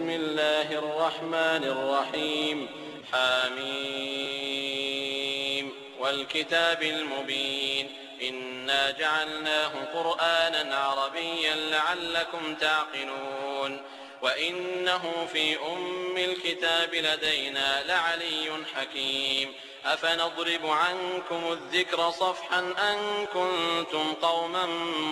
الله الرحمن الرحيم حميم والكتاب المبين إنا جعلناه قرآنا عربيا لعلكم تعقلون وإنه في أم الكتاب لدينا لعلي حكيم أفنضرب عنكم الذكر صفحا أن كنتم قوما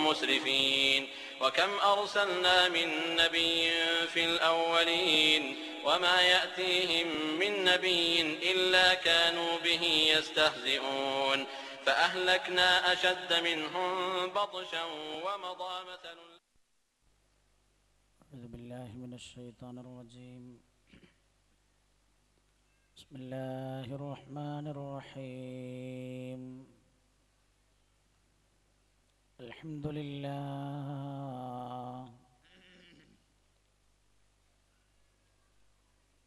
مسرفين وكم أرسلنا من نبي في الأولين وما يأتيهم من نبي إلا كانوا به يستهزئون فأهلكنا أشد منهم بطشا ومضى مثل. أعوذ بالله من الشيطان الرجيم. بسم الله الرحمن الرحيم.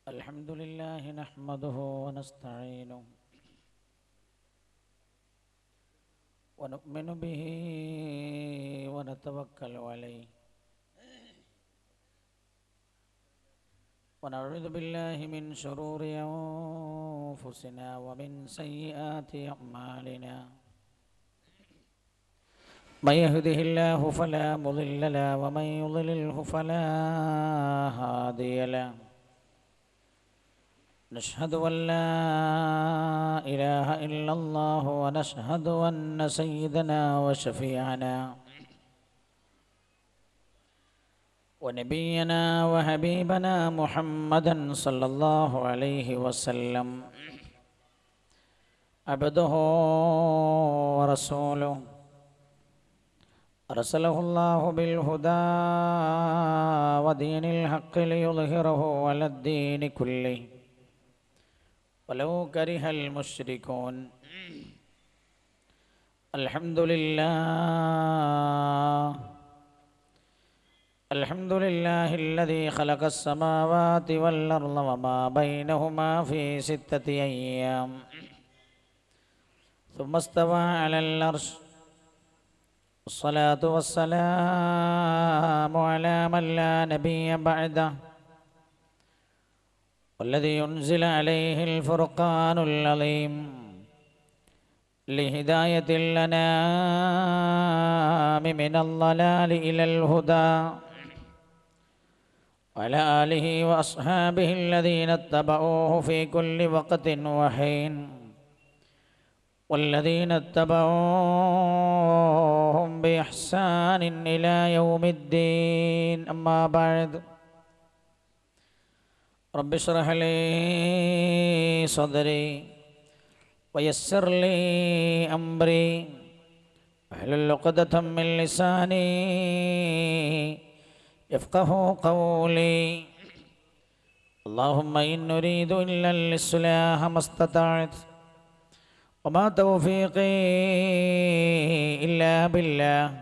الحمد لله نحمده ونستعينه ونؤمن به ونتوكل عليه ونعوذ بالله من شرور أنفسنا ومن سيئات أعمالنا من يهده الله فلا مضل له ومن يضلله فلا هادي له نشهد أن لا إله إلا الله ونشهد أن سيدنا وشفيعنا ونبينا وحبيبنا محمدا صلى الله عليه وسلم عبده ورسوله أرسله الله بالهدى ودين الحق ليظهره على الدين كله ولو كره المشركون. الحمد لله الذي خلق السماوات والأرض وما بينهما في 6 أيام ثم استوى على العرش. الصلاة والسلام على من لا نبي بعده والذي ينزل عليه الفرقان العظيم لهداية الأنام من الضلال إلى الهدى وعلى آله وأصحابه الذين اتبعوه في كل وقت وحين والذين اتبعوهم بإحسان إلى يوم الدين. أما بعد رب اشرح لي صدري ويسر لي أمري واحلل عقدة من لساني يفقه قولي. اللهم إن نريد إلا الإصلاح ما استطعت وما توفيقي إلا بالله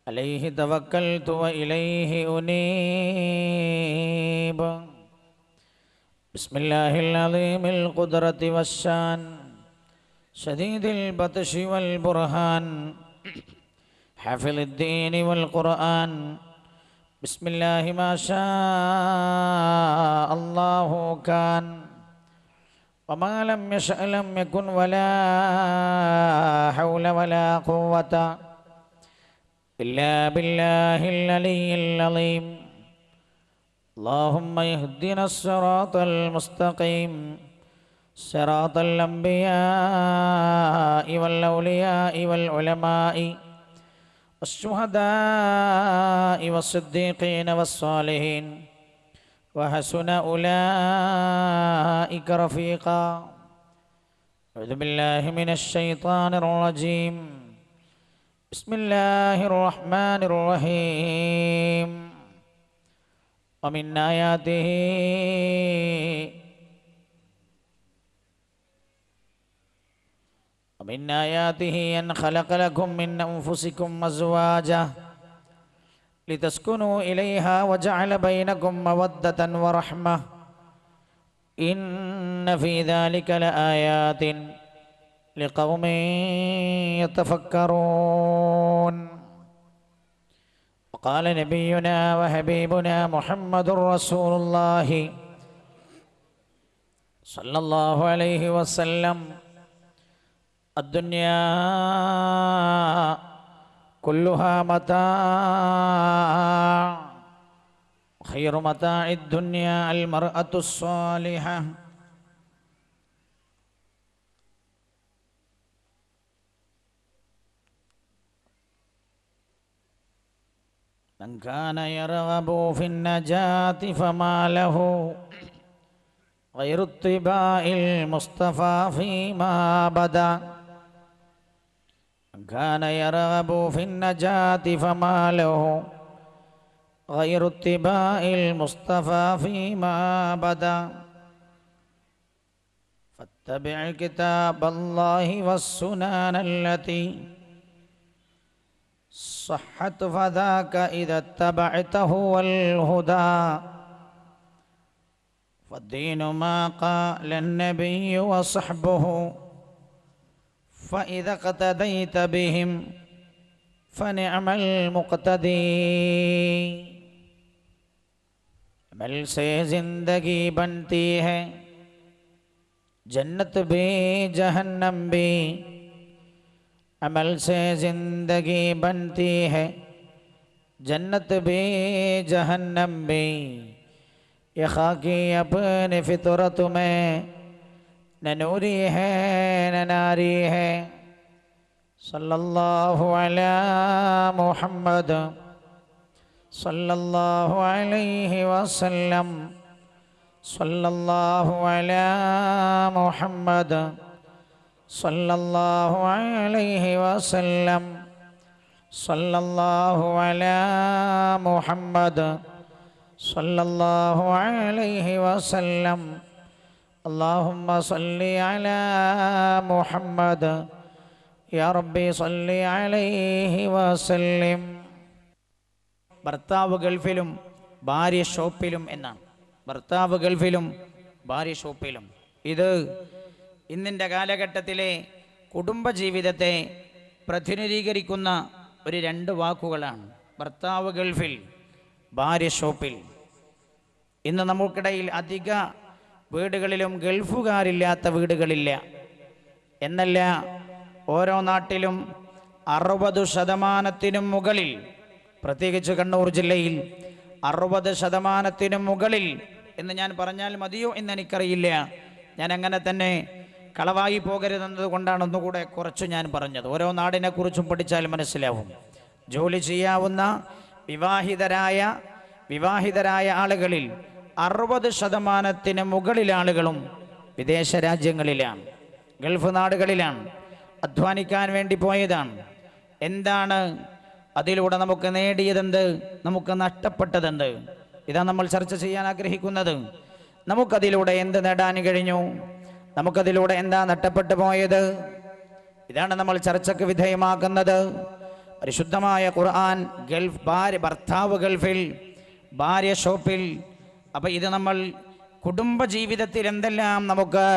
عليه توكلت وإليه أنيب. بسم الله العظيم القدرة والشان شديد البطش والبرهان حافظ الدين والقرآن. بسم الله ما شاء الله كان وما لم يشأ لم يكن ولا حول ولا قوة إلا بالله العلي العظيم. اللهم اهدنا الصراط المستقيم صراط الأنبياء والأولياء والعلماء والشهداء والصديقين والصالحين وحسن أولئك رفيقا. أعوذ بالله من الشيطان الرجيم. بسم الله الرحمن الرحيم. ومن آياته أن خلق لكم من أنفسكم أزواجا لتسكنوا إليها وجعل بينكم مودة ورحمة إن في ذلك لآيات لقوم يتفكرون. قال نبينا وحبيبنا محمد رسول الله صلى الله عليه وسلم الدنيا كلها متاع خير متاع الدنيا المرأة الصالحة من كان يرغب في النجاة فما له غير اتباع المصطفى فيما بدا من كان يرغب في النجاة فما له غير اتباع المصطفى فيما بدا فاتبع كتاب الله والسنن التي صحت فذاك إذا اتبعته والهدى فالدين ما قال النبي وصحبه فإذا اقتديت بهم فنعم المقتدي अमल से जिंदगी बनती है जन्नत भी जहन्नम भी अमल से जिंदगी बनती है जन्नत भी जहन्नम भी ये खाकी अपने फितरत में न नूरी है न नारी है सल्लल्लाहु अला मुहम्मद सल्लल्लाहु अलैहि वसल्लम सल्लल्लाहु अला मुहम्मद सल्लल्लाहु अलैहि वसल्लम सल्लल्लाहु अला मुहम्मद सल्लल्लाहु अलैहि वसल्लम अल्लाहुम्मा सल्लि अला मुहम्मद या रब्बी सल्लि अलैहि वसल्लिम. ഭർത്താവ് ഗൾഫിലും ഭാര്യ ഷോപ്പിലും എന്നാണ്. ഭർത്താവ് ഗൾഫിലും ഭാര്യ ഷോപ്പിലും. ഇത് ഇന്നിൻ്റെ കാലഘട്ടത്തിലെ കുടുംബജീവിതത്തെ പ്രതിനിധീകരിക്കുന്ന ഒരു രണ്ട് വാക്കുകളാണ്. ഭർത്താവ് ഗൾഫിൽ, ഭാര്യ ഷോപ്പിൽ. ഇന്ന് നമുക്കിടയിൽ അധിക വീടുകളിലും ഗൾഫുകാരില്ലാത്ത വീടുകളില്ല എന്നല്ല, ഓരോ നാട്ടിലും 60% മുകളിൽ, പ്രത്യേകിച്ച് കണ്ണൂർ ജില്ലയിൽ 60% മുകളിൽ എന്ന് ഞാൻ പറഞ്ഞാൽ മതിയോ എന്നെനിക്കറിയില്ല. ഞാൻ അങ്ങനെ തന്നെ കളവായി പോകരുതെന്നത് കൊണ്ടാണ് ഒന്നുകൂടെ കുറച്ച് ഞാൻ പറഞ്ഞത്. ഓരോ നാടിനെക്കുറിച്ചും പഠിച്ചാൽ മനസ്സിലാവും. ജോലി ചെയ്യാവുന്ന വിവാഹിതരായ ആളുകളിൽ 60% മുകളിൽ ആളുകളും വിദേശ രാജ്യങ്ങളിലാണ്, ഗൾഫ് നാടുകളിലാണ്, അധ്വാനിക്കാൻ വേണ്ടി പോയതാണ്. എന്താണ് അതിലൂടെ നമുക്ക് നേടിയതെന്ത്, നമുക്ക് നഷ്ടപ്പെട്ടതെന്ത്? ഇതാണ് നമ്മൾ ചർച്ച ചെയ്യാൻ ആഗ്രഹിക്കുന്നത്. നമുക്കതിലൂടെ എന്ത് നേടാൻ കഴിഞ്ഞു, നമുക്കതിലൂടെ എന്താ നഷ്ടപ്പെട്ടു പോയത്? ഇതാണ് നമ്മൾ ചർച്ചയ്ക്ക് വിധേയമാക്കുന്നത്. പരിശുദ്ധമായ ഖുർആൻ ഭർത്താവ് ഗൾഫിൽ, ഭാര്യ ഷോപ്പിൽ. അപ്പം ഇത് നമ്മൾ കുടുംബജീവിതത്തിൽ എന്തെല്ലാം നമുക്ക്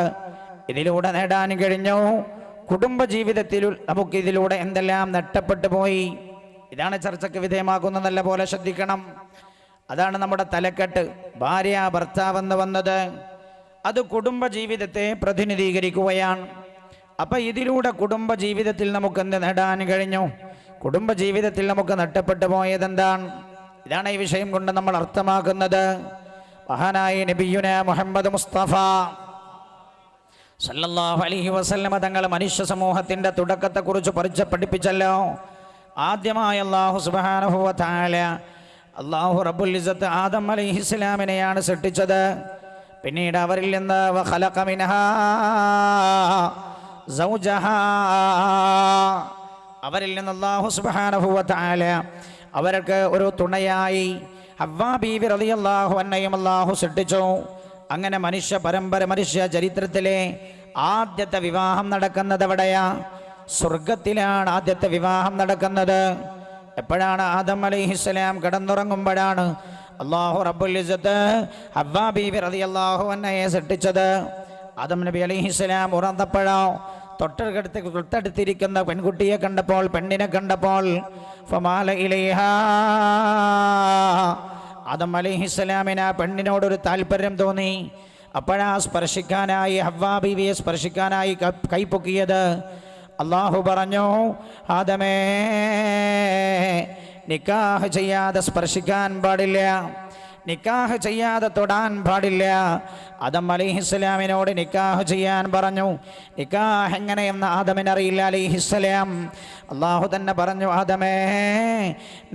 ഇതിലൂടെ നേടാൻ കഴിഞ്ഞു, കുടുംബജീവിതത്തിൽ നമുക്കിതിലൂടെ എന്തെല്ലാം നഷ്ടപ്പെട്ടു പോയി, ഇതാണ് ചർച്ചയ്ക്ക് വിധേയമാക്കുന്നത്. നല്ല പോലെ ശ്രദ്ധിക്കണം. അതാണ് നമ്മുടെ തലക്കെട്ട്. ഭാര്യ ഭർത്താവെന്ന് വന്നത് അത് കുടുംബജീവിതത്തെ പ്രതിനിധീകരിക്കുകയാണ്. അപ്പം ഇതിലൂടെ കുടുംബജീവിതത്തിൽ നമുക്ക് എന്ത് നേടാൻ കഴിഞ്ഞു, കുടുംബജീവിതത്തിൽ നമുക്ക് നഷ്ടപ്പെട്ടു പോയതെന്താണ്? ഇതാണ് ഈ വിഷയം കൊണ്ട് നമ്മൾ അർത്ഥമാക്കുന്നത്. മഹാനായ നബിയുനാ മുഹമ്മദ് മുസ്തഫ സല്ലല്ലാഹു അലൈഹി വസല്ലമ തങ്ങൾ മനുഷ്യ സമൂഹത്തിൻ്റെ തുടക്കത്തെക്കുറിച്ച് പഠിപ്പിച്ചല്ലോ. ആദ്യമായി അല്ലാഹു സുബ്ഹാനഹു വ തആല, അല്ലാഹു റബ്ബുൽ ഇസ്സത്ത് ആദം അലൈഹിസ്സലാമിനെയാണ് സൃഷ്ടിച്ചത്. പിന്നീട് അവരിൽ നിന്ന് വഖലഖ മിൻഹാ സൗജഹാ, അവരിൽ നിന്ന് അല്ലാഹു സുബ്ഹാനഹു വ തആല അവർക്ക് ഒരു തുണയായി ഹവ്വാ ബീവി റളിയല്ലാഹു അൻഹയും അല്ലാഹു സൃഷ്ടിച്ചു. അങ്ങനെ മനുഷ്യ ചരിത്രത്തിലെ ആദ്യത്തെ വിവാഹം നടക്കുന്നത് എവിടെയാ? സ്വർഗത്തിലാണ് ആദ്യത്തെ വിവാഹം നടക്കുന്നത്. എപ്പോഴാണ്? ആദം അലൈഹിസ്സലാം കിടന്നുറങ്ങുമ്പോഴാണ് അല്ലാഹു റബ്ബുൽ ഇസ്സത്ത് ഹവ്വാ ബീവി റളിയല്ലാഹു അൻഹയെ സൃഷ്ടിച്ചത്. ആദം നബി അലൈഹിസ്സലാം ഉറങ്ങപ്പോഴോ തൊട്ടടുത്തിരിക്കുന്ന പെൺകുട്ടിയെ കണ്ടപ്പോൾ, പെണ്ണിനെ കണ്ടപ്പോൾ ഫമാല ഇലൈഹാ, ആദം അലൈഹിസ്സലാമിന് ആ പെണ്ണിനോടൊരു താല്പര്യം തോന്നി. അപ്പോഴാ സ്പർശിക്കാനായി, ഹവ്വാ ബീവിയെ സ്പർശിക്കാനായി കൈപ്പൊക്കിയത്. അള്ളാഹു പറഞ്ഞു, ആദമേ, നിക്കാഹ് ചെയ്യാതെ സ്പർശിക്കാൻ പാടില്ല, നിക്കാഹ് ചെയ്യാതെ തൊടാൻ പാടില്ല. ആദം അലൈഹിസ്സലാമിനോട് നിക്കാഹ് ചെയ്യാൻ പറഞ്ഞു. നിക്കാഹ് എങ്ങനെയെന്ന് ആദമിനറിയില്ല അലൈഹിസ്സലാം. അള്ളാഹു തന്നെ പറഞ്ഞു, ആദമേ,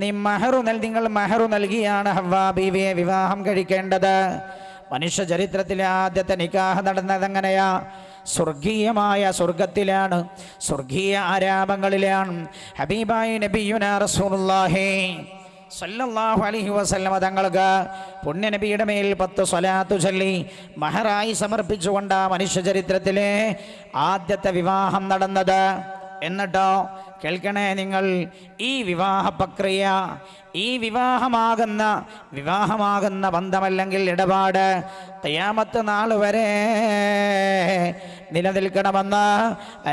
നിങ്ങൾ മഹറു നൽകിയാണ് ഹവ്വാ ബീവിയെ വിവാഹം കഴിക്കേണ്ടത്. മനുഷ്യ ചരിത്രത്തിലെ ആദ്യത്തെ നിക്കാഹ് നടന്നത് എങ്ങനെയാ? സ്വർഗീയമായ സ്വർഗത്തിലാണ്, സ്വർഗീയ ആരാമങ്ങളിലാണ്. ഹബീബായ നബിയുനാ റസൂലുള്ളാഹി സല്ലല്ലാഹു അലൈഹി വസല്ലമ തങ്ങൾക്ക് പുണ്യനബിയുടെ മേൽ 10 സ്വലാത്തു ചൊല്ലി മഹറായി സമർപ്പിച്ചുകൊണ്ട് മനുഷ്യ ചരിത്രത്തിലെ ആദ്യത്തെ വിവാഹം നടന്നത്. എന്നിട്ടോ കേൾക്കണേ നിങ്ങൾ, ഈ വിവാഹ പ്രക്രിയ, ഈ വിവാഹമാകുന്ന ബന്ധമല്ലെങ്കിൽ ഇടപാട് ഖിയാമത്ത് നാൾ വരെ നിലനിൽക്കണമെന്ന്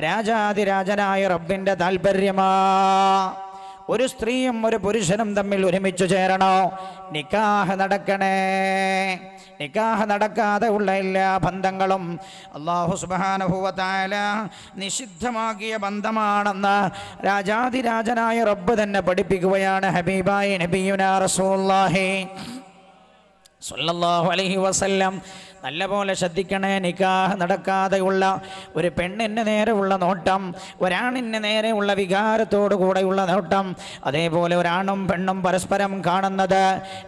രാജാതിരാജനായ റബ്ബിൻ്റെ താല്പര്യമാ. ഒരു സ്ത്രീയും ഒരു പുരുഷനും തമ്മിൽ ഒരുമിച്ച് ചേരണോ, നിക്കാഹ് നടക്കണേ. നിക്കാഹ് നടക്കാതെ ഉള്ള എല്ലാ ബന്ധങ്ങളും അല്ലാഹു സുബ്ഹാനഹു വ തആല നിഷിദ്ധമാക്കിയ ബന്ധമാണെന്ന് രാജാതിരാജനായ റബ്ബ് തന്നെ പഠിപ്പിക്കുകയാണ്. ഹബീബായ നബിയുനാ റസൂലുള്ളാഹി സ്വല്ലല്ലാഹു അലൈഹി വസല്ലം നല്ലപോലെ ശ്രദ്ധിക്കണേ. നിക്കാഹ് നടക്കാതെയുള്ള ഒരു പെണ്ണിന് നേരെയുള്ള നോട്ടം, ഒരാണിന് നേരെയുള്ള വികാരത്തോടു കൂടെയുള്ള നോട്ടം, അതേപോലെ ഒരാണും പെണ്ണും പരസ്പരം കാണുന്നത്,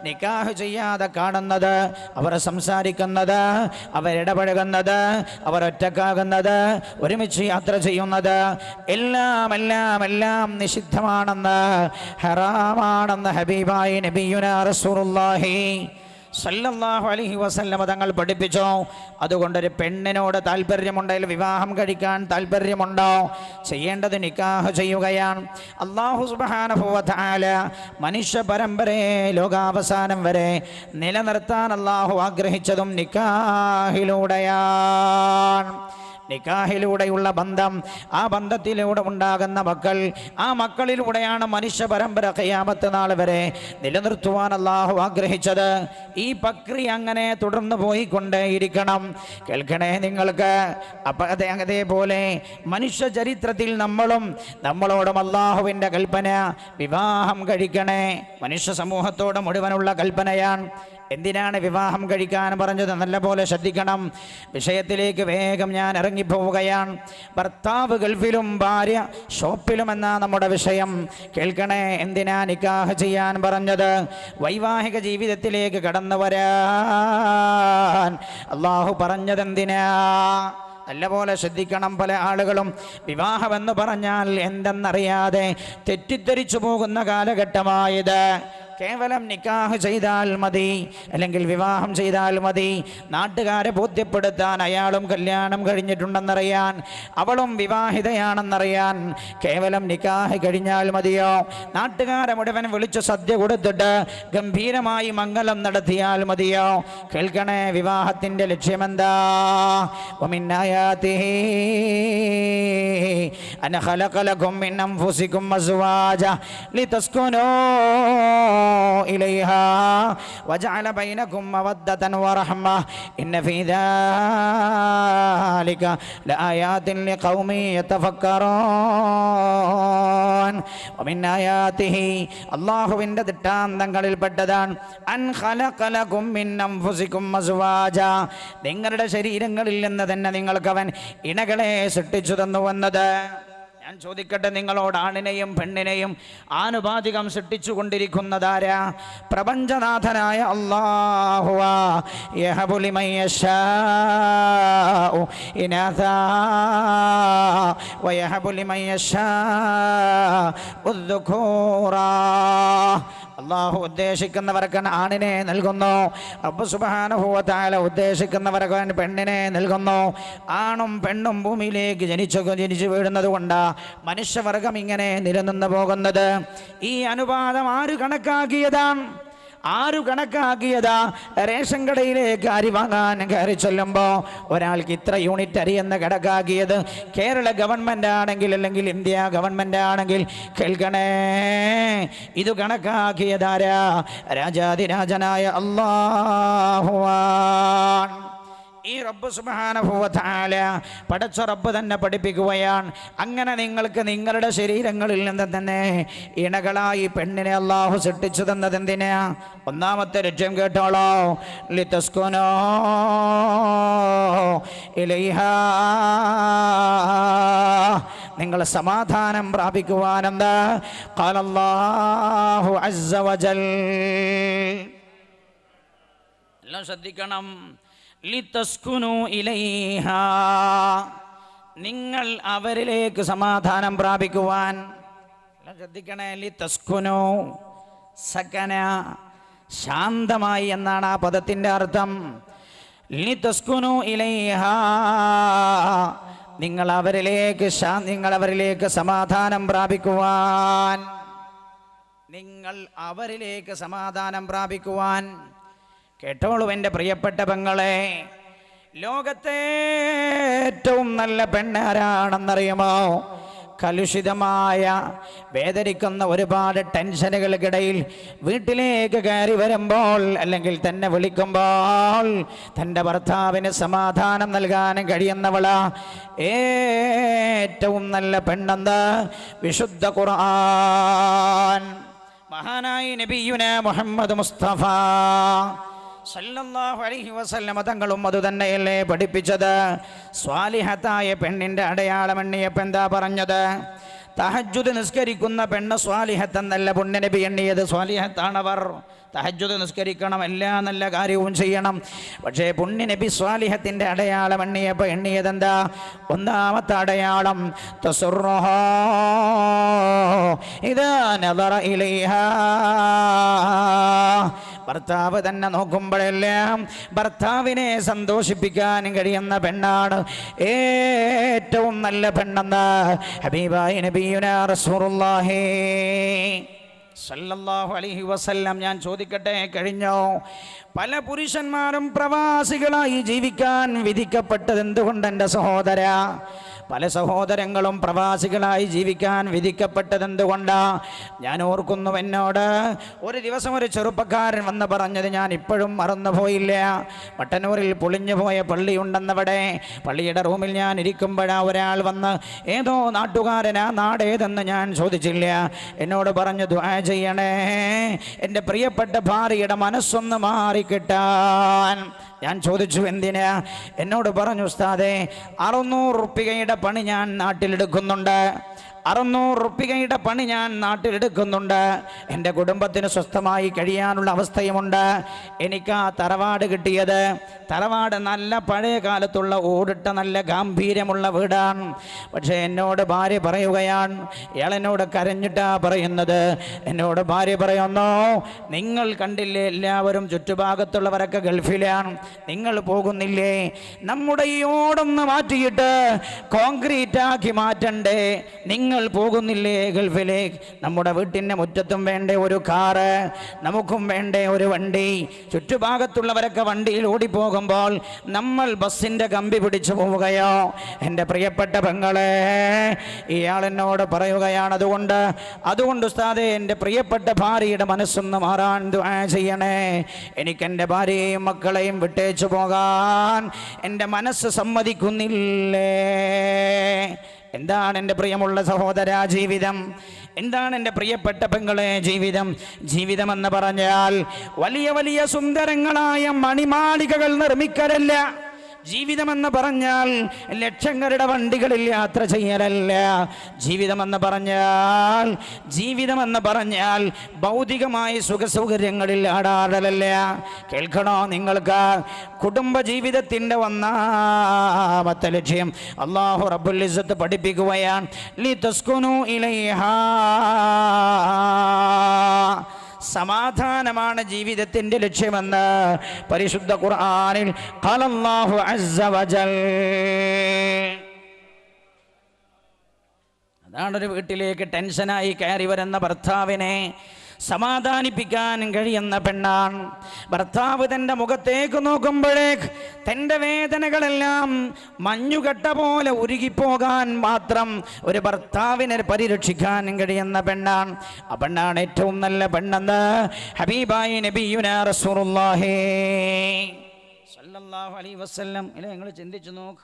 നിക്കാഹ് ചെയ്യാതെ കാണുന്നത്, അവർ സംസാരിക്കുന്നത്, അവരിടപഴകുന്നത്, അവർ ഒറ്റക്കാകുന്നത്, ഒരുമിച്ച് യാത്ര ചെയ്യുന്നത്, എല്ലാം നിഷിദ്ധമാണെന്ന്, ഹറാമാണെന്ന് ഹബീബായ നബിയുനാ റസൂലുള്ളാഹി സല്ലല്ലാഹു അലൈഹി വസല്ലമ തങ്ങൾ പഠിപ്പിച്ചു. അതുകൊണ്ടൊരു പെണ്ണിനോട് താല്പര്യമുണ്ടെങ്കിൽ, വിവാഹം കഴിക്കാൻ താല്പര്യമുണ്ടോ, ചെയ്യേണ്ടത് നിക്കാഹ് ചെയ്യുകയാണ്. അല്ലാഹു സുബ്ഹാനഹു വ തആല മനുഷ്യ പരമ്പരയെ ലോകാവസാനം വരെ നിലനിർത്താൻ അല്ലാഹു ആഗ്രഹിച്ചതും നിക്കാഹിലൂടെയാണ്. നിക്കാഹിലൂടെയുള്ള ബന്ധം, ആ ബന്ധത്തിലൂടെ ഉണ്ടാകുന്ന മക്കൾ, ആ മക്കളിലൂടെയാണ് മനുഷ്യ പരമ്പര ഖിയാമത്ത് നാൾ വരെ നിലനിർത്തുവാൻ അല്ലാഹു ആഗ്രഹിച്ചത്. ഈ പ്രക്രിയ അങ്ങനെ തുടർന്ന് പോയിക്കൊണ്ടേയിരിക്കണം. കേൾക്കണേ നിങ്ങൾക്ക്. അതേപോലെ മനുഷ്യ ചരിത്രത്തിൽ നമ്മളോടും അല്ലാഹുവിൻ്റെ കൽപ്പന വിവാഹം കഴിക്കണേ. മനുഷ്യ സമൂഹത്തോട് മുഴുവനുള്ള കൽപ്പനയാണ്. എന്തിനാണ് വിവാഹം കഴിക്കാൻ പറഞ്ഞത്? നല്ലപോലെ ശ്രദ്ധിക്കണം. വിഷയത്തിലേക്ക് വേഗം ഞാൻ ഇറങ്ങിപ്പോവുകയാണ്. ഭർത്താവ് ഗൾഫിലും ഭാര്യ ഷോപ്പിലുമെന്ന നമ്മുടെ വിഷയം കേൾക്കണേ. എന്തിനാ നിക്കാഹ് ചെയ്യാൻ പറഞ്ഞത്? വൈവാഹിക ജീവിതത്തിലേക്ക് കടന്നു വരാൻ അല്ലാഹു പറഞ്ഞതെന്തിനാ? നല്ലപോലെ ശ്രദ്ധിക്കണം. പല ആളുകളും വിവാഹമെന്ന് പറഞ്ഞാൽ എന്തെന്നറിയാതെ തെറ്റിദ്ധരിച്ചു പോകുന്ന കാലഘട്ടമായത്. കേവലം നിക്കാഹ് ചെയ്താൽ മതി, അല്ലെങ്കിൽ വിവാഹം ചെയ്താൽ മതി, നാട്ടുകാരെ ബോധ്യപ്പെടുത്താൻ അയാളും കല്യാണം കഴിഞ്ഞിട്ടുണ്ടെന്നറിയാൻ, അവളും വിവാഹിതയാണെന്നറിയാൻ കേവലം നിക്കാഹ് കഴിഞ്ഞാൽ മതിയോ? നാട്ടുകാരെ മുഴുവൻ വിളിച്ച് സദ്യ കൊടുത്തിട്ട് ഗംഭീരമായി മംഗലം നടത്തിയാൽ മതിയോ? കേൾക്കണേ, വിവാഹത്തിൻ്റെ ലക്ഷ്യമെന്താ? വമിന്നായാതിഹി അന ഖലഖ ലകും മിൻ അൻഫുസികും അസ്വാജ ലിതസ്കുനൂ إليها وجعل بينكم مودة ورحمة إن في ذلك لآيات لقوم يتفكرون ومن آياته الله عند ദിട്ടാന്തങ്ങളിൽ പെട്ടതാണ് അൻ ഖലഖ ലകും മിൻ അൻഫുസികും അസ്വാജ, നിങ്ങളുടെ ശരീരങ്ങളിൽ നിന്ന് തന്നെ നിങ്ങൾക്ക് അവൻ ഇണകളെ സൃഷ്ടിച്ചു തന്നുവെന്നത്. ഞാൻ ചോദിക്കട്ടെ നിങ്ങളോട്, ആണിനെയും പെണ്ണിനെയും ആനുപാതികം സൃഷ്ടിച്ചു കൊണ്ടിരിക്കുന്നതാരാ? പ്രപഞ്ചനാഥനായ അല്ലാഹുവാ. യഹബു ലിമൻ യശാഉ ഇനാഥാ വയഹബു ലിമൻ യശാഉ ദുഖൂറാ. അല്ലാഹു ഉദ്ദേശിക്കുന്നവർക്ക് ആണിനെ നൽകുന്നു, റബ്ബ് സുബ്ഹാനഹു വ തആല ഉദ്ദേശിക്കുന്നവർക്ക് പെണ്ണിനെ നൽകുന്നു. ആണും പെണ്ണും ഭൂമിയിലേക്ക് ജനിച്ചു വീഴുന്നത് കൊണ്ട് മനുഷ്യവർഗം ഇങ്ങനെ നിലനിന്നു പോകുന്നത്. ഈ അനുപാതം ആര് കണക്കാക്കിയതാണ്? ആരു കണക്കാക്കിയതാ? റേഷൻ കടയിലേക്ക് അരി വാങ്ങാൻ കയറി ചെല്ലുമ്പോൾ ഒരാൾക്ക് ഇത്ര യൂണിറ്റ് അരി എന്ന് കണക്കാക്കിയത് കേരള ഗവൺമെന്റ് ആണെങ്കിൽ, അല്ലെങ്കിൽ ഇന്ത്യ ഗവൺമെന്റ് ആണെങ്കിൽ കേൾക്കണേ, ഇത് കണക്കാക്കിയതാരാ? രാജാതിരാജനായ അല്ലാഹുവാണ്. ഈ റബ്ബ് സുബ്ഹാനഹു വ തആല പടച്ച റബ്ബ് തന്നെ പഠിപ്പിക്കുകയാണ്. അങ്ങനെ നിങ്ങൾക്ക് നിങ്ങളുടെ ശരീരങ്ങളിൽ നിന്ന് തന്നെ ഇണകളായി പെണ്ണിനെ അല്ലാഹു സൃഷ്ടിച്ചു തന്നത് എന്തിനാ? ഒന്നാമത്തെ ലക്ഷ്യം കേട്ടോളോ, ലിതസ്കുനൂ ഇലൈഹാ, നിങ്ങൾ സമാധാനം പ്രാപിക്കുവാനെന്താ? ഖാലല്ലാഹു അസ്സ വജൽ. എല്ലാം ശ്രദ്ധിക്കണം. ലിതസ്കുനൂ ഇലൈഹാ, നിങ്ങൾ അവരിലേക്ക് സമാധാനം പ്രാപിക്കുവാൻ. എല്ലാം ശ്രദ്ധിക്കണേ. ലിതസ്കുനൂ, സകന, ശാന്തമായി എന്നാണ് ആ പദത്തിൻ്റെ അർത്ഥം. ലിതസ്കുനൂ ഇലൈഹാ, നിങ്ങൾ അവരിലേക്ക് സമാധാനം പ്രാപിക്കുവാൻ. നിങ്ങൾ അവരിലേക്ക് സമാധാനം പ്രാപിക്കുവാൻ. കേട്ടോളൂ എൻ്റെ പ്രിയപ്പെട്ട പെങ്ങളെ, ലോകത്തെ ഏറ്റവും നല്ല പെണ്ണാരാണെന്നറിയുമോ? കലുഷിതമായ വേദനിക്കുന്ന ഒരുപാട് ടെൻഷനുകൾക്കിടയിൽ വീട്ടിലേക്ക് കയറി വരുമ്പോൾ, അല്ലെങ്കിൽ തന്നെ വിളിക്കുമ്പോൾ തൻ്റെ ഭർത്താവിന് സമാധാനം നൽകാനും കഴിയുന്നവളാ ഏറ്റവും നല്ല പെണ്ണെന്ന് വിശുദ്ധ ഖുർആൻ. മഹാനായ നബിയുന മുഹമ്മദ് മുസ്തഫ സല്ലല്ലാഹു അലൈഹി വസല്ലമ തങ്ങളും അതുതന്നെയല്ലേ പഠിപ്പിച്ചത്? സ്വാലിഹത്തായ പെണ്ണിൻ്റെ അടയാളം എണ്ണിയപ്പോൾ എന്താ പറഞ്ഞത്? തഹജ്ജുദ് നിസ്കരിക്കുന്ന പെണ്ണ് സ്വാലിഹത്ത് എന്നല്ല പുണ്യനബി എണ്ണിയത്. സ്വാലിഹത്താണവർ. തഹജ്ജുദ് നിസ്കരിക്കണം, എല്ലാ നല്ല കാര്യവും ചെയ്യണം. പക്ഷേ പുണ്യനബി സ്വാലിഹത്തിൻ്റെ അടയാളം എണ്ണിയപ്പോൾ എണ്ണിയതെന്താ? ഒന്നാമത്തെ അടയാളം തസുറുഹാ ഇദാ നദറ ഇലൈഹാ, ഭർത്താവ് തന്നെ നോക്കുമ്പോഴെല്ലാം ഭർത്താവിനെ സന്തോഷിപ്പിക്കാൻ കഴിയുന്ന പെണ്ണാണ് ഏറ്റവും നല്ല പെണ്ണെന്ന് ഹബീബായ നബിയുനാ റസൂലുള്ളാഹി സല്ലല്ലാഹു അലൈഹി വസല്ലം. ഞാൻ ചോദിക്കട്ടെ, കഴിഞ്ഞോ? പല പുരുഷന്മാരും പ്രവാസികളായി ജീവിക്കാൻ വിധിക്കപ്പെട്ടത് എന്തുകൊണ്ട് എൻ്റെ സഹോദര? പല സഹോദരങ്ങളും പ്രവാസികളായി ജീവിക്കാൻ വിധിക്കപ്പെട്ടത് എന്തുകൊണ്ടാ? ഞാൻ ഓർക്കുന്നു, എന്നോട് ഒരു ദിവസം ഒരു ചെറുപ്പക്കാരൻ വന്ന് പറഞ്ഞത് ഞാൻ ഇപ്പോഴും മറന്നുപോയില്ല. മട്ടന്നൂരിൽ പൊളിഞ്ഞു പോയ പള്ളിയുണ്ടെന്നവിടെ. പള്ളിയുടെ റൂമിൽ ഞാൻ ഇരിക്കുമ്പോഴാ ഒരാൾ വന്ന്, ഏതോ നാട്ടുകാരനാ, നാടേതെന്ന് ഞാൻ ചോദിച്ചില്ല, എന്നോട് പറഞ്ഞു ദുആ ചെയ്യണേ എൻ്റെ പ്രിയപ്പെട്ട ഭാര്യയുടെ മനസ്സൊന്ന് മാറിക്കിട്ടാൻ. ഞാൻ ചോദിച്ചു എന്തിനാ? എന്നോട് പറഞ്ഞു, ഉസ്താദേ 600 റുപ്പികയുടെ പണി ഞാൻ നാട്ടിലെടുക്കുന്നുണ്ട്. 600 റുപ്പികയുടെ പണി ഞാൻ നാട്ടിലെടുക്കുന്നുണ്ട്. എൻ്റെ കുടുംബത്തിന് സ്വസ്ഥമായി കഴിയാനുള്ള അവസ്ഥയുമുണ്ട്. എനിക്ക് ആ തറവാട് കിട്ടിയത്, തറവാട് നല്ല പഴയ കാലത്തുള്ള ഓടിട്ട നല്ല ഗാംഭീര്യമുള്ള വീടാണ്. പക്ഷേ എന്നോട് ഭാര്യ പറയുകയാണ്, ഇയാളെന്നോട് കരഞ്ഞിട്ടാ പറയുന്നത്. എന്നോട് ഭാര്യ പറയുന്നു, നിങ്ങൾ കണ്ടില്ലേ, എല്ലാവരും ചുറ്റുഭാഗത്തുള്ളവരൊക്കെ ഗൾഫിലാണ്, നിങ്ങൾ പോകുന്നില്ലേ? നമ്മുടെ ഈ ഓടൊന്ന് മാറ്റിയിട്ട് കോൺക്രീറ്റ് ആക്കി മാറ്റണ്ടേ? നിങ്ങൾ പോകുന്നില്ലേ ഗൾഫിലേക്ക്? നമ്മുടെ വീട്ടിൻ്റെ മുറ്റത്തും വേണ്ടേ ഒരു കാറ്, നമുക്കും വേണ്ടേ ഒരു വണ്ടി? ചുറ്റുഭാഗത്തുള്ളവരൊക്കെ വണ്ടിയിൽ ഓടിപ്പോകുമ്പോൾ നമ്മൾ ബസ്സിൻ്റെ കമ്പി പിടിച്ചു പോവുകയോ? എൻ്റെ പ്രിയപ്പെട്ട പെങ്ങളെ, ഇയാൾ എന്നോട് പറയുകയാണ്, അതുകൊണ്ട് ഉസ്താദേ എൻ്റെ പ്രിയപ്പെട്ട ഭാര്യയുടെ മനസ്സൊന്ന് മാറാൻ ദുആ ചെയ്യണേ. എനിക്കെൻ്റെ ഭാര്യയെയും മക്കളെയും വിട്ടേച്ചു പോകാൻ എൻ്റെ മനസ്സ് സമ്മതിക്കുന്നില്ലേ? എന്താണ് എൻ്റെ പ്രിയമുള്ള സഹോദര ജീവിതം? എന്താണ് എൻ്റെ പ്രിയപ്പെട്ട പെങ്ങളെ ജീവിതം? ജീവിതമെന്ന് പറഞ്ഞാൽ വലിയ വലിയ സുന്ദരങ്ങളായ മണിമാളികകൾ നിർമ്മിക്കലല്ല. ജീവിതമെന്ന് പറഞ്ഞാൽ ലക്ഷങ്ങളുടെ വണ്ടികളിൽ യാത്ര ചെയ്യലല്ല. ജീവിതമെന്ന് പറഞ്ഞാൽ ഭൗതികമായ സുഖസൗകര്യങ്ങളിൽ ആടാടലല്ല. കേൾക്കണോ നിങ്ങൾക്ക്? കുടുംബ ജീവിതത്തിൻ്റെ ഒന്നാമത്തെ ലക്ഷ്യം അല്ലാഹു റബ്ബുൽ ഇസ്സത്ത് പഠിപ്പിക്കുകയാണ്. ലിതസ്കുനൂ ഇലൈഹാ, സമാധാനമാണ് ജീവിതത്തിൻ്റെ ലക്ഷ്യമെന്ന് പരിശുദ്ധ ഖുർആനിൽ ഖാലല്ലാഹു അസ്സ വജൽ. അതാണ് ഒരു വീട്ടിലേക്ക് ടെൻഷനായി കയറി വരുന്ന ഭർത്താവിനെ സമാധാനിപ്പിക്കാൻ കഴിയുന്ന പെണ്ണാണ്. ഭർത്താവ് തൻ്റെ മുഖത്തേക്ക് നോക്കുമ്പോഴേക്ക് തൻ്റെ വേദനകളെല്ലാം മഞ്ഞുകട്ട പോലെ ഉരുകിപ്പോകാൻ മാത്രം ഒരു ഭർത്താവിനെ പരിരക്ഷിക്കാൻ കഴിയുന്ന പെണ്ണാണ്. ആ പെണ്ണാണ് ഏറ്റവും നല്ല പെണ്ണെന്ന് ഹബീബായി നബിയുനാ റസൂലുള്ളാഹി സല്ലല്ലാഹു അലൈഹി വസല്ലം. ഇല്ല, നിങ്ങൾ ചിന്തിച്ചു നോക്ക്,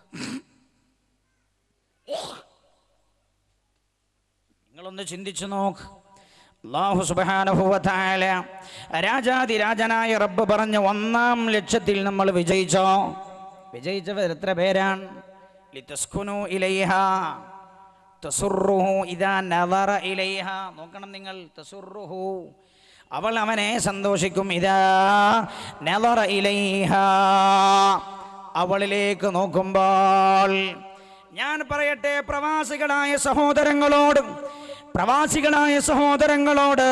നിങ്ങളൊന്ന് ചിന്തിച്ചു നോക്ക്. അല്ലാഹു സുബ്ഹാനഹു വ തആല രാജാതിരാജനായ റബ്ബ് പറഞ്ഞ 1-ാം ലക്ഷ്യത്തിൽ നമ്മൾ വിജയിച്ചോ? വിജയിച്ചവർ എത്ര പേരാണ്? ലിതസ്കുനു ഇലൈഹാ തസുറുഹു ഇദാ നദറ ഇലൈഹാ. നോക്കണം നിങ്ങൾ, തസുറുഹു, അവൾ അവനെ സന്തോഷിക്കും. ഇദാ നദറ ഇലൈഹാ, അവളിലേക്ക് നോക്കുമ്പോൾ. ഞാൻ പറയട്ടെ പ്രവാസികളായ സഹോദരങ്ങളോട്,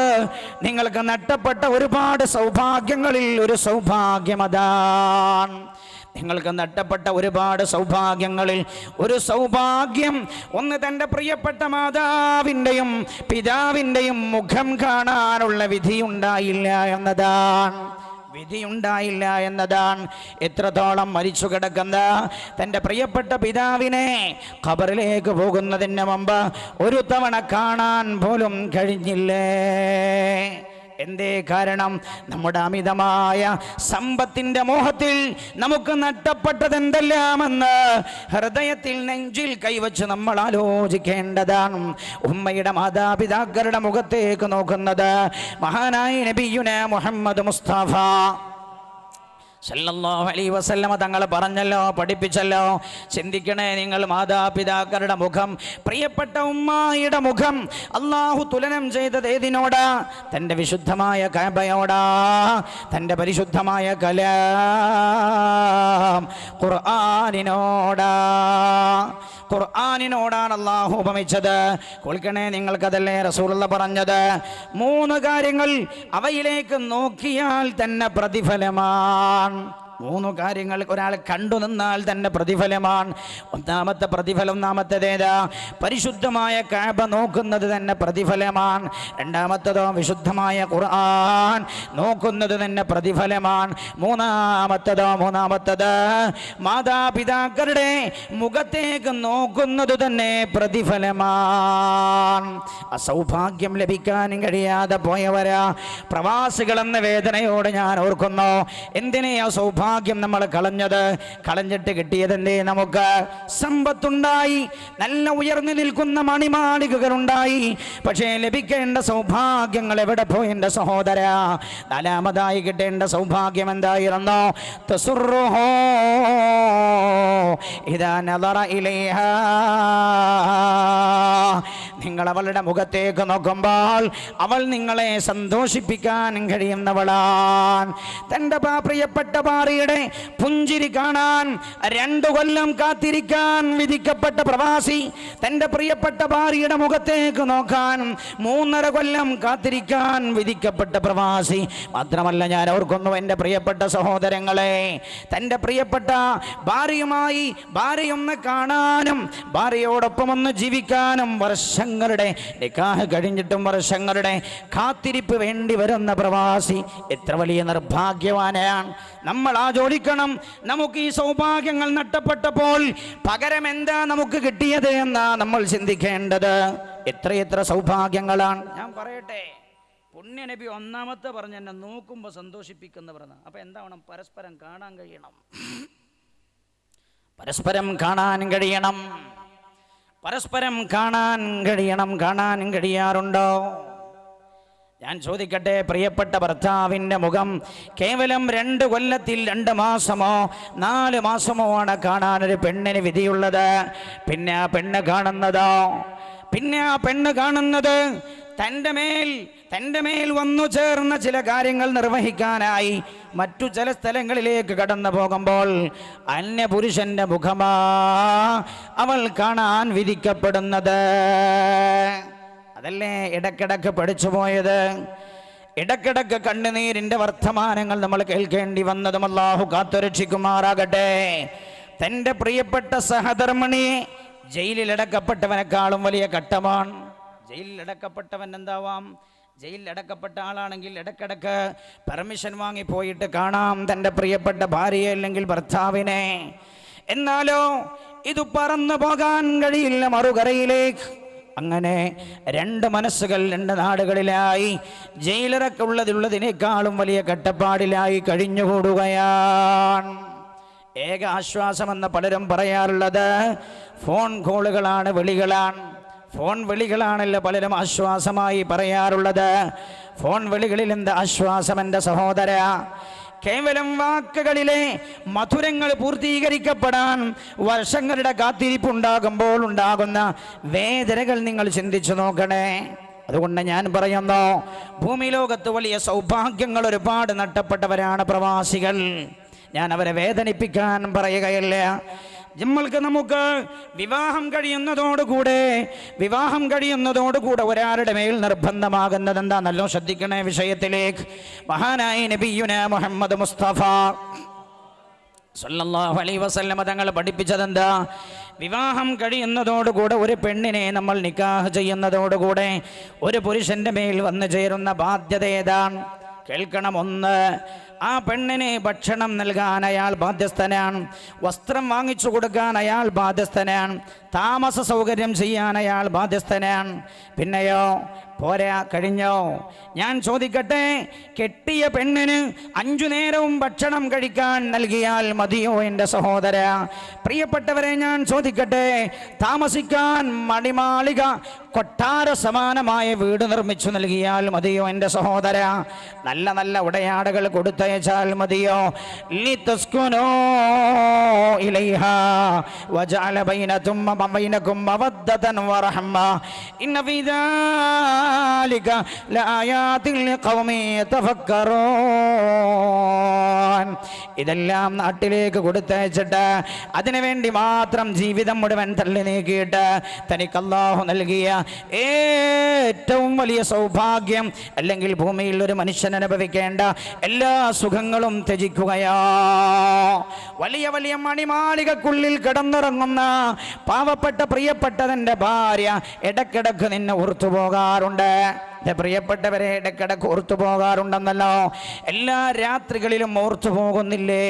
നിങ്ങൾക്ക് നഷ്ടപ്പെട്ട ഒരുപാട് സൗഭാഗ്യങ്ങളിൽ ഒരു സൗഭാഗ്യം അതാണ്. നിങ്ങൾക്ക് നഷ്ടപ്പെട്ട ഒരുപാട് സൗഭാഗ്യങ്ങളിൽ ഒരു സൗഭാഗ്യം ഒന്ന് തൻ്റെ പ്രിയപ്പെട്ട മാതാവിൻ്റെയും പിതാവിൻ്റെയും മുഖം കാണാനുള്ള വിധിയുണ്ടായില്ല എന്നതാണ്. എത്രത്തോളം മരിച്ചു കിടക്കുന്ന തൻ്റെ പ്രിയപ്പെട്ട പിതാവിനെ ഖബറിലേക്ക് പോകുന്നതിന് മുമ്പ് ഒരു തവണ കാണാൻ പോലും കഴിഞ്ഞില്ലേ? എന്തേ കാരണം? നമ്മുടെ അമിതമായ സമ്പത്തിൻ്റെ മോഹത്തിൽ നമുക്ക് നഷ്ടപ്പെട്ടത് എന്തെല്ലാമെന്ന് ഹൃദയത്തിൽ നെഞ്ചിൽ കൈവച്ച് നമ്മൾ ആലോചിക്കേണ്ടതാണ്. ഉമ്മയുടെ മാതാപിതാക്കളുടെ മുഖത്തേക്ക് നോക്കുന്നത് മഹാനായ നബിയുനാ മുഹമ്മദ് മുസ്തഫ സല്ലല്ലാഹു അലൈഹി വസല്ലമ തങ്ങൾ പറഞ്ഞല്ലോ, പഠിപ്പിച്ചല്ലോ. ചിന്തിക്കണേ നിങ്ങൾ, മാതാപിതാക്കളുടെ മുഖം, പ്രിയപ്പെട്ട ഉമ്മായുടെ മുഖം അല്ലാഹു തുലനം ചെയ്തത് ഏതിനോടാ? തൻ്റെ വിശുദ്ധമായ കഅബയോടാ, തൻ്റെ പരിശുദ്ധമായ കലാം ഖുർആനിനോടാണ് അല്ലാഹു ഉപമിച്ചത്. കേൾക്കണേ നിങ്ങൾക്കതല്ലേ റസൂലുള്ളാഹി പറഞ്ഞത്? 3 കാര്യങ്ങൾ അവയിലേക്ക് നോക്കിയാൽ തന്നെ പ്രതിഫലമാണ്. 3 കാര്യങ്ങൾ ഒരാൾ കണ്ടു നിന്നാൽ തന്നെ പ്രതിഫലമാണ്. ഒന്നാമത്തെ പ്രതിഫലം, ഒന്നാമത്തേതേതാ? പരിശുദ്ധമായ കഅബ നോക്കുന്നത് തന്നെ പ്രതിഫലമാണ്. രണ്ടാമത്തേതോ വിശുദ്ധമായ ഖുർആൻ നോക്കുന്നത് തന്നെ പ്രതിഫലമാണ്. മൂന്നാമത്തത് മാതാപിതാക്കളുടെ മുഖത്തേക്ക് നോക്കുന്നത് തന്നെ പ്രതിഫലമാണ്. അസൗഭാഗ്യം ലഭിക്കാൻ കഴിയാതെ പോയവരാ പ്രവാസികളെന്ന വേദനയോട് ഞാൻ ഓർക്കുന്നു. എന്തിനെ ആ സൗഭാഗ്യം നമ്മൾ കളഞ്ഞിട്ട് കിട്ടിയത് എന്തേ? നമുക്ക് സമ്പത്തുണ്ടായി, നല്ല ഉയർന്നു നിൽക്കുന്ന മണിമാളികകളുണ്ടായി, പക്ഷേ ലഭിക്കേണ്ട സൗഭാഗ്യങ്ങൾ എവിടെ പോയി എൻ്റെ സഹോദര? 4-മതായി കിട്ടേണ്ട സൗഭാഗ്യം എന്തായിരുന്നു? തസുറുഹു ഇദാ നദറ ഇലൈഹാ, നിങ്ങൾ അവളുടെ മുഖത്തേക്ക് നോക്കുമ്പോൾ അവൾ നിങ്ങളെ സന്തോഷിപ്പിക്കാൻ കഴിയുന്നവളാണ്. തൻ്റെ പ്രിയപ്പെട്ട ഭാര്യയുടെ പുഞ്ചിരി കാണാൻ 2 കൊല്ലം കാത്തിരിക്കാൻ വിധിക്കപ്പെട്ട പ്രവാസി, തൻ്റെ പ്രിയപ്പെട്ട ഭാര്യയുടെ മുഖത്തേക്ക് നോക്കാൻ 3.5 കൊല്ലം കാത്തിരിക്കാൻ വിധിക്കപ്പെട്ട പ്രവാസി. മാത്രമല്ല, ഞാൻ ഓർക്കുന്നു എൻ്റെ പ്രിയപ്പെട്ട സഹോദരങ്ങളെ, തൻ്റെ പ്രിയപ്പെട്ട ഭാര്യയൊന്ന് കാണാനും ഭാര്യയോടൊപ്പം ഒന്ന് ജീവിക്കാനും വർഷങ്ങളുടെ നിക്കാഹ് കഴിഞ്ഞിട്ടും വർഷങ്ങളുടെ കാത്തിരിപ്പ് വേണ്ടി വരുന്ന പ്രവാസി എത്ര വലിയ നിർഭാഗ്യവാനാണ്. നമ്മൾ ആലോചിക്കണം, നമുക്ക് ഈ സൗഭാഗ്യങ്ങൾ നഷ്ടപ്പെട്ടപ്പോൾ പകരം എന്താ നമുക്ക് കിട്ടിയത് എന്നാ നമ്മൾ ചിന്തിക്കേണ്ടത്. എത്രയെത്ര സൗഭാഗ്യങ്ങളാണ്. ഞാൻ പറയട്ടെ, പുണ്യനബി 1-മത്തെ പറഞ്ഞ എന്നെ നോക്കുമ്പോൾ സന്തോഷിപ്പിക്കുന്നവരെന്ന്. അപ്പം എന്താവണം? പരസ്പരം കാണാൻ കഴിയണം. കാണാൻ കഴിയാറുണ്ടോ? ഞാൻ ചോദിക്കട്ടെ, പ്രിയപ്പെട്ട ഭർത്താവിൻ്റെ മുഖം കേവലം 2 കൊല്ലത്തിൽ 2 മാസമോ 4 മാസമോ ആണ് കാണാനൊരു പെണ്ണിന് വിധിയുള്ളത്. പിന്നെ ആ പെണ്ണ് കാണുന്നത് തൻ്റെ മേൽ വന്നു ചേർന്ന ചില കാര്യങ്ങൾ നിർവഹിക്കാനായി മറ്റു ചില സ്ഥലങ്ങളിലേക്ക് കടന്നു പോകുമ്പോൾ അന്യപുരുഷന്റെ മുഖമാ അവൾ കാണാൻ വിധിക്കപ്പെടുന്നത്. അതല്ലേ ഇടക്കിടക്ക് പഠിച്ചു പോയത്? ഇടക്കിടക്ക് കണ്ണുനീരിൻ്റെ വർത്തമാനങ്ങൾ നമ്മൾ കേൾക്കേണ്ടി വന്നതും അല്ലാഹു കാത്തുരക്ഷിക്കുമാറാകട്ടെ. തൻ്റെ പ്രിയപ്പെട്ട സഹധർമ്മിണിയെ ജയിലിലടക്കപ്പെട്ടവനേക്കാളും വലിയ ഘട്ടമാണ്. ജയിലിലടക്കപ്പെട്ടവൻ എന്താവാം? ജയിലിൽ അടക്കപ്പെട്ട ആളാണെങ്കിൽ ഇടക്കിടക്ക് പെർമിഷൻ വാങ്ങി പോയിട്ട് കാണാം തൻ്റെ പ്രിയപ്പെട്ട ഭാര്യയെ അല്ലെങ്കിൽ ഭർത്താവിനെ. എന്നാലോ ഇത് പറന്നു പോകാൻ കഴിയില്ല മറുകരയിലേക്ക്. അങ്ങനെ രണ്ട് മനസ്സുകൾ രണ്ട് നാടുകളിലായി ജയിലിറക്കെ ഉള്ളതിനേക്കാളും വലിയ കട്ടപ്പാടിലായി കഴിഞ്ഞുകൂടുകയാണ്. ഏക ആശ്വാസമെന്ന് പലരും പറയാറുള്ളത് ഫോൺ കോളുകളാണ്, വിളികളാണ്. ഫോൺ വിളികളാണല്ലോ പലരും ആശ്വാസമായി പറയാറുള്ളത്. ഫോൺ വിളികളിൽ എന്ത് ആശ്വാസം എൻ്റെ സഹോദര? കേവലം വാക്കുകളിലെ മധുരങ്ങൾ പൂർത്തീകരിക്കപ്പെടാൻ വർഷങ്ങളുടെ കാത്തിരിപ്പുണ്ടാകുമ്പോൾ ഉണ്ടാകുന്ന വേദനകൾ നിങ്ങൾ ചിന്തിച്ചു നോക്കണേ. അതുകൊണ്ട് ഞാൻ പറയുന്നു, ഭൂമി ലോകത്ത് വലിയ സൗഭാഗ്യങ്ങൾ ഒരുപാട് നഷ്ടപ്പെട്ടവരാണ് പ്രവാസികൾ. ഞാൻ അവരെ വേദനിപ്പിക്കാൻ പറയുകയല്ല. നമുക്ക് വിവാഹം കഴിയുന്നതോടുകൂടെ ഒരാളുടെ മേൽ നിർബന്ധമാകുന്നത് എന്താ? നല്ലോ ശ്രദ്ധിക്കണേ വിഷയത്തിലേക്ക്. മഹാനായ നബിയുനാ മുഹമ്മദ് മുസ്തഫ സല്ലല്ലാഹു അലൈഹി വസല്ലം തങ്ങൾ പഠിപ്പിച്ചതെന്താ? വിവാഹം കഴിയുന്നതോടുകൂടെ ഒരു പെണ്ണിനെ നമ്മൾ നിക്കാഹ് ചെയ്യുന്നതോടുകൂടെ ഒരു പുരുഷന്റെ മേൽ വന്നു ചേരുന്ന ബാധ്യത ഏതാണ്? കേൾക്കണം. ഒന്ന്, ആ പെണ്ണിന് ഭക്ഷണം നൽകാൻ അയാൾ ബാധ്യസ്ഥനാണ്, വസ്ത്രം വാങ്ങിച്ചു കൊടുക്കാൻ അയാൾ ബാധ്യസ്ഥനാണ്, താമസ സൗകര്യം ചെയ്യാൻ അയാൾ ബാധ്യസ്ഥനാണ്. പിന്നെയോ പോരാ, കഴിഞ്ഞോ? ഞാൻ ചോദിക്കട്ടെ, കെട്ടിയ പെണ്ണിന് 5 നേരവും ഭക്ഷണം കഴിക്കാൻ നൽകിയാൽ മതിയോ എൻ്റെ സഹോദര? പ്രിയപ്പെട്ടവരെ, ഞാൻ ചോദിക്കട്ടെ, താമസിക്കാൻ മണിമാളിക കൊട്ടാര സമാനമായ വീട് നിർമ്മിച്ചു നൽകിയാൽ മതിയോ എൻ്റെ സഹോദര? നല്ല നല്ല ഉടയാടകൾ കൊടുത്തയച്ചാൽ മതിയോ? ലിതസ്കുനൂ ഇലൈഹാ വജഅല ബൈനകും മവദ്ദതൻ വറഹ്മ ഇന്ന ഫീ ذلك لآيات لقوم يتفكرون. ഇതെല്ലാം നാട്ടിലേക്ക് കൊടുത്തയച്ചിട്ട് അതിനുവേണ്ടി മാത്രം ജീവിതം മുഴുവൻ തള്ളി നീക്കിയിട്ട് തനിക്ക് അല്ലാഹു നൽകിയ ഏറ്റവും വലിയ സൗഭാഗ്യം അല്ലെങ്കിൽ ഭൂമിയിൽ ഒരു മനുഷ്യൻ അനുഭവിക്കേണ്ട എല്ലാ സുഖങ്ങളും ത്യജിക്കുകയോ? വലിയ വലിയ മണിമാളികക്കുള്ളിൽ കിടന്നുറങ്ങുന്ന പാവപ്പെട്ട പ്രിയപ്പെട്ടതിൻ്റെ ഭാര്യ ഇടക്കിടക്ക് നിന്നെ ഓർത്തു പോകാറുണ്ട്. പ്രിയപ്പെട്ടവരെ, ഇടക്കിടക്ക് ഓർത്തു പോകാറുണ്ടെന്നല്ലോ. എല്ലാ രാത്രികളിലും ഓർത്തു പോകുന്നില്ലേ?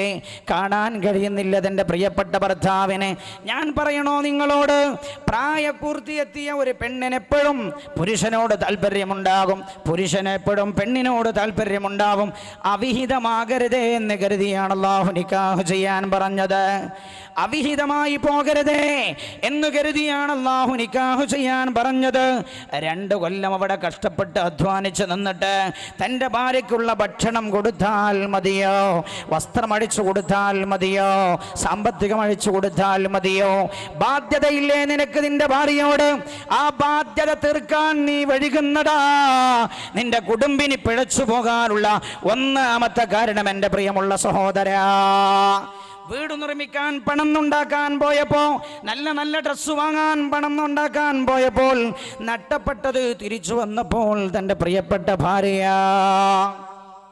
കാണാൻ കഴിയുന്നില്ല തൻ്റെ പ്രിയപ്പെട്ട ഭർത്താവിനെ. ഞാൻ പറയണോ നിങ്ങളോട്, പ്രായപൂർത്തിയെത്തിയ ഒരു പെണ്ണിനെപ്പോഴും പുരുഷനോട് താല്പര്യമുണ്ടാകും, പുരുഷനെപ്പോഴും പെണ്ണിനോട് താല്പര്യമുണ്ടാകും. അവിഹിതമാകരുതേ എന്ന് കരുതിയാണ് അല്ലാഹു നിക്കാഹ് ചെയ്യാൻ പറഞ്ഞത്. അവിഹിതമായി പോകരുതേ എന്ന് കരുതിയാണ് അല്ലാഹു നിക്കാഹ് ചെയ്യാൻ പറഞ്ഞത്. 2 കൊല്ലം അവിടെ കഷ്ടപ്പെട്ട് അധ്വാനിച്ച് നിന്നിട്ട് തൻ്റെ ഭാര്യയ്ക്കുള്ള ഭക്ഷണം കൊടുത്താൽ മതിയോ? വസ്ത്രം അഴിച്ചു കൊടുത്താൽ മതിയോ? സാമ്പത്തികം അഴിച്ചു കൊടുത്താൽ മതിയോ? ബാധ്യതയില്ലേ നിനക്ക് നിന്റെ ഭാര്യയോട്? ആ ബാധ്യത തീർക്കാൻ നീ വഴുകുന്നതാ നിന്റെ കുടുംബിനി പിഴച്ചു പോകാനുള്ള ഒന്നാമത്തെ കാരണം എൻ്റെ പ്രിയമുള്ള സഹോദരാ. വീട് നിർമ്മിക്കാൻ പണം ഉണ്ടാക്കാൻ പോയപ്പോ, നല്ല നല്ല ഡ്രസ്സ് വാങ്ങാൻ പണം ഉണ്ടാക്കാൻ പോയപ്പോൾ നഷ്ടപ്പെട്ടത് തിരിച്ചു വന്നപ്പോൾ തൻ്റെ പ്രിയപ്പെട്ട ഭാര്യ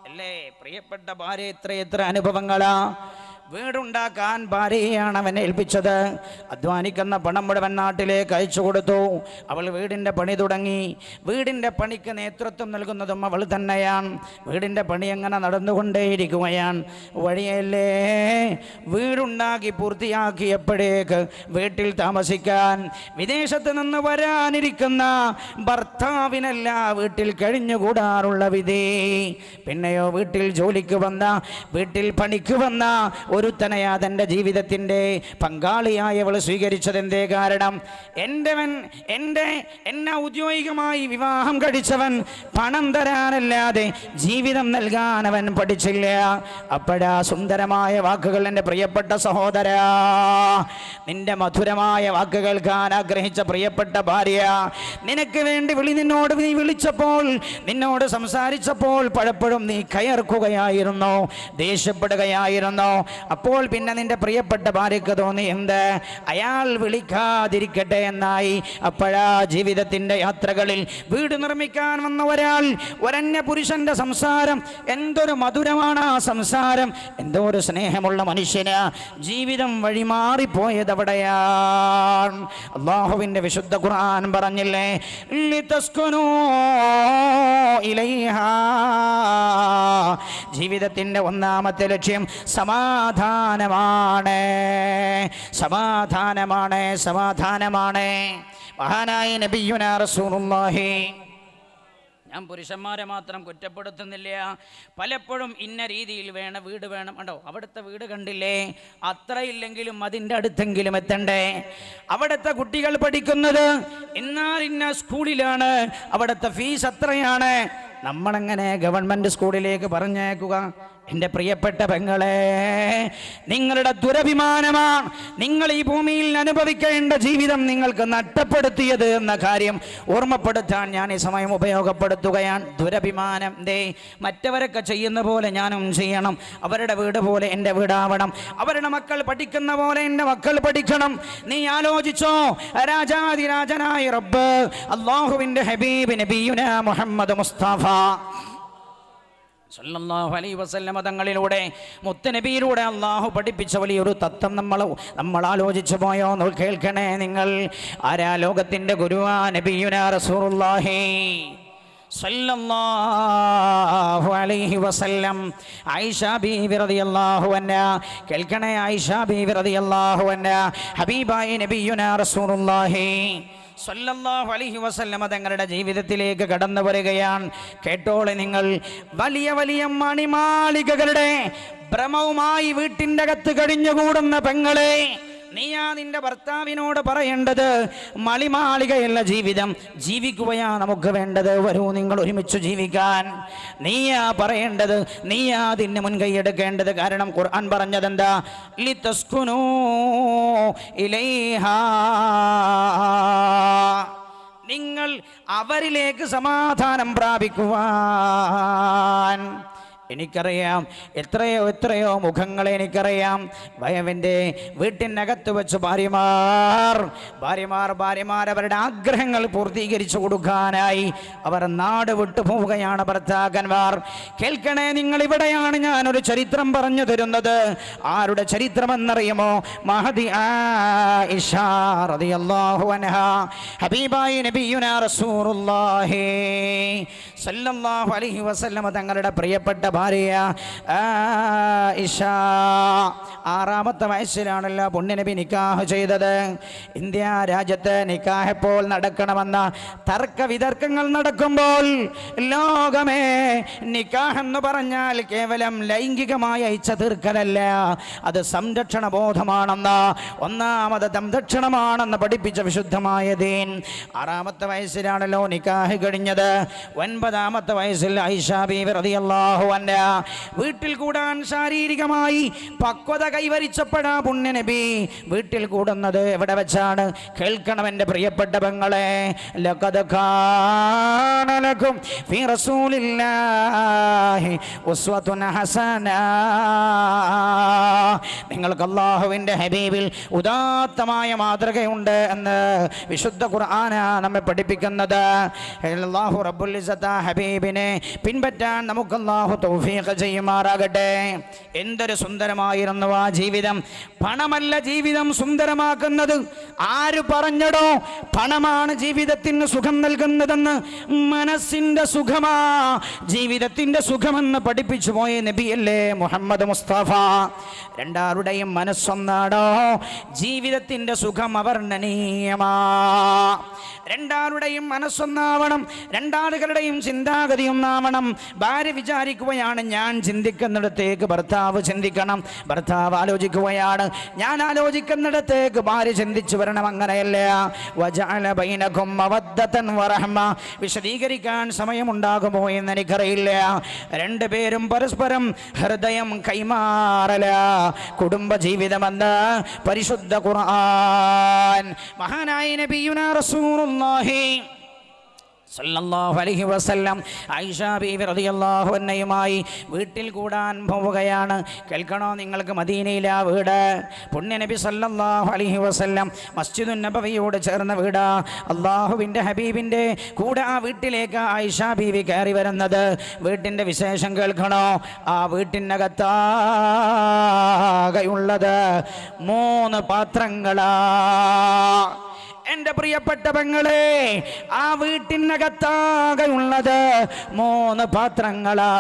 അല്ലേ? പ്രിയപ്പെട്ട ഭാര്യ എത്ര അനുഭവങ്ങളാ. വീടുണ്ടാക്കാൻ ഭാര്യയാണ് അവൻ ഏൽപ്പിച്ചത്. അധ്വാനിക്കുന്ന പണം മുഴുവൻ നാട്ടിലേക്ക് അയച്ചു കൊടുത്തു. അവൾ വീടിൻ്റെ പണി തുടങ്ങി. വീടിൻ്റെ പണിക്ക് നേതൃത്വം നൽകുന്നതും അവൾ തന്നെയാണ്. വീടിൻ്റെ പണി എങ്ങനെ നടന്നുകൊണ്ടേയിരിക്കുകയാണ്. വഴിയല്ലേ വീടുണ്ടാക്കി പൂർത്തിയാക്കിയപ്പോഴേക്ക് വീട്ടിൽ താമസിക്കാൻ വിദേശത്ത് നിന്ന് വരാനിരിക്കുന്ന ഭർത്താവിനല്ല വീട്ടിൽ കഴിഞ്ഞുകൂടാറുള്ള വിധി. പിന്നെയോ വീട്ടിൽ ജോലിക്ക് വന്ന, വീട്ടിൽ പണിക്ക് വന്ന ഒരുത്തനെയാ തൻ്റെ ജീവിതത്തിൻ്റെ പങ്കാളിയായി അവൾ സ്വീകരിച്ചതെന്തേ കാരണം? എന്നെ ഔദ്യോഗികമായി വിവാഹം കഴിച്ചവൻ പണം തരാനല്ലാതെ ജീവിതം നൽകാൻ അവൻ പഠിച്ചില്ല. അപ്പോഴാ സുന്ദരമായ വാക്കുകൾ എൻ്റെ പ്രിയപ്പെട്ട സഹോദരാ, നിന്റെ മധുരമായ വാക്ക് കേൾക്കാൻ ആഗ്രഹിച്ച പ്രിയപ്പെട്ട ഭാര്യ നിനക്ക് വേണ്ടി നീ വിളിച്ചപ്പോൾ, നിന്നോട് സംസാരിച്ചപ്പോൾ പലപ്പോഴും നീ കയർക്കുകയായിരുന്നു, ദേഷ്യപ്പെടുകയായിരുന്നു. അപ്പോൾ പിന്നെ നിന്റെ പ്രിയപ്പെട്ട ഭാര്യയ്ക്ക് തോന്നി എന്ത്, അയാൾ വിളിക്കാതിരിക്കട്ടെ എന്നായി. അപ്പോഴാ ജീവിതത്തിൻ്റെ യാത്രകളിൽ വീട് നിർമ്മിക്കാൻ വന്ന ഒരന്യ പുരുഷന്റെ സംസാരം, എന്തൊരു മധുരമാണ് ആ സംസാരം, എന്തോ ഒരു സ്നേഹമുള്ള മനുഷ്യന് ജീവിതം വഴിമാറിപ്പോയത് അവിടെയാണ്. അല്ലാഹുവിൻ്റെ വിശുദ്ധ ഖുർആൻ പറഞ്ഞില്ലേ, ലിതസ്കുനൂ ഇലൈഹാ. ജീവിതത്തിൻ്റെ ഒന്നാമത്തെ ലക്ഷ്യം സമാധാനമാണ്, സമാധാനമാണ്, സമാധാനമാണ്. മഹാനായ നബിയുനാ റസൂലുള്ളാഹി, ഞാൻ പുരുഷന്മാരെ മാത്രം കുറ്റപ്പെടുത്തുന്നില്ല, പലപ്പോഴും ഇന്ന രീതിയിൽ വീട് വേണം. കണ്ടോ, അവിടുത്തെ വീട് കണ്ടില്ലേ, അത്രയില്ലെങ്കിലും അതിൻ്റെ അടുത്തെങ്കിലും എത്തണ്ടേ. അവിടുത്തെ കുട്ടികൾ പഠിക്കുന്നത് ഇന്ന സ്കൂളിലാണ്, അവിടുത്തെ ഫീസ് അത്രയാണ്. നമ്മളെങ്ങനെ ഗവൺമെൻറ് സ്കൂളിലേക്ക് പറഞ്ഞേക്കുക? എൻ്റെ പ്രിയപ്പെട്ട പെങ്ങളെ, നിങ്ങളുടെ ദുരഭിമാനമാണ് നിങ്ങൾ ഈ ഭൂമിയിൽ അനുഭവിക്കേണ്ട ജീവിതം നിങ്ങൾക്ക് നഷ്ടപ്പെടുത്തിയത് എന്ന കാര്യം ഓർമ്മപ്പെടുത്താൻ ഞാൻ ഈ സമയം ഉപയോഗപ്പെടുത്തുകയാണ്. ദുരഭിമാനം, മറ്റവരൊക്കെ ചെയ്യുന്ന പോലെ ഞാനും ചെയ്യണം, അവരുടെ വീട് പോലെ എൻ്റെ വീടാവണം, അവരുടെ മക്കൾ പഠിക്കുന്ന പോലെ എൻ്റെ മക്കൾ പഠിക്കണം. നീ ആലോചിച്ചോ, രാജാതിരാജനായ റബ്ബ് അല്ലാഹുവിൻ്റെ ഹബീബ് നബിയുനാ മുഹമ്മദ് മുസ്തഫ സല്ലല്ലാഹു അലൈഹി വസല്ലമ തങ്ങളിലൂടെ, മുത്തുനബിയിലൂടെ അള്ളാഹു പഠിപ്പിച്ച വലിയൊരു തത്വം നമ്മൾ ആലോചിച്ചു പോയോ? കേൾക്കണേ നിങ്ങൾ. ആരാ ലോകത്തിൻ്റെ ഗുരുവാ? നബിയുനാ റസൂലുള്ളാഹി സല്ലല്ലാഹു അലൈഹി വസല്ലം. ആയിഷ ബീവി റളിയല്ലാഹു അൻഹ, കേൾക്കണേ, ആയിഷ ബീവി റളിയല്ലാഹു അൻഹ ഹബീബായ നബിയുനാ റസൂലുള്ളാഹി സല്ലല്ലാഹു അലൈഹി വസല്ലം തങ്ങളുടെ ജീവിതത്തിലേക്ക് കടന്നു വരികയാണ്. കേട്ടോളെ നിങ്ങൾ, വലിയ വലിയ മണിമാളികകളുടെ ഭ്രമവുമായി വീട്ടിൻ്റെ അകത്ത് കഴിഞ്ഞുകൂടുന്ന പെങ്ങളെ, നീയാ നിന്റെ ഭർത്താവിനോട് പറയേണ്ടത് മണിമാളികയല്ല ജീവിതം, ജീവിക്കുകയാ നമുക്ക് വേണ്ടത്, വരൂ നിങ്ങൾ ഒരുമിച്ച് ജീവിക്കാൻ. നീയാ പറയേണ്ടത്, നീയാ അതിന് മുൻകൈയെടുക്കേണ്ടത്. കാരണം ഖുർആൻ പറഞ്ഞതെന്താ? ലിതസ്കുനൂ ഇലൈഹാ. നിങ്ങൾ അവരിലേക്ക് സമാധാനം പ്രാപിക്കുവാൻ. എനിക്കറിയാം, എത്രയോ മുഖങ്ങളെ എനിക്കറിയാം. വയവിൻ്റെ വീട്ടിനകത്ത് വെച്ച് ഭാര്യമാർ അവരുടെ ആഗ്രഹങ്ങൾ പൂർത്തീകരിച്ചു കൊടുക്കാനായി അവർ നാട് വിട്ടു പോവുകയാണ് ഭർത്താക്കന്മാർ. കേൾക്കണേ നിങ്ങൾ, ഇവിടെയാണ് ഞാനൊരു ചരിത്രം പറഞ്ഞു തരുന്നത്. ആരുടെ ചരിത്രമെന്നറിയുമോ? മഹദി ആയിഷ റളിയല്ലാഹു അൻഹാ, ഹബീബായ നബിയുനാ റസൂലുള്ളാഹി സല്ലല്ലാഹു അലൈഹി വസല്ലം തങ്ങളുടെ പ്രിയപ്പെട്ട ഭാര്യ ആയിഷ 6-ാമത്തെ വയസ്സിലാണല്ലോ പുണ്യനബി നിക്കാഹ് ചെയ്തത്. ഇന്ത്യ രാജ്യത്ത് നിക്കാഹ് എപ്പോൾ നടക്കണമെന്ന തർക്ക വിതർക്കങ്ങൾ നടക്കുമ്പോൾ, ലോകമേ, നിക്കാഹ് എന്ന് പറഞ്ഞാൽ കേവലം ലൈംഗികമായ ഇച്ഛ തീർക്കലല്ല, അത് സംരക്ഷണ ബോധമാണെന്ന്, ഒന്നാമത് സംരക്ഷണമാണെന്ന് പഠിപ്പിച്ച വിശുദ്ധമായ ദീൻ. 6-ാമത്തെ വയസ്സിലാണല്ലോ നിക്കാഹ് കഴിഞ്ഞത്. 9-ാമത്തെ വയസ്സിൽ ആയിഷ ബീവി റളിയല്ലാഹു അൻഹ വീട്ടിൽ കൂടാൻ ശാരീരികമായി പക്വത കൈവരിച്ചപ്പോഴാ പുണ്യനബി വീട്ടിൽ കൂടുന്നത് എവിടെ വെച്ചാണ്? കേൾക്കണം എൻ്റെ പ്രിയപ്പെട്ട പെങ്ങളെ, ലഖദ് കാന ലക്കും ഫീ റസൂലില്ലാഹി ഉസ്വത്തുൻ ഹസന. നിങ്ങൾക്ക് അല്ലാഹുവിൻ്റെ ഹബീബിൽ ഉദാത്തമായ മാതൃകയുണ്ട് എന്ന് വിശുദ്ധ ഖുർആനാണ് നമ്മെ പഠിപ്പിക്കുന്നത്. അല്ലാഹു റബ്ബുൽ ഇസ്സത്ത് ഹബീബിനെ പിൻപറ്റാൻ നമുക്ക് അല്ലാഹു തൗഫീഖ് ചെയ്യുമാറാകട്ടെ. എന്തൊരു സുന്ദരമായിരുന്നു ആ ജീവിതം. പണമല്ല ജീവിതം സുന്ദരമാക്കുന്നത്. ആര് പറഞ്ഞടോ പണമാണ് ജീവിതത്തിന് സുഖം നൽകുന്നതെന്ന്? മനസ്സിൻ്റെ സുഖമാ ജീവിതത്തിൻ്റെ സുഖമെന്ന് പഠിപ്പിച്ചു പോയ നബിയല്ലേ മുഹമ്മദ് മുസ്തഫ. രണ്ടാരുടെയും മനസ്സൊന്നാടോ, ജീവിതത്തിൻ്റെ സുഖം അവർണ്ണനീയമാ. രണ്ടാളുടെയും മനസ്സൊന്നാവണം, രണ്ടാളുകളുടെയും ചിന്താഗതി ഒന്നാവണം. ഭാര്യ വിചാരിക്കുകയാണ് ഞാൻ ചിന്തിക്കുന്നിടത്തേക്ക് ഭർത്താവ് ചിന്തിക്കണം, ഭർത്താവ് ആലോചിക്കുകയാണ് ഞാൻ ആലോചിക്കുന്നിടത്തേക്ക് ഭാര്യ ചിന്തിച്ചു വരണം. അങ്ങനെയല്ല. വജഅല ബൈനകും മവദ്ദതൻ വറഹ്മ. വിശദീകരിക്കാൻ സമയമുണ്ടാകുമോ എന്ന് എനിക്കറിയില്ല. രണ്ടുപേരും പരസ്പരം ഹൃദയം കൈമാറല കുടുംബജീവിതമെന്ന് പരിശുദ്ധ ഖുർആൻ. മഹാനായ നബിയുനാ റസൂലുള്ളാഹി സല്ലല്ലാഹു അലൈഹി വസല്ലം ആയിഷ ബീവി റളിയല്ലാഹു അൻഹയുമായി വീട്ടിൽ കൂടാൻ പോവുകയാണ്. കേൾക്കണോ നിങ്ങൾക്ക്? മദീനയിലാ വീട്. പുണ്യ നബി സല്ലല്ലാഹു അലൈഹി വസല്ലം മസ്ജിദുൻ നബവിയോട് ചേർന്ന വീടാ. അള്ളാഹുവിൻ്റെ ഹബീബിൻ്റെ കൂടെ ആ വീട്ടിലേക്ക് ആയിഷ ബീവി കയറി വരുന്നത്. വീട്ടിൻ്റെ വിശേഷം കേൾക്കണോ? ആ വീട്ടിനകത്താകെയുള്ളത് 3 പാത്രങ്ങളാ. എൻ്റെ പ്രിയപ്പെട്ട പെങ്ങളെ, ആ വീട്ടിനകത്താകെയുള്ളത് 3 പാത്രങ്ങളാ.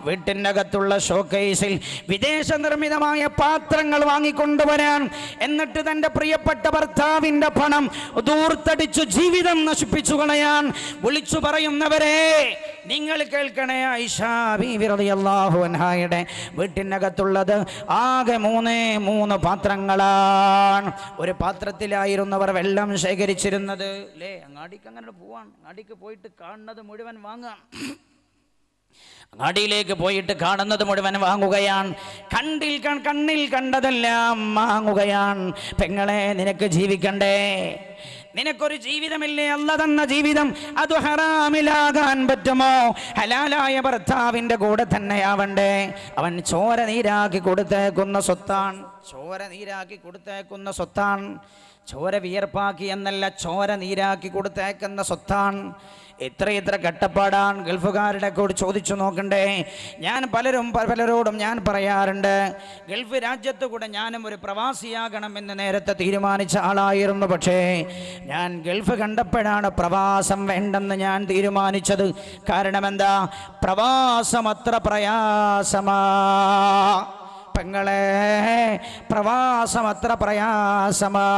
വീട്ടിനകത്തുള്ള ഷോക്കേസിൽ വിദേശ നിർമ്മിതമായ പാത്രങ്ങൾ വാങ്ങിക്കൊണ്ടുവരാൻ, എന്നിട്ട് തൻ്റെ പ്രിയപ്പെട്ട ഭർത്താവിൻ്റെ പണം ദൂർത്തടിച്ചു ജീവിതം നശിപ്പിച്ചു കളയാൻ വിളിച്ചു പറയുന്നവരെ നിങ്ങൾ കേൾക്കണേ. ആയിഷ ബീവി റളിയല്ലാഹു അൻഹയുടെ വീട്ടിനകത്തുള്ളത് ആകെ 3 പാത്രങ്ങളാണ്. ഒരു പാത്രത്തിലായിരുന്നു അവർ വെള്ളം ശേഖരിച്ചിരുന്നത്. അല്ലേ, അങ്ങാടിക്ക് അങ്ങനെ പോവാണ്. അങ്ങാടിക്ക് പോയിട്ട് കാണുന്നത് മുഴുവൻ വാങ്ങാം. അങ്ങാടിയിലേക്ക് പോയിട്ട് കാണുന്നത് മുഴുവൻ വാങ്ങുകയാണ്. കണ്ണിൽ കണ്ടതെല്ലാം വാങ്ങുകയാണ്. പെങ്ങളെ, നിനക്ക് ജീവിക്കണ്ടേ? നിനക്കൊരു ജീവിതമില്ലേ? അല്ല തന്ന ജീവിതം അത് ഹറാമിലാകാൻ പറ്റുമോ? ഹലാലായ ഭർത്താവിൻ്റെ കൂടെ തന്നെയാവണ്ടേ? അവൻ ചോര നീരാക്കി കൊടുത്തേക്കുന്ന സ്വത്താണ്. ചോര വിയർപ്പാക്കി എന്നല്ല, ചോര നീരാക്കി കൊടുത്തേക്കുന്ന സ്വത്താണ്. എത്ര കട്ടപ്പാടാണ്. ഗൾഫുകാരുടെ കൂടെ ചോദിച്ചു നോക്കണ്ടേ? ഞാൻ പലരോടും ഞാൻ പറയാറുണ്ട്, ഗൾഫ് രാജ്യത്ത് കൂടെ ഞാനും ഒരു പ്രവാസിയാകണമെന്ന് നേരത്തെ തീരുമാനിച്ച ആളായിരുന്നു. പക്ഷേ ഞാൻ ഗൾഫ് കണ്ടപ്പോഴാണ് പ്രവാസം വേണ്ടെന്ന് ഞാൻ തീരുമാനിച്ചത്. കാരണം എന്താ? പ്രവാസം അത്ര പ്രയാസമാ പെങ്ങളെ, പ്രവാസം അത്ര പ്രയാസമാ.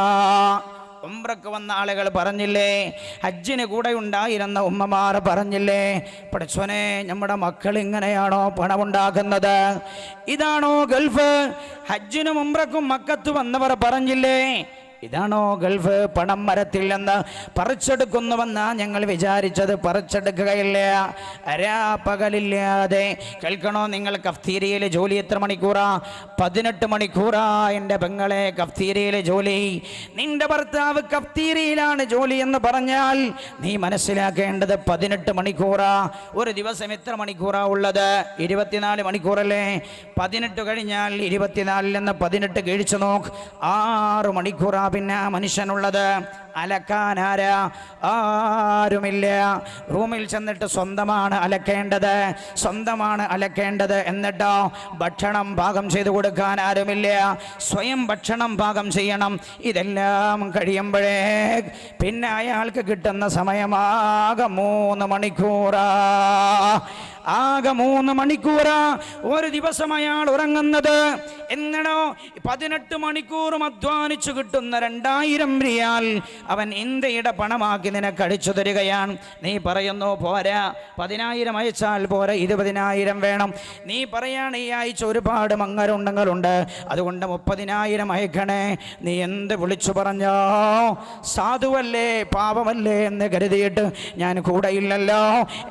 ഉംറക്ക് വന്ന ആളുകൾ പറഞ്ഞില്ലേ, ഹജ്ജിന് കൂടെ ഉണ്ടായിരുന്ന ഉമ്മമാർ പറഞ്ഞില്ലേ, പടച്ചോനെ നമ്മുടെ മക്കൾ ഇങ്ങനെയാണോ പണമുണ്ടാക്കുന്നത്? ഇതാണോ ഗൾഫ്? ഹജ്ജിനും ഉംറക്കും മക്കത്ത് വന്നവർ പറഞ്ഞില്ലേ, ഇതാണോ ഗൾഫ്? പണം മരത്തിൽ നിന്ന് പറിച്ചെടുക്കുന്നുവെന്നാ ഞങ്ങൾ വിചാരിച്ചത്. പറിച്ചെടുക്കുകയില്ല, പകലില്ലാതെ. കേൾക്കണോ നിങ്ങൾ? കഫ്തീരിയയിലെ ജോലി എത്ര മണിക്കൂറാ? 18 മണിക്കൂറാ എൻ്റെ പെങ്ങളെ കഫ്തീരിയയിലെ ജോലി. നിന്റെ ഭർത്താവ് കഫ്തീരിയയിലാണ് ജോലി എന്ന് പറഞ്ഞാൽ നീ മനസ്സിലാക്കേണ്ടത് 18 മണിക്കൂറാ. ഒരു ദിവസം എത്ര മണിക്കൂറാ ഉള്ളത്? 24 മണിക്കൂറല്ലേ? 18 കഴിഞ്ഞാൽ 24 നിന്ന് 18 കഴിച്ചു നോക്ക്. 6 മണിക്കൂറാ പിന്നെ മനുഷ്യനുള്ളത്. അലക്കാനാരാ? ആരുമില്ല. റൂമിൽ ചെന്നിട്ട് സ്വന്തമാണ് അലക്കേണ്ടത്. എന്നിട്ടോ ഭക്ഷണം പാകം ചെയ്ത് കൊടുക്കാൻ ആരുമില്ല. സ്വയം ഭക്ഷണം പാകം ചെയ്യണം. ഇതെല്ലാം കഴിയുമ്പോഴേ പിന്നെ അയാൾക്ക് കിട്ടുന്ന സമയമാകെ 3 മണിക്കൂറാ. ആകെ 3 മണിക്കൂറാ ഒരു ദിവസം അയാൾ ഉറങ്ങുന്നത്. എന്നിട്ടോ 18 മണിക്കൂറും അധ്വാനിച്ചു കിട്ടുന്ന 2000 റിയാൽ അവൻ ഇന്ത്യയുടെ പണമാക്കി നിനക്ക് അടിച്ചു തരികയാണ്. നീ പറയുന്നു പോരാ, 10,000 അയച്ചാൽ പോരാ, 20,000 വേണം. നീ പറയാണ് ഈ ആഴ്ച ഒരുപാട് മങ്ങരുണ്ടങ്ങളുണ്ട്, അതുകൊണ്ട് 30,000 അയക്കണേ. നീ എന്ത് വിളിച്ചു പറഞ്ഞോ? സാധുവല്ലേ പാപമല്ലേ എന്ന് കരുതിയിട്ട് ഞാൻ കൂടെയില്ലല്ലോ,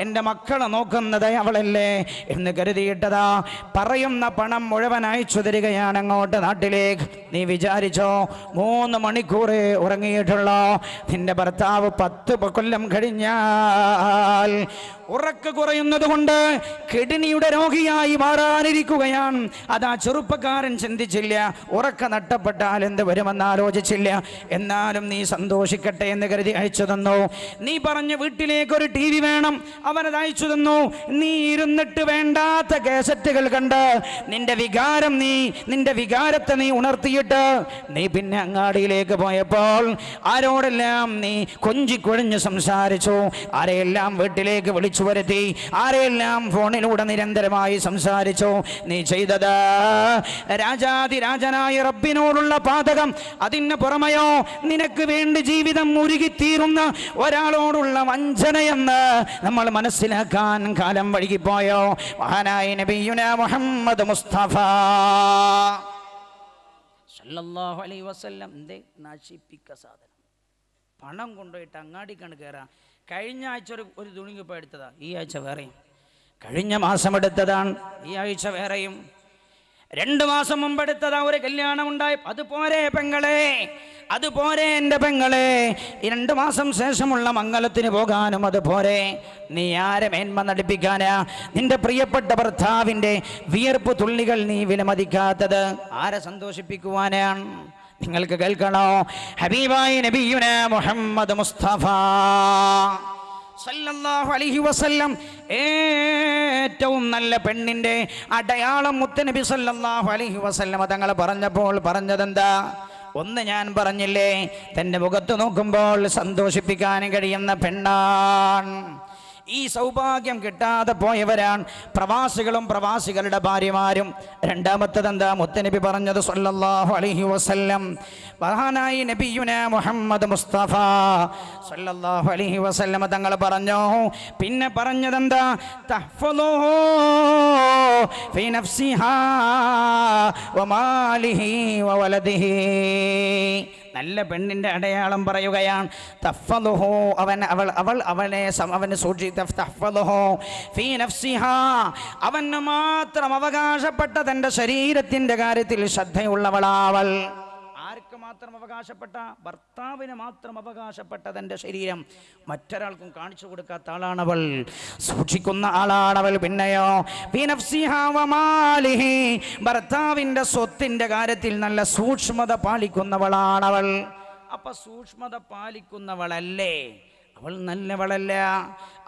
എൻ്റെ മക്കളെ നോക്കുന്നത് അവളല്ലേ എന്ന് കരുതിയിട്ടതാ പറയുന്ന പണം മുഴുവൻ അയച്ചു തരികയാണ് അങ്ങോട്ട് നാട്ടിലേക്ക്. നീ വിചാരിച്ചോ 3 മണിക്കൂറേ ഉറങ്ങിയിട്ടുള്ളോ? നിന്റെ ഭർത്താവ് 10 കൊല്ലം കഴിഞ്ഞാൽ ഉറക്ക് കുറയുന്നത് കൊണ്ട് കിഡ്നിയുടെ രോഗിയായി മാറാനിരിക്കുകയാണ്. അതാ ചെറുപ്പക്കാരൻ ചിന്തിച്ചില്ല. ഉറക്ക നഷ്ടപ്പെട്ടാൽ എന്ത് വരുമെന്ന് ആലോചിച്ചില്ല. എന്നാലും നീ സന്തോഷിക്കട്ടെ എന്ന് കരുതി അയച്ചു തന്നു. നീ പറഞ്ഞ വീട്ടിലേക്ക് ഒരു TV വേണം, അവനത് അയച്ചു തന്നു. നീ ഇരുന്നിട്ട് വേണ്ടാത്ത കേസറ്റുകൾ കണ്ട് നിന്റെ വികാരത്തെ നീ ഉണർത്തിയിട്ട് നീ പിന്നെ അങ്ങാടിയിലേക്ക് പോയപ്പോൾ ആരോടെല്ലാം നീ കൊഞ്ചിക്കൊഴിഞ്ഞ് സംസാരിച്ചു, ആരെയെല്ലാം വീട്ടിലേക്ക് വിളിച്ചു വരുത്തി, ആരെയെല്ലാം ഫോണിലൂടെ നിരന്തരമായി സംസാരിച്ചു. നീ ചെയ്തത് രാജാതിരാജനായ റബ്ബിനോടുള്ള പാതകം. അതിന് പുറമെയോ നിനക്ക് വേണ്ടി ജീവിതം ഉരുകിത്തീരുന്ന ഒരാളോടുള്ള വഞ്ചനയെന്ന് നമ്മൾ മനസ്സിലാക്കാൻ കാലം വൈകിപ്പോയോ? മഹാനായ നബിയുനാ മുഹമ്മദ് മുസ്തഫ സല്ലല്ലാഹു അലൈഹി വസല്ലം നശിപ്പിക്ക സാധനം. പണം കൊണ്ടുപോയിട്ട് അങ്ങാടിക്കാണ് കയറാം. കഴിഞ്ഞ ആഴ്ച ഒരു തുണിങ്ങിപ്പോൾ എടുത്തതാണ്, ഈ ആഴ്ച വേറെയും. കഴിഞ്ഞ മാസം എടുത്തതാണ്, ഈ ആഴ്ച വേറെയും. 2 മാസം മുമ്പെടുത്തതാ ഒരു കല്യാണം ഉണ്ടായി. അതുപോരെ പെങ്ങളെ, അതുപോരെ എൻ്റെ പെങ്ങളെ, 2 മാസം ശേഷമുള്ള മംഗലത്തിന് പോകാനും അതുപോരെ. നീ ആരെ മേന്മ നടിപ്പിക്കാനാ? നിന്റെ പ്രിയപ്പെട്ട ഭർത്താവിൻ്റെ വിയർപ്പ് തുള്ളികൾ നീ വിലമതിക്കാത്തത് ആരെ സന്തോഷിപ്പിക്കുവാനാണ്? നിങ്ങൾക്ക് കേൾക്കണോ? ഹബീബായ നബിയുനാ മുഹമ്മദ് മുസ്തഫ സല്ലല്ലാഹു അലൈഹി വസല്ലം ഏറ്റവും നല്ല പെണ്ണിൻ്റെ അടയാളം മുത്തനബി സല്ലല്ലാഹു അലൈഹി വസല്ലം തങ്ങൾ പറഞ്ഞപ്പോൾ പറഞ്ഞതെന്താ? ഒന്ന് ഞാൻ പറഞ്ഞില്ലേ, തൻ്റെ മുഖത്ത് നോക്കുമ്പോൾ സന്തോഷിപ്പിക്കാൻ കഴിയുന്ന പെണ്ണാണ്. ഈ സൗഭാഗ്യം കിട്ടാതെ പോയവരാണ് പ്രവാസികളും പ്രവാസികളുടെ ഭാര്യമാരും. രണ്ടാമത്തതെന്താ മുത്തനബി പറഞ്ഞത് സല്ലല്ലാഹു അലൈഹി വസല്ലം? മഹാനായ നബിയുനാ മുഹമ്മദ് മുസ്തഫ സല്ലല്ലാഹു അലൈഹി വസല്ലം തങ്ങൾ പറഞ്ഞു, പിന്നെ പറഞ്ഞതെന്താ? തഹ്ഫളുഹു ഫീ നഫ്സിഹാ വമാലിഹി വവലദിഹി. നല്ല പെണ്ണിൻ്റെ അടയാളം പറയുകയാണ്. തഹ്ഫളുഹു, അവനെ സൂക്ഷിച്ചു. തഹ്ഫളുഹു ഫീ നഫ്സിഹാ, അവന് മാത്രം അവകാശപ്പെട്ട തൻ്റെ ശരീരത്തിൻ്റെ കാര്യത്തിൽ ശ്രദ്ധയുള്ളവളാവൾ. ആർക്ക് മാത്രം അവകാശപ്പെട്ട? ഭർത്താവിന് മാത്രം അവകാശപ്പെട്ട തൻ്റെ ശരീരം മറ്റൊരാൾക്കും കാണിച്ചു കൊടുക്കാത്ത ആളാണവൾ, സൂക്ഷിക്കുന്ന ആളാണവൾ. പിന്നെയോ ഫീ നഫ്സിഹാ വമാലിഹി, ഭർത്താവിൻ്റെ സ്വത്തിൻ്റെ കാര്യത്തിൽ നല്ല സൂക്ഷ്മത പാലിക്കുന്നവളാണവൾ. അപ്പൊ സൂക്ഷ്മത പാലിക്കുന്നവളല്ലേ അവൾ? നല്ലവളല്ല.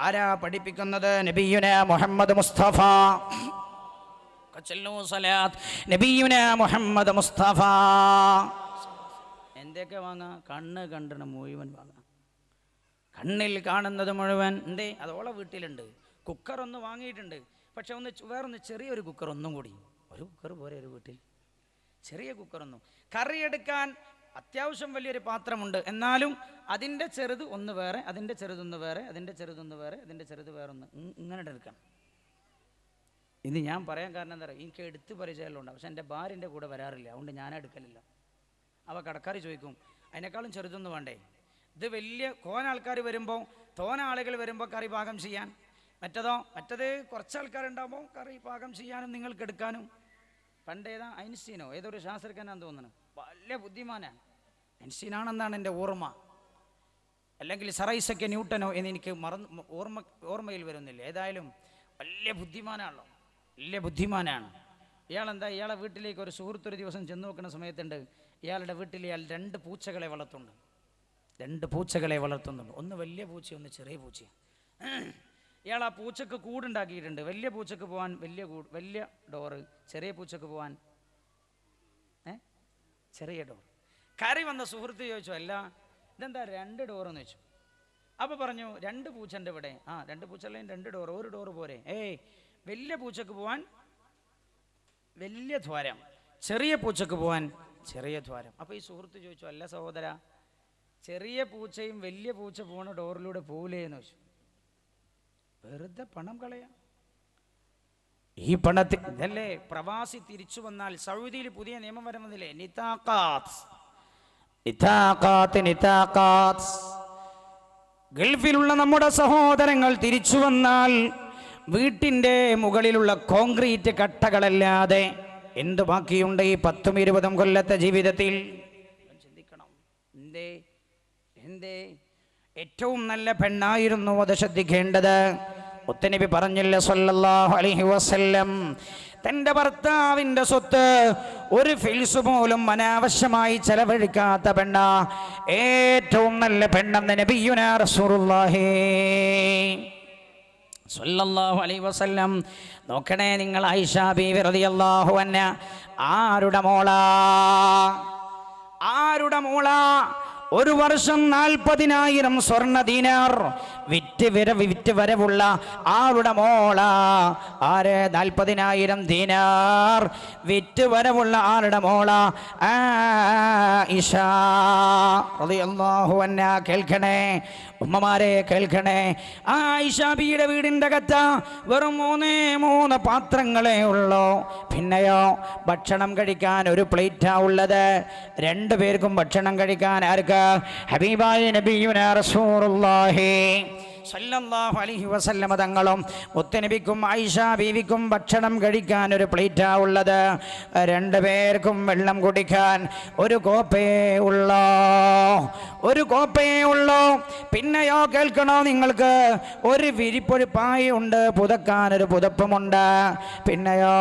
ആരാ പഠിപ്പിക്കുന്നത്? നബിയുനാ മുഹമ്മദ് മുസ്തഫ. നബിയുനാ മുഹമ്മദ് മുസ്തഫ. എന്തൊക്കെ വാങ്ങാം? കണ്ണ് കണ്ടിന് മുഴുവൻ വാങ്ങാം, കണ്ണിൽ കാണുന്നത് മുഴുവൻ. എന്തേ? അതോളെ വീട്ടിലുണ്ട്. കുക്കർ ഒന്ന് വാങ്ങിയിട്ടുണ്ട്, പക്ഷെ വേറൊന്ന് ചെറിയൊരു കുക്കർ ഒന്നും കൂടി. ഒരു കുക്കർ പോരെ ഒരു വീട്ടിൽ? ചെറിയ കുക്കറൊന്നും. കറിയെടുക്കാൻ അത്യാവശ്യം വലിയൊരു പാത്രമുണ്ട്, എന്നാലും അതിൻ്റെ ചെറുത് ഒന്ന് വേറെ, അതിൻ്റെ ചെറുതൊന്ന് വേറെ, അതിൻ്റെ ചെറുതൊന്ന് വേറെ, അതിൻ്റെ ചെറുത് വേറെ ഒന്ന്, ഇങ്ങനെ എടുക്കണം. ഇത് ഞാൻ പറയാൻ കാരണം എന്താ പറയുക, എനിക്ക് എടുത്ത് പരിചയമുണ്ട്, പക്ഷെ എൻ്റെ ഭാര്യൻ്റെ കൂടെ വരാറില്ല, അതുകൊണ്ട് ഞാൻ എടുക്കലില്ല. അവ കടക്കാർ ചോദിക്കും അതിനേക്കാളും ചെറുതൊന്ന് വേണ്ടേ? ഇത് വലിയ ആൾക്കാർ വരുമ്പോൾ, ആളുകൾ വരുമ്പോൾ കറി പാകം ചെയ്യാൻ. മറ്റത് കുറച്ച് ആൾക്കാരുണ്ടാകുമ്പോൾ കറി പാകം ചെയ്യാനും നിങ്ങൾക്ക് എടുക്കാനും. പണ്ടേതാ ഐൻസ്റ്റീനോ ഏതൊരു ശാസ്ത്രജ്ഞനാന്ന് തോന്നുന്നു, വലിയ ബുദ്ധിമാനാണ്. ഐൻസ്റ്റീനാണെന്നാണ് എൻ്റെ ഓർമ്മ, അല്ലെങ്കിൽ സർ ഐസക് ന്യൂട്ടനോ എന്ന് എനിക്ക് ഓർമ്മയിൽ വരുന്നില്ല. ഏതായാലും വലിയ ബുദ്ധിമാനാണല്ലോ, വലിയ ബുദ്ധിമാനാണ്. ഇയാളെ വീട്ടിലേക്ക് ഒരു സുഹൃത്തൊരു ദിവസം ചെന്ന് നോക്കുന്ന സമയത്തുണ്ട്, ഇയാളുടെ വീട്ടിൽ ഇയാൾ 2 പൂച്ചകളെ വളർത്തുന്നുണ്ട്. 2 പൂച്ചകളെ വളർത്തുന്നുണ്ട്. ഒന്ന് വലിയ പൂച്ച, ഒന്ന് ചെറിയ പൂച്ച. ഇയാൾ ആ പൂച്ചക്ക് കൂടുണ്ടാക്കിയിട്ടുണ്ട്. വലിയ പൂച്ചക്ക് പോകാൻ വലിയ ഡോറ്, ചെറിയ പൂച്ചക്ക് പോകാൻ ചെറിയ ഡോർ. കറി വന്ന സുഹൃത്ത് ചോദിച്ചു, അല്ല ഇതെന്താ 2 ഡോറെന്ന് വെച്ചു. അപ്പോൾ പറഞ്ഞു 2 പൂച്ചൻ്റെ ഇവിടെ. 2 പൂച്ചalleen 2 ഡോർ, ഒരു ഡോറ് പോരെ? വലിയ പൂച്ചക്ക് പോകാൻ വലിയ ദ്വാരം, ചെറിയ പൂച്ചക്ക് പോകാൻ ചെറിയ ദ്വാരം. അപ്പോൾ ഈ സുഹൃത്ത് ചോദിച്ചു, അല്ല സഹോദര, ചെറിയ പൂച്ചയും വലിയ പൂച്ച പോണ ഡോറിലൂടെ പോവില്ലേ എന്ന് ചോദിച്ചു. വെറുതെ പണം കളയാം. ഈ പണത്തിൽ ഇതല്ലേ പ്രവാസി തിരിച്ചു വന്നാൽ സൗദിയിൽ പുതിയ നിയമം വരുന്നതില്ലേ, ഗൾഫിലുള്ള നമ്മുടെ സഹോദരങ്ങൾ തിരിച്ചു വന്നാൽ വീട്ടിൻ്റെ മുകളിലുള്ള കോൺക്രീറ്റ് കട്ടകളല്ലാതെ എന്ത് ബാക്കിയുണ്ട് ഈ 10-20 കൊല്ലത്തെ ജീവിതത്തിൽ? ചിന്തിക്കണം. എന്തേ ഏറ്റവും നല്ല പെണ്ണായിരുന്നു അത് ശ്രദ്ധിക്കേണ്ടത്. മുത്തനബി പറഞ്ഞില്ല സല്ലല്ലാഹു അലൈഹി വസല്ലം, തൻ്റെ ഭർത്താവിൻ്റെ സ്വത്ത് ഒരു ഫിൽസ് പോലും അനാവശ്യമായി ചെലവഴിക്കാത്ത പെണ്ണ ഏറ്റവും നല്ല പെണ്ണെന്ന് നബിയുനാ റസൂലുള്ളാഹി സല്ലല്ലാഹു അലൈഹി വസല്ലം. നോക്കണേ നിങ്ങൾ, ആയിഷ ബീവി റളിയല്ലാഹു അൻഹ ആരുടെ മോളാ? ഒരു വർഷം 40,000 സ്വർണ്ണ ദീനാർ വിറ്റ് വരവുള്ള ആളുടെ മോളാ. ആര്? 40,000 ദീനാർ വിറ്റ് വരവുള്ള ആളുടെ മോളാ ആയിഷ റളിയല്ലാഹു അൻഹ. കേൾക്കണേ ഉമ്മമാരെ, കേൾക്കണേ. ആയിഷ ബീയുടെ വീടിൻ്റെ അകത്ത വെറും 3 പാത്രങ്ങളേ ഉള്ളൂ. പിന്നെയോ ഭക്ഷണം കഴിക്കാൻ ഒരു പ്ലേറ്റാ ഉള്ളത്. 2 പേർക്കും ഭക്ഷണം കഴിക്കാൻ. ആർക്ക്? ഹബീബായ നബിയുനാ റസൂലുള്ളാഹി സല്ലല്ലാഹു അലൈഹി വസല്ലമ തങ്ങളും മുത്തനബിക്കും ആയിഷ ബീവിക്കും ഭക്ഷണം കഴിക്കാൻ ഒരു പ്ലേറ്റാ ഉള്ളത്. രണ്ടുപേർക്കും വെള്ളം കുടിക്കാൻ ഒരു കോപ്പയേ ഉള്ളൂ. പിന്നെയോ കേൾക്കണോ നിങ്ങൾക്ക്, ഒരു വിരിപ്പൊരു പായുണ്ട്, പുതക്കാൻ ഒരു പുതപ്പുമുണ്ട്. പിന്നെയോ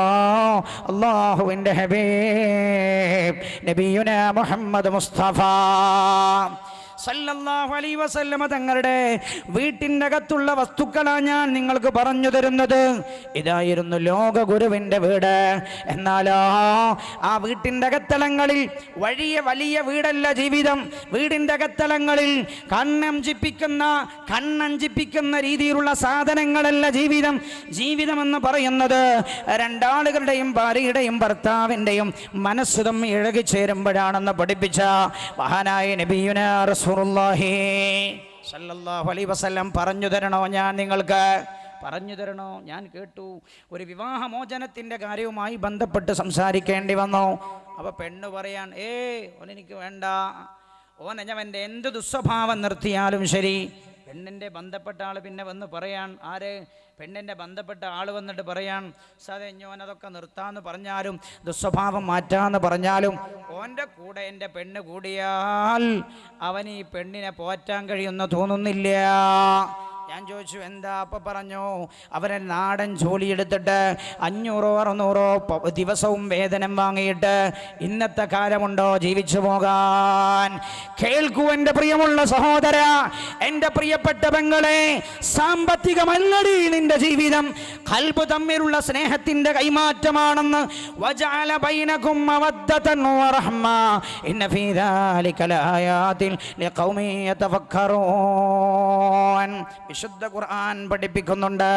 അല്ലാഹുവിൻ്റെ ഹബീബ് നബിയുനാ മുഹമ്മദ് മുസ്തഫ സല്ലല്ലാഹു അലൈഹി വസല്ലമ തങ്ങളുടെ വീട്ടിൻ്റെ അകത്തുള്ള വസ്തുക്കളാണ് ഞാൻ നിങ്ങൾക്ക് പറഞ്ഞു തരുന്നത്. ഇതായിരുന്നു ലോക ഗുരുവിൻ്റെ വീട്. എന്നാലോ ആ വീട്ടിൻ്റെ അകത്തളങ്ങളിൽ വലിയ വീടല്ല ജീവിതം. വീടിൻ്റെ അകത്തളങ്ങളിൽ കണ്ണഞ്ചിപ്പിക്കുന്ന രീതിയിലുള്ള സാധനങ്ങളല്ല ജീവിതം. ജീവിതമെന്ന് പറയുന്നത് രണ്ടാളുകളുടെയും ഭാര്യയുടെയും ഭർത്താവിൻ്റെയും മനസ്സ് തമ്മിൽ ഇഴകിച്ചേരുമ്പോഴാണെന്ന് പഠിപ്പിച്ച മഹാനായ നബിയുനാ റസൂലുള്ളാഹി സല്ലല്ലാഹു അലൈഹി വസല്ലം പറഞ്ഞു തരണോ? ഞാൻ നിങ്ങൾക്ക് പറഞ്ഞു തരണോ? ഞാൻ കേട്ടു ഒരു വിവാഹമോചനത്തിൻ്റെ കാര്യവുമായി ബന്ധപ്പെട്ട് സംസാരിക്കേണ്ടി വന്നു. അപ്പോൾ പെണ്ണ് പറയാൻ, ഓനെനിക്ക് വേണ്ട, ഓനവൻ്റെ എന്ത് ദുസ്വഭാവം നിർത്തിയാലും ശരി. പെണ്ണിൻ്റെ ബന്ധപ്പെട്ട ആൾ പിന്നെ വന്ന് പറയാൻ, പെണ്ണിൻ്റെ ബന്ധപ്പെട്ട ആൾ വന്നിട്ട് പറയാൻ, സാധേ ഞാനതൊക്കെ നിർത്താമെന്ന് പറഞ്ഞാലും ദുസ്വഭാവം മാറ്റാമെന്ന് പറഞ്ഞാലും ഓൻ്റെ കൂടെ എൻ്റെ പെണ്ണ് കൂടിയാൽ അവന് ഈ പെണ്ണിനെ പോറ്റാൻ കഴിയുമെന്ന് തോന്നുന്നില്ല. ഞാൻ ചോദിച്ചു എന്താ? അപ്പം പറഞ്ഞു, അവരെ നാടൻ ജോലിയെടുത്തിട്ട് 500-600 ദിവസവും വേതനം വാങ്ങിയിട്ട് ഇന്നത്തെ കാലമുണ്ടോ ജീവിച്ചു പോകാൻ? കേൾക്കൂ എൻ്റെ പ്രിയമുള്ള സഹോദര, എൻ്റെ പ്രിയപ്പെട്ട പെങ്ങളെ, സാമ്പത്തികമല്ലടി നിന്റെ ജീവിതം, ഖൽബ് തമ്മിലുള്ള സ്നേഹത്തിൻ്റെ കൈമാറ്റമാണെന്ന്. വജഅല ബൈനകും മവദ്ദതൻ വറഹ്മ ഇന്ന ഫീ ദാലിക ലആയാതിൻ ലിഖൗമി യതഫക്കറൂൻ. വിശുദ്ധ ഖുർആൻ പഠിപ്പിക്കുന്നുണ്ട്.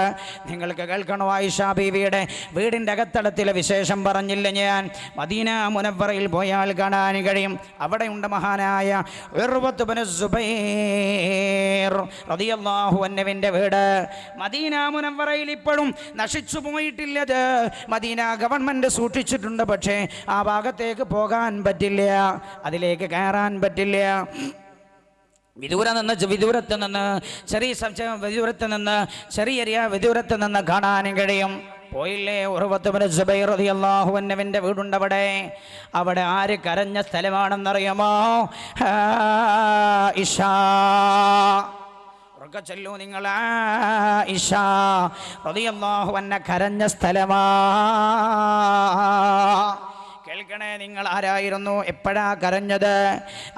നിങ്ങൾക്ക് കേൾക്കണോ? ആയിഷ ബീവിയുടെ വീടിൻ്റെ അകത്തളത്തിലെ വിശേഷം പറഞ്ഞില്ല ഞാൻ. മദീന മുനവ്വറയിൽ പോയാൽ കാണാൻ കഴിയും. അവിടെയുണ്ട് മഹാനായ ഉർവത്ത് ഇബ്നു സുബൈർ റളിയല്ലാഹു അൻഹുവിൻ്റെ വീട്. മദീന മുനവ്വറയിൽ ഇപ്പോഴും നശിച്ചു പോയിട്ടില്ലത്. മദീന ഗവൺമെൻറ് സൂക്ഷിച്ചിട്ടുണ്ട്. പക്ഷേ ആ ഭാഗത്തേക്ക് പോകാൻ പറ്റില്ല, അതിലേക്ക് കയറാൻ പറ്റില്ല. വിദൂരത്ത് നിന്ന് കാണാനും കഴിയും. പോയില്ലേ? ഉർവത്ത് ഇബ്നു സുബൈർ റളിയല്ലാഹു അൻഹുവിൻ്റെ വീടുണ്ട് അവിടെ ആര് കരഞ്ഞ സ്ഥലമാണെന്നറിയാമോ? ആയിഷ. ചൊല്ലൂ നിങ്ങൾ, ആയിഷ റളിയല്ലാഹു അൻഹ കരഞ്ഞ സ്ഥലമാ. കേൾക്കണേ നിങ്ങൾ, ആരായിരുന്നു, എപ്പോഴാ കരഞ്ഞത്?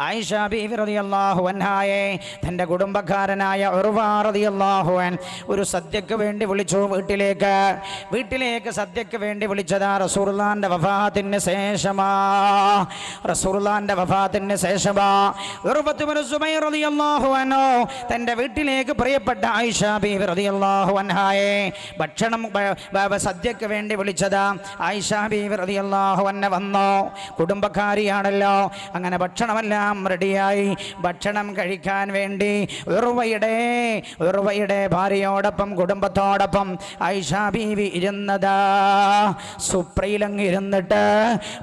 ആയിഷ ബീവി റളിയല്ലാഹു അൻഹായെ തൻ്റെ കുടുംബക്കാരനായ ഉർവ റളിയല്ലാഹു അൻഹു ഒരു സദ്യക്ക് വേണ്ടി വിളിച്ചു. വീട്ടിലേക്ക് സദ്യക്ക് വേണ്ടി വിളിച്ചതാ റസൂലുള്ളാഹിന്റെ വഫാത്തിന് ശേഷമാ. ഉർവത്ത് ഇബ്നു സുബൈർ റളിയല്ലാഹു അൻഹു തൻ്റെ വീട്ടിലേക്ക് പ്രിയപ്പെട്ട ആയിഷ ബീവി റളിയല്ലാഹു അൻഹായെ സദ്യക്ക് വേണ്ടി വിളിച്ചതാ. ആയിഷ ബീവി റളിയല്ലാഹു അൻഹ വന്നോ, കുടുംബക്കാരിയാണല്ലോ. അങ്ങനെ ഭക്ഷണമെല്ലാം റെഡിയായി. ഭക്ഷണം കഴിക്കാൻ വേണ്ടി ഉർവയുടെ ഭാര്യയോടൊപ്പം കുടുംബത്തോടൊപ്പം ആയിഷ ബീവി ഇരുന്നതാ. സുപ്രയിലങ്ങ് ഇരുന്നിട്ട്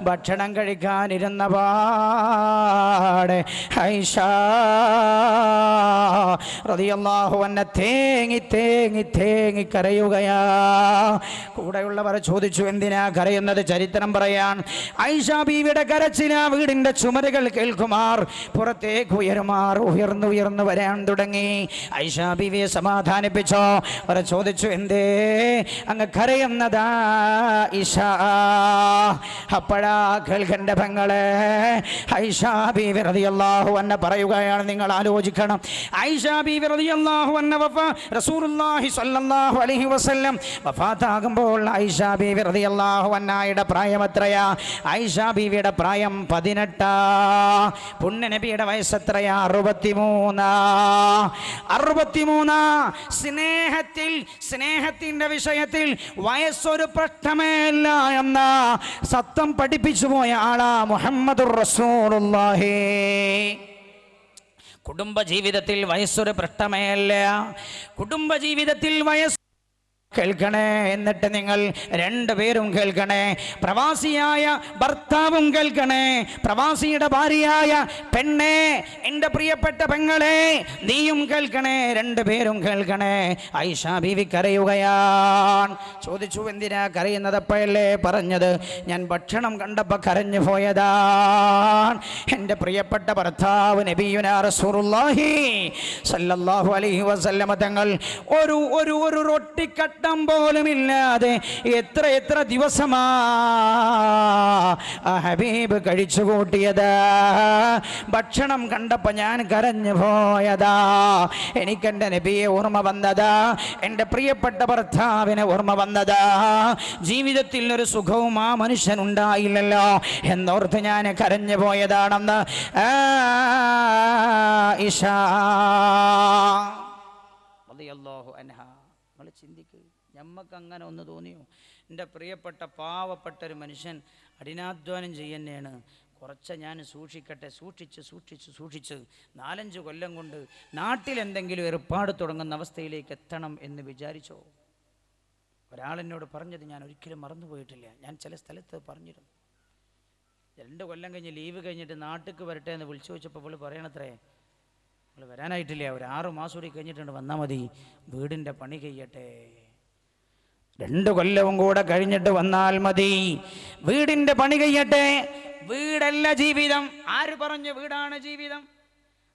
ഭക്ഷണം കഴിക്കാനിരുന്ന പാടെ ആയിഷ റളിയല്ലാഹു അൻഹ തേങ്ങി കരയുകയാ. കൂടെയുള്ളവർ ചോദിച്ചു, എന്തിനാ കരയുന്നത്? ചരിത്രം പറയാൻ, ആയിഷ ബീവിയുടെ കരച്ചില വീടിന്റെ ചുമരുകൾ കേൾക്കുമാർ പുറത്തേക്ക് ഉയർന്നു വരാൻ തുടങ്ങി. ആയിഷ ബീവിയെ സമാധാനിപ്പിച്ചോ. അവർ ചോദിച്ചു, എന്തേ അങ്ങ് കരയുന്നതാ ആയിഷ? അപ്പോഴാ കേൾക്കണ്ട പെങ്ങളെ, ആയിഷ ബീവി റളിയല്ലാഹു അൻഹ പറയുകയാണ്. നിങ്ങൾ ആലോചിക്കണം, ആയിഷ ബീവി റളിയല്ലാഹു അൻഹ റസൂലുള്ളാഹി സ്വല്ലല്ലാഹു അലൈഹി വസല്ലം വഫാത്താകുമ്പോൾ ആയിഷ ബീവി റളിയല്ലാഹു അൻഹയുടെ പ്രായം എത്രയാ? ആയിഷ ബീവിയുടെ പ്രായം 18. പുണ്യനബിയുടെ വയസ്സ് എത്രയാ? 63. സ്നേഹത്തിന്റെ വിഷയത്തിൽ വയസ്സൊരു പ്രശ്നമേല്ല എന്ന സത്യം പഠിപ്പിച്ചു പോയ ആളാ മുഹമ്മദുർ റസൂലുള്ളാഹി. കുടുംബജീവിതത്തിൽ വയസ്സൊരു പ്രശ്നമേയല്ല. കുടുംബജീവിതത്തിൽ കേൾക്കണേ. എന്നിട്ട് നിങ്ങൾ രണ്ടുപേരും കേൾക്കണേ. പ്രവാസിയായ ഭർത്താവും കേൾക്കണേ, പ്രവാസിയുടെ ഭാര്യയായ പെണ്ണേ, എൻ്റെ പ്രിയപ്പെട്ട പെങ്ങളെ നീയും കേൾക്കണേ, രണ്ടുപേരും കേൾക്കണേ. ആയിഷ ബീവി കരയുകയാണ്. ചോദിച്ചു, എന്തിനാ കരയുന്നത്? അപ്പോഴല്ലേ പറഞ്ഞത്, ഞാൻ ഭക്ഷണം കണ്ടപ്പോൾ കരഞ്ഞു പോയതാണ്. എൻ്റെ പ്രിയപ്പെട്ട ഭർത്താവ് നബിയുനാ റസൂലുള്ളാഹി സല്ലല്ലാഹു അലൈഹി വസല്ലമ തങ്ങൾ ഒരു ഒരു ഒരു റൊട്ടിക്കട്ട പോലും ഇല്ലാതെ എത്ര ദിവസമാ ഹബീബ് കഴിച്ചു കൂട്ടിയത്. ഭക്ഷണം കണ്ടപ്പോ ഞാൻ കരഞ്ഞു പോയതാ. എനിക്കെന്റെ നബിയെ ഓർമ്മ വന്നതാ, എൻ്റെ പ്രിയപ്പെട്ട ഭർത്താവിനെ ഓർമ്മ വന്നതാ. ജീവിതത്തിൽ ഒരു സുഖവും ആ മനുഷ്യനുണ്ടായില്ലല്ലോ എന്നോർത്ത് ഞാൻ കരഞ്ഞു പോയതാണെന്ന് ആയിഷ റളിയല്ലാഹു അൻഹാ. നമ്മൾ ചിന്തിക്കുക, ഞമ്മക്ക് അങ്ങനെ ഒന്ന് തോന്നിയോ? എൻ്റെ പ്രിയപ്പെട്ട പാവപ്പെട്ട ഒരു മനുഷ്യൻ കഠിനാധ്വാനം ചെയ്യുന്നതാണ്. കുറച്ച് ഞാൻ സൂക്ഷിക്കട്ടെ, സൂക്ഷിച്ച് 4-5 കൊല്ലം കൊണ്ട് നാട്ടിലെന്തെങ്കിലും ഏർപ്പാട് തുടങ്ങുന്ന അവസ്ഥയിലേക്ക് എത്തണം എന്ന് വിചാരിച്ചോ? ഒരാളെന്നോട് പറഞ്ഞത് ഞാൻ ഒരിക്കലും മറന്നുപോയിട്ടില്ല. ഞാൻ ചില സ്ഥലത്ത് പറഞ്ഞിരുന്നു, 2 കൊല്ലം കഴിഞ്ഞ് ലീവ് കഴിഞ്ഞിട്ട് നാട്ടിലേക്ക് വരട്ടെ എന്ന് വിളിച്ചു ചോദിച്ചപ്പോൾ അവൾ പറയണത്രേ, നമ്മൾ വരാനായിട്ടില്ല, ഒരു 6 മാസം കൂടി കഴിഞ്ഞിട്ടുണ്ട്, വന്നാൽ മതി, വീടിൻ്റെ പണി കഴിയട്ടെ, 2 കൊല്ലവും കൂടെ കഴിഞ്ഞിട്ട് വന്നാൽ മതി, വീടിൻ്റെ പണി കഴിയട്ടെ. വീടല്ല ജീവിതം. ആര് പറഞ്ഞു വീടാണ് ജീവിതം?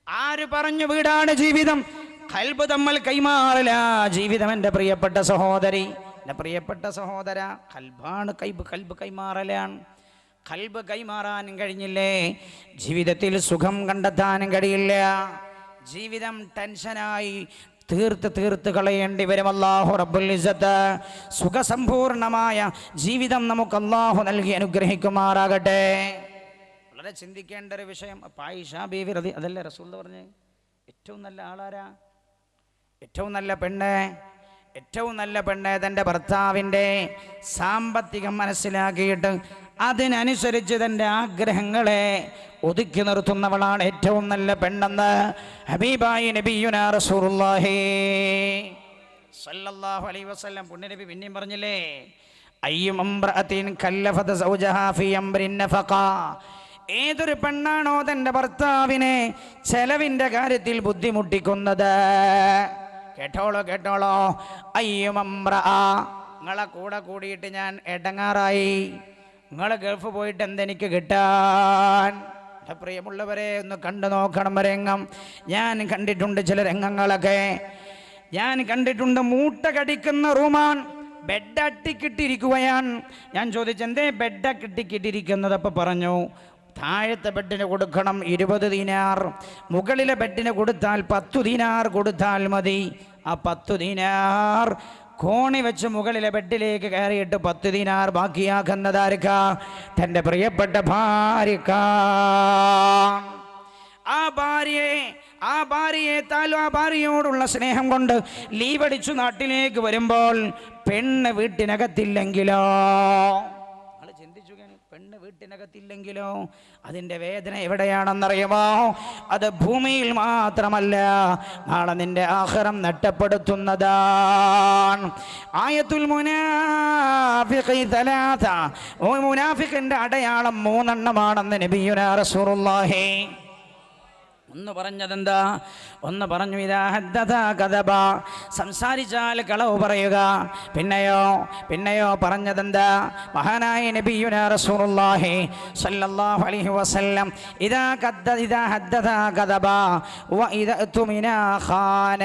ആര് പറഞ്ഞു വീടാണ് ജീവിതം? ഖൽബ് തമ്മിൽ കൈമാറല ജീവിതം. എൻ്റെ പ്രിയപ്പെട്ട സഹോദരി, എൻ്റെ പ്രിയപ്പെട്ട സഹോദര, ഖൽബാണ് ഖൽബ് കൈമാറലാണ്. ഖൽബ് കൈമാറാനും കഴിഞ്ഞില്ലേ, ജീവിതത്തിൽ സുഖം കണ്ടെത്താനും കഴിയില്ല. ജീവിതം ടെൻഷനായി തീർത്ത് കളയേണ്ടി വരും. അല്ലാഹു റബ്ബുൽ ഇസ്സത്ത് സുഖസമ്പൂർണമായ ജീവിതം നമുക്ക് അല്ലാഹു നൽകി അനുഗ്രഹിക്കുമാറാകട്ടെ. വളരെ ചിന്തിക്കേണ്ട ഒരു വിഷയം. ആയിഷ ബീവി അതല്ലേ റസൂൽ പറഞ്ഞ്, ഏറ്റവും നല്ല ആളാരാ? ഏറ്റവും നല്ല പെണ്ണ് തൻ്റെ ഭർത്താവിൻ്റെ സാമ്പത്തികം മനസ്സിലാക്കിയിട്ട് അതിനനുസരിച്ച് തൻ്റെ ആഗ്രഹങ്ങളെ ഒതുക്കി നിർത്തുന്നവളാണ് ഏറ്റവും നല്ല പെണ്ണെന്ന് ഹബീബായി നബിയുനാ റസൂലുള്ളാഹി സല്ലല്ലാഹു അലൈഹി വസല്ലം പുണ്യനബി പിന്നെയും പറഞ്ഞില്ലേ, അയ്യും ഇംറഅത്തിൻ കല്ലഫത സൗജഹാ ഫീ അംറിൻ നഫഖ. ഏതൊരു പെണ്ണാണോ തൻ്റെ ഭർത്താവിനെ ചെലവിൻ്റെ കാര്യത്തിൽ ബുദ്ധിമുട്ടിക്കുന്നത്, കേട്ടോളോ, അയ്യും ഇംറഅ, നിങ്ങളെ കൂടെ കൂടിയിട്ട് ഞാൻ എടങ്ങാറായി, നിങ്ങൾ ഗൾഫ് പോയിട്ട് എന്തെനിക്ക് കിട്ടാൻ? പ്രിയമുള്ളവരെ, ഒന്ന് കണ്ടു നോക്കണം രംഗം. ഞാൻ കണ്ടിട്ടുണ്ട് ചില രംഗങ്ങളൊക്കെ. ഞാൻ കണ്ടിട്ടുണ്ട്, മൂട്ട കടിക്കുന്ന റൂമാൻ, ബെഡ് അട്ടിക്കിട്ടിരിക്കുകയാണ്. ഞാൻ ചോദിച്ചു, എന്തേ ബെഡ് കിട്ടിക്കിട്ടിരിക്കുന്നത്? അപ്പോൾ പറഞ്ഞു, താഴത്തെ ബെഡിന് കൊടുക്കണം 20 ദീനാർ, മുകളിലെ ബെഡിന് കൊടുത്താൽ 10 ദീനാർ കൊടുത്താൽ മതി. ആ 10 ദീനാർ കോണി വെച്ച് മുകളിലെ ബെഡിലേക്ക് കയറിയിട്ട് 10 ദീനാർ ബാക്കിയാക്കുന്നതാർക്കാ? തൻ്റെ പ്രിയപ്പെട്ട ഭാര്യക്ക. ആ ഭാര്യയോടുള്ള സ്നേഹം കൊണ്ട് ലീവടിച്ചു നാട്ടിലേക്ക് വരുമ്പോൾ പെണ്ണ് വീട്ടിനകത്തില്ലെങ്കിലോ? പെണ്ണ് വീട്ടിനകത്തില്ലെങ്കിലോ അതിൻ്റെ വേദന എവിടെയാണെന്നറിയുമോ? അത് ഭൂമിയിൽ മാത്രമല്ല, നാളെ നിന്റെ ആഖിറം നഷ്ടപ്പെടുത്തുന്നതാണ്. ആയത്തുൽ മുനാഫിഖി തലാത, മുനാഫിഖിന്റെ അടയാളം 3 എണ്ണമാണെന്ന് നബിയുനാ റസൂലുള്ളാഹി. ഒന്ന് പറഞ്ഞതെന്താ? ഒന്ന് പറഞ്ഞു, ഇദാ ഹദ്ദഥ കദബ, സംസാരിച്ചാൽ കളവ് പറയുക. പിന്നെയോ പറഞ്ഞതെന്താ? മഹാനായ നബിയുനാ റസൂലുള്ളാഹി സ്വല്ലല്ലാഹു അലൈഹി വസല്ലം, ഇദാ ഹദ്ദഥ കദബ വ ഇദാ തുമിന ഖാന.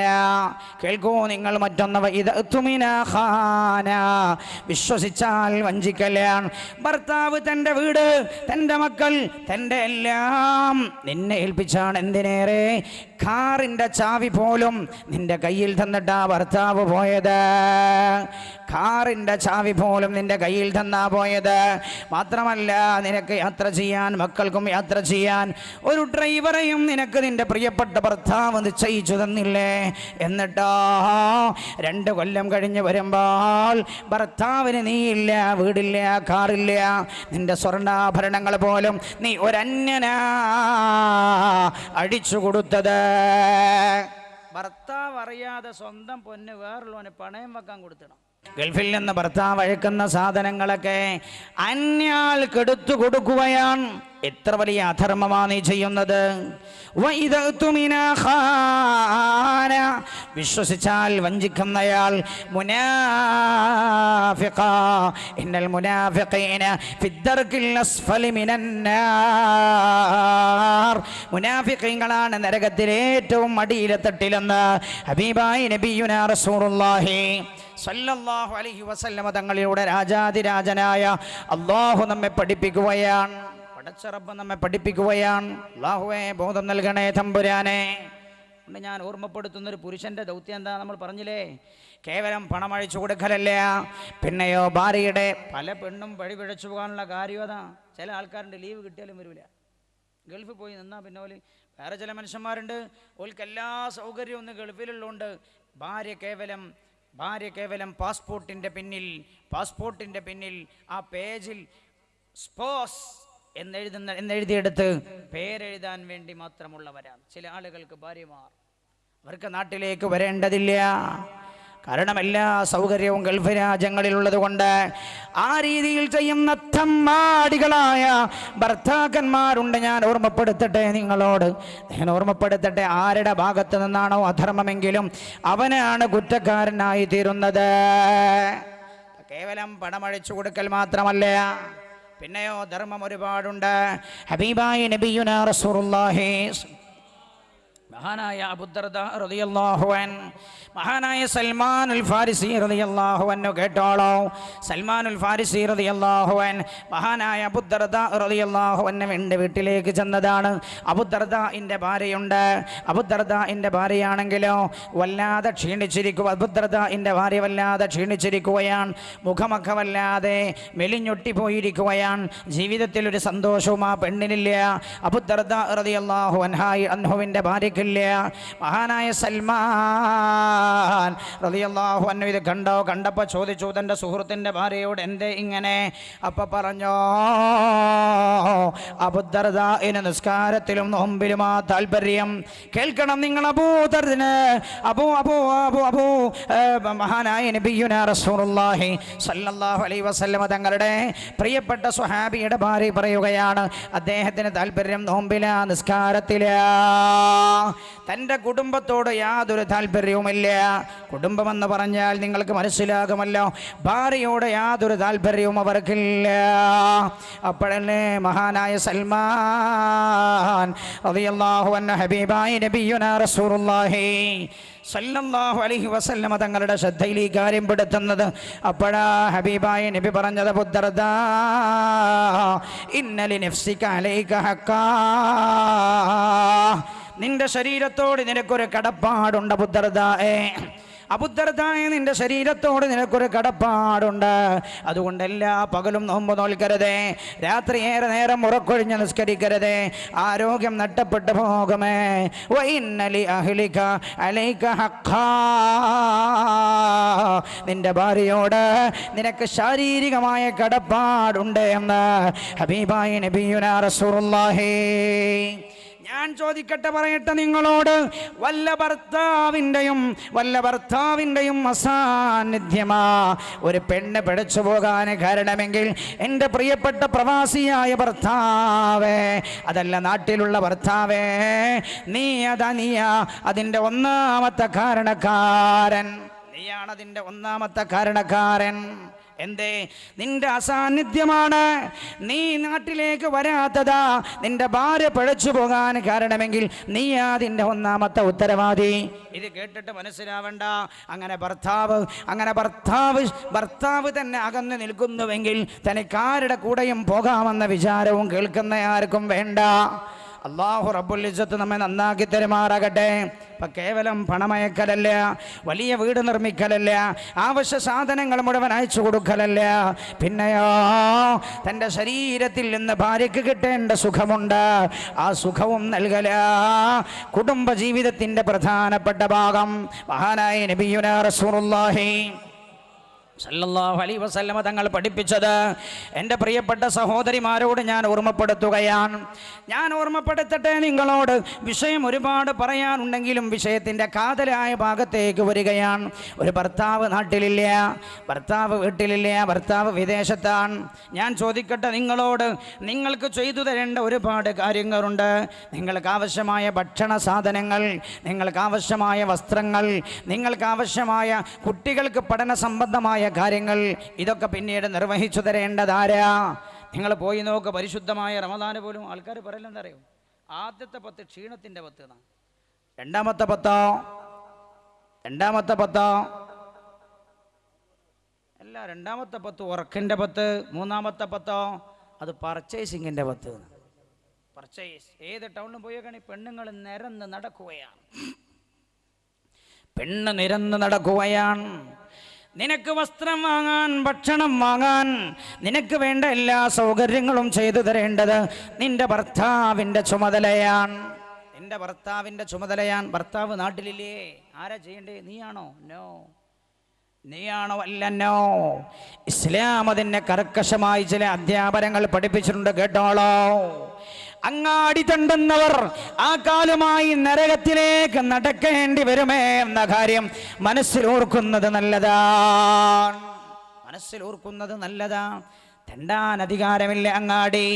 കേൾക്കൂ നിങ്ങൾ മറ്റൊന്ന്, വ ഇദാ തുമിന ഖാന, വിശ്വസിച്ചാൽ വഞ്ചിക്കലാണ്. ഭർത്താവ് തൻ്റെ വീട്, തൻ്റെ മക്കൾ, തൻ്റെ എല്ലാം നിന്നെ ഏൽപ്പിച്ചാണ്. എന്തിനേറെ, കാറിൻ്റെ ചാവി പോലും നിന്റെ കയ്യിൽ തന്നിട്ടാ ഭർത്താവ് പോയത്. കാറിൻ്റെ ചാവി പോലും നിന്റെ കയ്യിൽ തന്നാ പോയത്. മാത്രമല്ല, നിനക്ക് യാത്ര ചെയ്യാൻ, മക്കൾക്കും യാത്ര ചെയ്യാൻ ഒരു ഡ്രൈവറെയും നിനക്ക് നിന്റെ പ്രിയപ്പെട്ട ഭർത്താവ് നിശ്ചയിച്ചു തന്നില്ലേ? എന്നിട്ടോ 2 കൊല്ലം കഴിഞ്ഞ് വരുമ്പോൾ ഭർത്താവിന് നീയില്ല, വീടില്ല, കാറില്ല, നിന്റെ സ്വർണ്ണാഭരണങ്ങൾ പോലും നീ ഒരന്യനാ അടിച്ചു കൊടുത്തത്. ഭർത്താവ് അറിയാതെ സ്വന്തം പൊന്ന് വേറുള്ളവന് പണയം വെക്കാൻ കൊടുത്തണം. ഗൾഫിൽ നിന്ന് ഭർത്താവ് അയക്കുന്ന സാധനങ്ങളൊക്കെ അന്യാൾക്ക് എടുത്തു കൊടുക്കുകയാണ്. എത്ര വലിയ അധർമ്മമാണ് നീ ചെയ്യുന്നത്. വിശ്വസിച്ചാൽ വഞ്ചിക്കുന്നയാൾ മുനാഫിഖ. ഇന്നൽ മുനാഫിഖീന ഫിദ്ദർകിൽ അസ്ഫലി മിനന്നാർ. മുനാഫിഖീങ്ങളാണ് നരകത്തിലെ ഏറ്റവും അടിയിലെ തട്ടിലെന്ന് ഹബീബായി നബിയുനാ റസൂലുള്ളാഹി സല്ലല്ലാഹു അലൈഹി വസല്ലമ തങ്ങളിലൂടെ രാജാതിരാജനായ അല്ലാഹു നമ്മെ പഠിപ്പിക്കുകയാണ്. പടച്ച റബ്ബ് നമ്മെ പഠിപ്പിക്കുകയാണ്. അല്ലാഹുവേ ബോധം നൽകണേ തമ്പുരാനെ. കൊണ്ട് ഞാൻ ഓർമ്മപ്പെടുത്തുന്നൊരു പുരുഷന്റെ ദൗത്യം എന്താ നമ്മൾ പറഞ്ഞില്ലേ? കേവലം പണം അഴിച്ചു കൊടുക്കലല്ല. പിന്നെയോ ഭാര്യയുടെ പല പെണ്ണും വഴി പിഴച്ചു പോകാനുള്ള കാര്യം അതാ. ചില ആൾക്കാരുണ്ട് ലീവ് കിട്ടിയാലും വരൂല. ഗൾഫിൽ പോയി നിന്നാൽ പിന്നെ ഓല് വേറെ ചില മനുഷ്യന്മാരുണ്ട് ഓൽക്ക് എല്ലാ സൗകര്യവും ഒന്ന് ഗൾഫിലുള്ളതുകൊണ്ട് ഭാര്യ കേവലം പാസ്പോർട്ടിൻ്റെ പിന്നിൽ ആ പേജിൽ സ്പോസ് എന്നെഴുതിയെടുത്ത് പേരെഴുതാൻ വേണ്ടി മാത്രമുള്ളവരാണ് ചില ആളുകൾക്ക് ഭാര്യമാർ. അവർക്ക് നാട്ടിലേക്ക് വരേണ്ടതില്ല. കാരണം എല്ലാ സൗകര്യവും ഗൾഫ് രാജ്യങ്ങളിലുള്ളത് കൊണ്ട് ആ രീതിയിൽ ചെയ്യുന്ന തമ്മാടികളായ ഭർത്താക്കന്മാരുണ്ട്. ഞാൻ ഓർമ്മപ്പെടുത്തട്ടെ ആരുടെ ഭാഗത്ത് നിന്നാണോ അധർമ്മമെങ്കിലും അവനാണ് കുറ്റക്കാരനായി തീരുന്നത്. കേവലം പണമഴിച്ചു കൊടുക്കൽ മാത്രമല്ല, പിന്നെയോ ധർമ്മം ഒരുപാടുണ്ട്. ഹബീബായി നബിയുനാ റസൂലുള്ളാഹി മഹാനായ അബൂദർദാ റളിയല്ലാഹു അൻഹു, മഹാനായ സൽമാനുൽ ഫാരിസി റളിയല്ലാഹു അൻഹു കേട്ടോളൂ. സൽമാനുൽ ഫാരിസി റളിയല്ലാഹു അൻഹു മഹാനായ അബൂദർദാ റളിയല്ലാഹു അൻഹുവിന്റെ വീട്ടിലേക്ക് ചെന്നതാണ്. അബൂദർദാഇന്റെ ഭാര്യയുണ്ട്. അബൂദർദാഇന്റെ ഭാര്യയാണെങ്കിലോ വല്ലാതെ അബൂദർദാഇന്റെ ഭാര്യ വല്ലാതെ ക്ഷീണിച്ചിരിക്കുകയാണ്. മുഖമൊക്കെ വല്ലാതെ മെലിഞ്ഞൊട്ടിപ്പോയിരിക്കുകയാണ്. ജീവിതത്തിൽ ഒരു സന്തോഷവും ആ പെണ്ണിനില്ല. അബൂദർദാ റളിയല്ലാഹു അൻഹുവിന്റെ ഭാര്യയ്ക്ക് മഹാനായ സൽമാൻ റളിയല്ലാഹു അൻഹു ഇത് കണ്ടപ്പോൾ ചോദിച്ചു തൻ്റെ സുഹൃത്തിൻ്റെ ഭാര്യയോട് എന്തേ ഇങ്ങനെ? അപ്പൊ പറഞ്ഞോ, അബൂദർദാഇന് നിസ്കാരത്തിലും നോമ്പിലും ആ താല്പര്യം. കേൾക്കണം നിങ്ങൾ, മഹാനായ നബിയുനാ റസൂലുള്ളാഹി സല്ലല്ലാഹു അലൈഹി വസല്ലമ തങ്ങളുടെ പ്രിയപ്പെട്ട സ്വഹാബിയുടെ ഭാര്യ പറയുകയാണ് അദ്ദേഹത്തിന് താല്പര്യം നോമ്പിലാ, നിസ്കാരത്തിലാ. തൻ്റെ കുടുംബത്തോട് യാതൊരു താല്പര്യവുമില്ല. കുടുംബമെന്ന് പറഞ്ഞാൽ നിങ്ങൾക്ക് മനസ്സിലാകുമല്ലോ, ഭാര്യയോട് യാതൊരു താല്പര്യവും അവർക്കില്ല. അപ്പോഴല്ലേ മഹാനായ സൽമാൻ റളിയല്ലാഹു അൻഹു ഹബീബായി നബിയുനാ റസൂലുള്ളാഹി സല്ലല്ലാഹു അലൈഹി വസല്ലമ തങ്ങളുടെ ശ്രദ്ധയിൽ ഈ കാര്യം പെടുത്തുന്നത്. അപ്പോഴാ ഹബീബായ നബി പറഞ്ഞത്, അബൂദർദാ ഇന്ന ലിനഫ്സിക അലൈക ഹഖ്ഖാ. നിന്റെ ശരീരത്തോട് നിനക്കൊരു കടപ്പാടുണ്ട് അബൂദർദായെ, നിന്റെ ശരീരത്തോട് നിനക്കൊരു കടപ്പാടുണ്ട്. അതുകൊണ്ട് എല്ലാ പകലും നോമ്പ് നോൽക്കരുതേ, രാത്രി ഏറെ നേരം ഉറക്കൊഴിഞ്ഞ് നിസ്കരിക്കരുതേ, ആരോഗ്യം നഷ്ടപ്പെട്ടു പോകുമേ. വഇന്ന ലി അഹ്ലിക അലൈക ഹഖ്ഖാ. നിന്റെ ഭാര്യയോട് നിനക്ക് ശാരീരികമായ കടപ്പാടുണ്ട് എന്ന് ഹബീബായ നബിയുനാ റസൂലുള്ളാഹി. ഞാൻ ചോദിക്കട്ടെ, പറയട്ടെ നിങ്ങളോട്, വല്ല ഭർത്താവിൻ്റെയും അസാന്നിധ്യമാ ഒരു പെണ്ണ് പിടിച്ചു പോകാൻ കാരണമെങ്കിൽ, എൻ്റെ പ്രിയപ്പെട്ട പ്രവാസിയായ ഭർത്താവേ, അതല്ല നാട്ടിലുള്ള ഭർത്താവേ, അതിൻ്റെ ഒന്നാമത്തെ കാരണക്കാരൻ നീയാണതിൻ്റെ ഒന്നാമത്തെ കാരണക്കാരൻ. എന്തേ? നിന്റെ അസാന്നിധ്യമാണ്. നീ നാട്ടിലേക്ക് വരാത്തതാ നിന്റെ ഭാര്യ പിഴച്ചു പോകാൻ കാരണമെങ്കിൽ നീ അതിൻ്റെ ഒന്നാമത്തെ ഉത്തരവാദി. ഇത് കേട്ടിട്ട് മനസ്സിലാവണ്ട, അങ്ങനെ ഭർത്താവ് തന്നെ അകന്നു നിൽക്കുന്നുവെങ്കിൽ തനിക്കാരുടെ കൂടെയും പോകാമെന്ന വിചാരവും കേൾക്കുന്ന ആർക്കും വേണ്ട. അല്ലാഹു റബ്ബുൽ ഇസ്സത്ത് നമ്മെ നന്നാക്കി തരുമാറാകട്ടെ. ഇപ്പം കേവലം പണമയക്കലല്ല, വലിയ വീട് നിർമ്മിക്കലല്ല, ആവശ്യ സാധനങ്ങൾ മുഴുവൻ അയച്ചു കൊടുക്കലല്ല, പിന്നെയോ തൻ്റെ ശരീരത്തിൽ നിന്ന് ഭാര്യയ്ക്ക് കിട്ടേണ്ട സുഖമുണ്ട്, ആ സുഖവും നൽകല. കുടുംബജീവിതത്തിൻ്റെ പ്രധാനപ്പെട്ട ഭാഗം മഹാനായ നബിയുനാ റസൂലുള്ളാഹി സല്ലല്ലാഹു അലൈഹി വസല്ലമ തങ്ങൾ പഠിപ്പിച്ചത് എൻ്റെ പ്രിയപ്പെട്ട സഹോദരിമാരോട് ഞാൻ ഓർമ്മപ്പെടുത്തുകയാണ്. ഞാൻ ഓർമ്മപ്പെടുത്തട്ടെ നിങ്ങളോട്. വിഷയം ഒരുപാട് പറയാനുണ്ടെങ്കിലും വിഷയത്തിൻ്റെ കാതലായ ഭാഗത്തേക്ക് വരികയാണ്. ഒരു ഭർത്താവ് നാട്ടിലില്ല, ഭർത്താവ് വീട്ടിലില്ല, ഭർത്താവ് വിദേശത്താണ്. ഞാൻ ചോദിക്കട്ടെ നിങ്ങളോട്, നിങ്ങൾക്ക് ചെയ്തു തരേണ്ട ഒരുപാട് കാര്യങ്ങളുണ്ട്. നിങ്ങൾക്ക് ആവശ്യമായ ഭക്ഷണ സാധനങ്ങൾ, നിങ്ങൾക്ക് ആവശ്യമായ വസ്ത്രങ്ങൾ, നിങ്ങൾക്ക് ആവശ്യമായ കുട്ടികൾക്ക് പഠന സംബന്ധമായ കാര്യങ്ങൾ, ഇതൊക്കെ പിന്നീട് നിർവഹിച്ചു തരേണ്ടതാരാ? നിങ്ങൾ പോയി നോക്ക്. പരിശുദ്ധമായ റമദാന് പോലും ആൾക്കാർ പറയലെന്താ അറിയോ? ആദ്യത്തെ 10 ക്ഷീണത്തിൻ്റെ 10 എന്നാണ്. രണ്ടാമത്തെ 10 അല്ല, രണ്ടാമത്തെ 10 ഉറക്കിൻ്റെ 10, മൂന്നാമത്തെ 10 അത് പർച്ചേസിങ്ങിൻ്റെ 10. പർച്ചേസ് ഏത് ടൗണിൽ പോയേക്കാണ് പെണ്ണുങ്ങൾ നിരന്ന് നടക്കുകയാണ്. പെണ്ണ് നിരന്ന് നടക്കുകയാണ്. നിനക്ക് വസ്ത്രം വാങ്ങാൻ, ഭക്ഷണം വാങ്ങാൻ, നിനക്ക് വേണ്ട എല്ലാ സൗകര്യങ്ങളും ചെയ്തു തരേണ്ടത് നിന്റെ ഭർത്താവിൻ്റെ ചുമതലയാണ്. നിന്റെ ഭർത്താവിൻ്റെ ചുമതലയാണ്. ഭർത്താവ് നാട്ടിലില്ലേ? ആരാ ചെയ്യണ്ടേ? നീയാണോ? നോ. നീയാണോ? അല്ല, നോ. ഇസ്ലാം അതിനെ കർക്കശമായി ചില അധ്യാപനങ്ങൾ പഠിപ്പിച്ചിട്ടുണ്ട്, കേട്ടോളോ. അങ്ങാടി തണ്ടുന്നവർ ആ കാലുമായി നരകത്തിലേക്ക് നടക്കേണ്ടി വരുമേ എന്ന കാര്യം മനസ്സിലോർക്കുന്നത് നല്ലതാണ്. മനസ്സിലോർക്കുന്നത് നല്ലതാണ്. തെണ്ടാൻ അധികാരമില്ല അങ്ങാടി.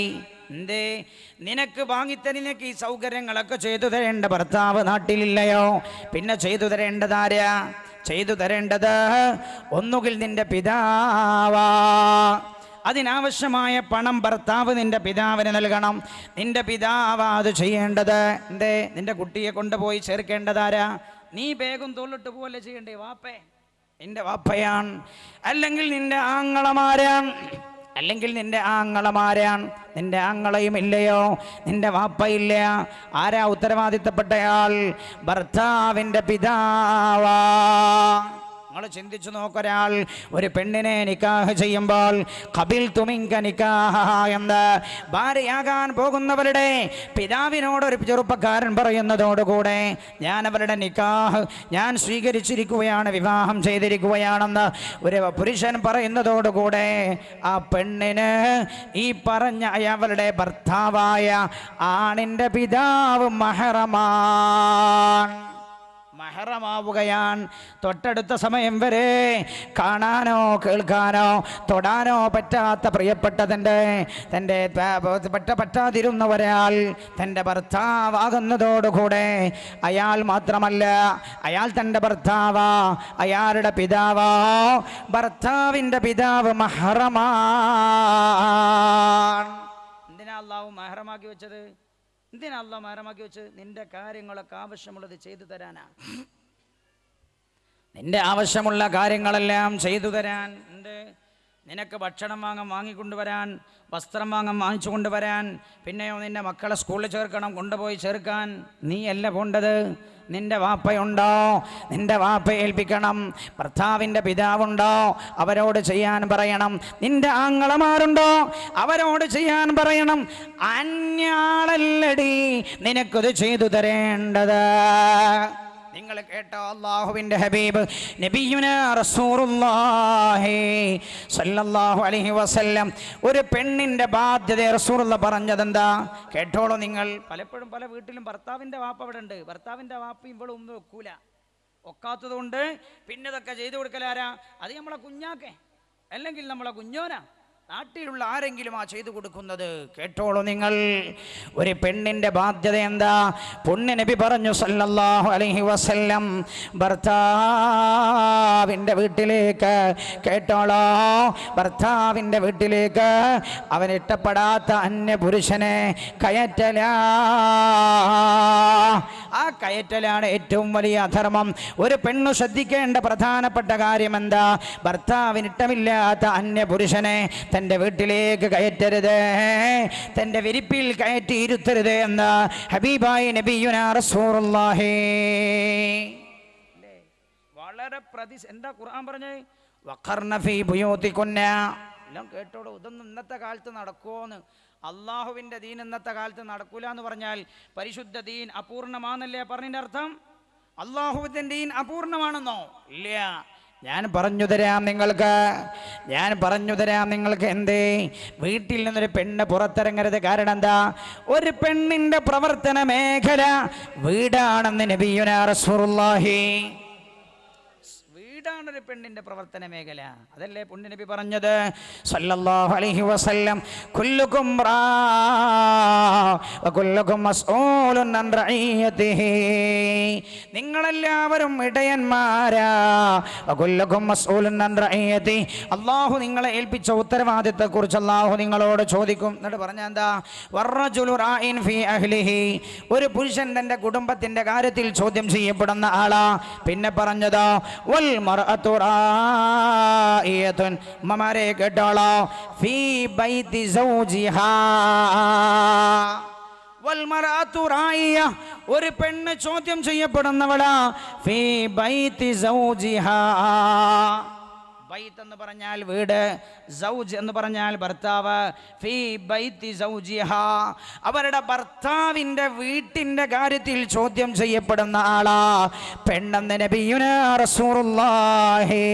എന്തേ? നിനക്ക് വാങ്ങിത്തനിനക്ക് ഈ സൗകര്യങ്ങളൊക്കെ ചെയ്തു തരേണ്ട ഭർത്താവ് നാട്ടിലില്ലയോ? പിന്നെ ചെയ്തു തരേണ്ടതാരാ? ചെയ്തു തരേണ്ടത് ഒന്നുകിൽ നിന്റെ പിതാവാ. അതിനാവശ്യമായ പണം ഭർത്താവ് നിന്റെ പിതാവിന് നൽകണം. നിന്റെ പിതാവാ അത് ചെയ്യേണ്ടത്. എന്തേ? നിന്റെ കുട്ടിയെ കൊണ്ടുപോയി ചേർക്കേണ്ടതാരാ? നീ വേഗം തോളിട്ട് പോലെ ചെയ്യണ്ടേ? വാപ്പേ, നിന്റെ വാപ്പയാണ്. അല്ലെങ്കിൽ നിന്റെ ആങ്ങളമാരാണ്. നിന്റെ ആങ്ങളയും ഇല്ലയോ? നിന്റെ വാപ്പയില്ല. ആരാ ഉത്തരവാദിത്തപ്പെട്ടയാൾ? ഭർത്താവിൻ്റെ പിതാവാ. നിങ്ങൾ ചിന്തിച്ചു നോക്കൊരാൾ ഒരു പെണ്ണിനെ നിക്കാഹ് ചെയ്യുമ്പോൾ ഖബിൽതു മിൻക നിക്കാഹ എന്ന് ഭാര്യയാകാൻ പോകുന്നവരുടെ പിതാവിനോട് ഒരു ചെറുപ്പക്കാരൻ പറയുന്നതോടുകൂടെ ഞാൻ അവരുടെ നിക്കാഹ് ഞാൻ സ്വീകരിച്ചിരിക്കുകയാണ്, വിവാഹം ചെയ്തിരിക്കുകയാണെന്ന് ഒരു പുരുഷൻ പറയുന്നതോടുകൂടെ ആ പെണ്ണിന് ഈ പറഞ്ഞ അവളുടെ ഭർത്താവായ ആണിൻ്റെ പിതാവ് മഹറമാവുകയാണ്. തൊട്ടടുത്ത സമയം വരെ കാണാനോ കേൾക്കാനോ തൊടാനോ പറ്റാത്ത തൻ്റെ പറ്റാതിരുന്ന ഒരാൾ തൻ്റെ ഭർത്താവാകുന്നതോടുകൂടെ അയാൾ മാത്രമല്ല, അയാൾ തൻ്റെ ഭർത്താവാ, അയാളുടെ പിതാവാ. ഭർത്താവിൻ്റെ പിതാവ് മഹറമാണ്. എന്തിനാ അല്ലാഹു മഹറമാക്കി വെച്ചത്? എന്തിനാ അല്ലാഹു മഹറമാക്കി വെച്ചത്? നിന്റെ കാര്യങ്ങളൊക്കെ ആവശ്യമുള്ളത് ചെയ്തു തരാനാ. നിന്റെ ആവശ്യമുള്ള കാര്യങ്ങളെല്ലാം ചെയ്തു തരാൻ. നിനക്ക് ഭക്ഷണം വാങ്ങിക്കൊണ്ടുവരാൻ, വസ്ത്രം വാങ്ങിച്ചു കൊണ്ടുവരാൻ, പിന്നെയോ നിന്റെ മക്കളെ സ്കൂളിൽ ചേർക്കണം, കൊണ്ടുപോയി ചേർക്കാൻ നീ അല്ല പോണ്ടത്. നിന്റെ വാപ്പയുണ്ടോ? നിന്റെ വാപ്പയെ ഏൽപ്പിക്കണം. ഭർത്താവിൻ്റെ പിതാവുണ്ടോ? അവരോട് ചെയ്യാൻ പറയണം. നിന്റെ ആങ്ങളമാരുണ്ടോ? അവരോട് ചെയ്യാൻ പറയണം. അന്യാളല്ലടി നിനക്കത് ചെയ്തു തരേണ്ടത്. നിങ്ങൾ കേട്ടോ, അല്ലാഹുവിൻ്റെ ഹബീബ് നബിയുനാ റസൂലുള്ളാഹി സ്വല്ലല്ലാഹു അലൈഹി വസല്ലം ഒരു പെണ്ണിൻ്റെ ബാധ്യത റസൂലുള്ള പറഞ്ഞതെന്താ? കേട്ടോളൂ നിങ്ങൾ. പലപ്പോഴും പല വീട്ടിലും ഭർത്താവിൻ്റെ വാപ്പ അവിടെ ഉണ്ട്, ഭർത്താവിൻ്റെ വാപ്പയും ഇവിടെ ഒന്നും വെക്കൂല. ഒക്കാത്തത് കൊണ്ട് പിന്നെ ഇതൊക്കെ ചെയ്തു കൊടുക്കലാരാ? അത് നമ്മളെ കുഞ്ഞാക്കെ, അല്ലെങ്കിൽ നമ്മളെ കുഞ്ഞോനാ, നാട്ടിലുള്ള ആരെങ്കിലും ആ ചെയ്തു കൊടുക്കുന്നത്. കേട്ടോളൂ നിങ്ങൾ. ഒരു പെണ്ണിൻ്റെ ബാധ്യത എന്താ? പുണ്യ നബി പറഞ്ഞു സല്ലല്ലാഹു അലൈഹി വസല്ലം ഭർത്താവിൻ്റെ വീട്ടിലേക്ക്, കേട്ടോളോ, ഭർത്താവിൻ്റെ വീട്ടിലേക്ക് അവൻ ഇഷ്ടപ്പെടാത്ത അന്യപുരുഷനെ കയറ്റല. ആ കയറ്റലാണ് ഏറ്റവും വലിയ അധർമ്മം. ഒരു പെണ്ണു ശ്രദ്ധിക്കേണ്ട പ്രധാനപ്പെട്ട കാര്യം എന്താ? ഭർത്താവിന് ഇഷ്ടമില്ലാത്ത അന്യപുരുഷനെ തൻ്റെ വീട്ടിലേക്ക് കയറ്റരുത്, തൻ്റെ വിരിപ്പിൽ കയറ്റി ഇരുത്തരുത് എന്ന് ഹബീബായി നബിയുനാ റസൂലുള്ളാഹി. വളരെ എന്താ ഖുർആൻ പറഞ്ഞത്? വഖർന ഫീ ബുയൂതികുന്ന. എല്ലാം കേട്ടോളൂ. ഇതൊന്നും ഇന്നത്തെ കാലത്ത് നടക്കുമോന്ന്? അള്ളാഹുവിൻ്റെ ദീൻ ഇന്നത്തെ കാലത്ത് നടക്കൂല എന്ന് പറഞ്ഞാൽ പരിശുദ്ധ ദീൻ അപൂർണമാണെന്നല്ലേ പറഞ്ഞതിൻ്റെ അർത്ഥം? അള്ളാഹുവിൻ്റെ ദീൻ അപൂർണമാണെന്നോ? ഇല്ല. ഞാൻ പറഞ്ഞു തരാം നിങ്ങൾക്ക് എന്തേ വീട്ടിൽ നിന്നൊരു പെണ്ണ് പുറത്തിറങ്ങരുത്. കാരണം എന്താ? ഒരു പെണ്ണിന്റെ പ്രവർത്തന മേഖല വീടാണെന്ന് നബിയുനാ റസൂലുള്ളാഹി. വീടാണ് ഒരു പെണ്ണിന്റെ പ്രവർത്തന മേഖല. അതല്ലേ പുണ്യ നബി പറഞ്ഞത് സല്ലല്ലാഹു അലൈഹി വസല്ലം, കുല്ലുകും റാ വ കുല്ലുകും മസ്ഊലുൻ അൻ റഈയതിഹി. നിങ്ങളെല്ലാവരും ഇടയന്മാരാ. വ കുല്ലുകും മസ്ഊലുൻ അൻ റഈയതിഹി. അല്ലാഹു നിങ്ങളെ ഏൽപ്പിച്ച ഉത്തരവാദിത്തത്തെക്കുറിച്ച് അല്ലാഹു നിങ്ങളോട് ചോദിക്കും. എന്നിട്ട് പറഞ്ഞ എന്താ? വറജുലു റാഇൻ ഫീ അഹ്ലിഹി. ഒരു പുരുഷൻ തന്റെ കുടുംബത്തിന്റെ കാര്യത്തിൽ ചോദ്യം ചെയ്യപ്പെടുന്ന ആളാ. പിന്നെ പറഞ്ഞതോ വൽ മർഅതു റാഇയത്തുൻ. മമാരെ കേട്ടോളോ, ഫീ ബൈതി സൗജിഹാ. വൽ മർഅതു റാഇയ, ഒരു പെണ്ണ് ചോദ്യം ചെയ്യപ്പെടുന്നവളാ. ഫീ ബൈതി സൗജിഹാ. ബൈത്ത് എന്ന് പറഞ്ഞാൽ വീട്, സൗജ് എന്ന് പറഞ്ഞാൽ ഭർത്താവ്. ഫീ ബൈത്തി സൗജിഹാ, അവരുടെ ഭർത്താവിന്റെ വീട്ടിന്റെ കാര്യത്തിൽ ചോദ്യം ചെയ്യപ്പെടുന്ന ആളാ പെണ്ണെന്ന് നബിയുനാ റസൂലുള്ളാഹി.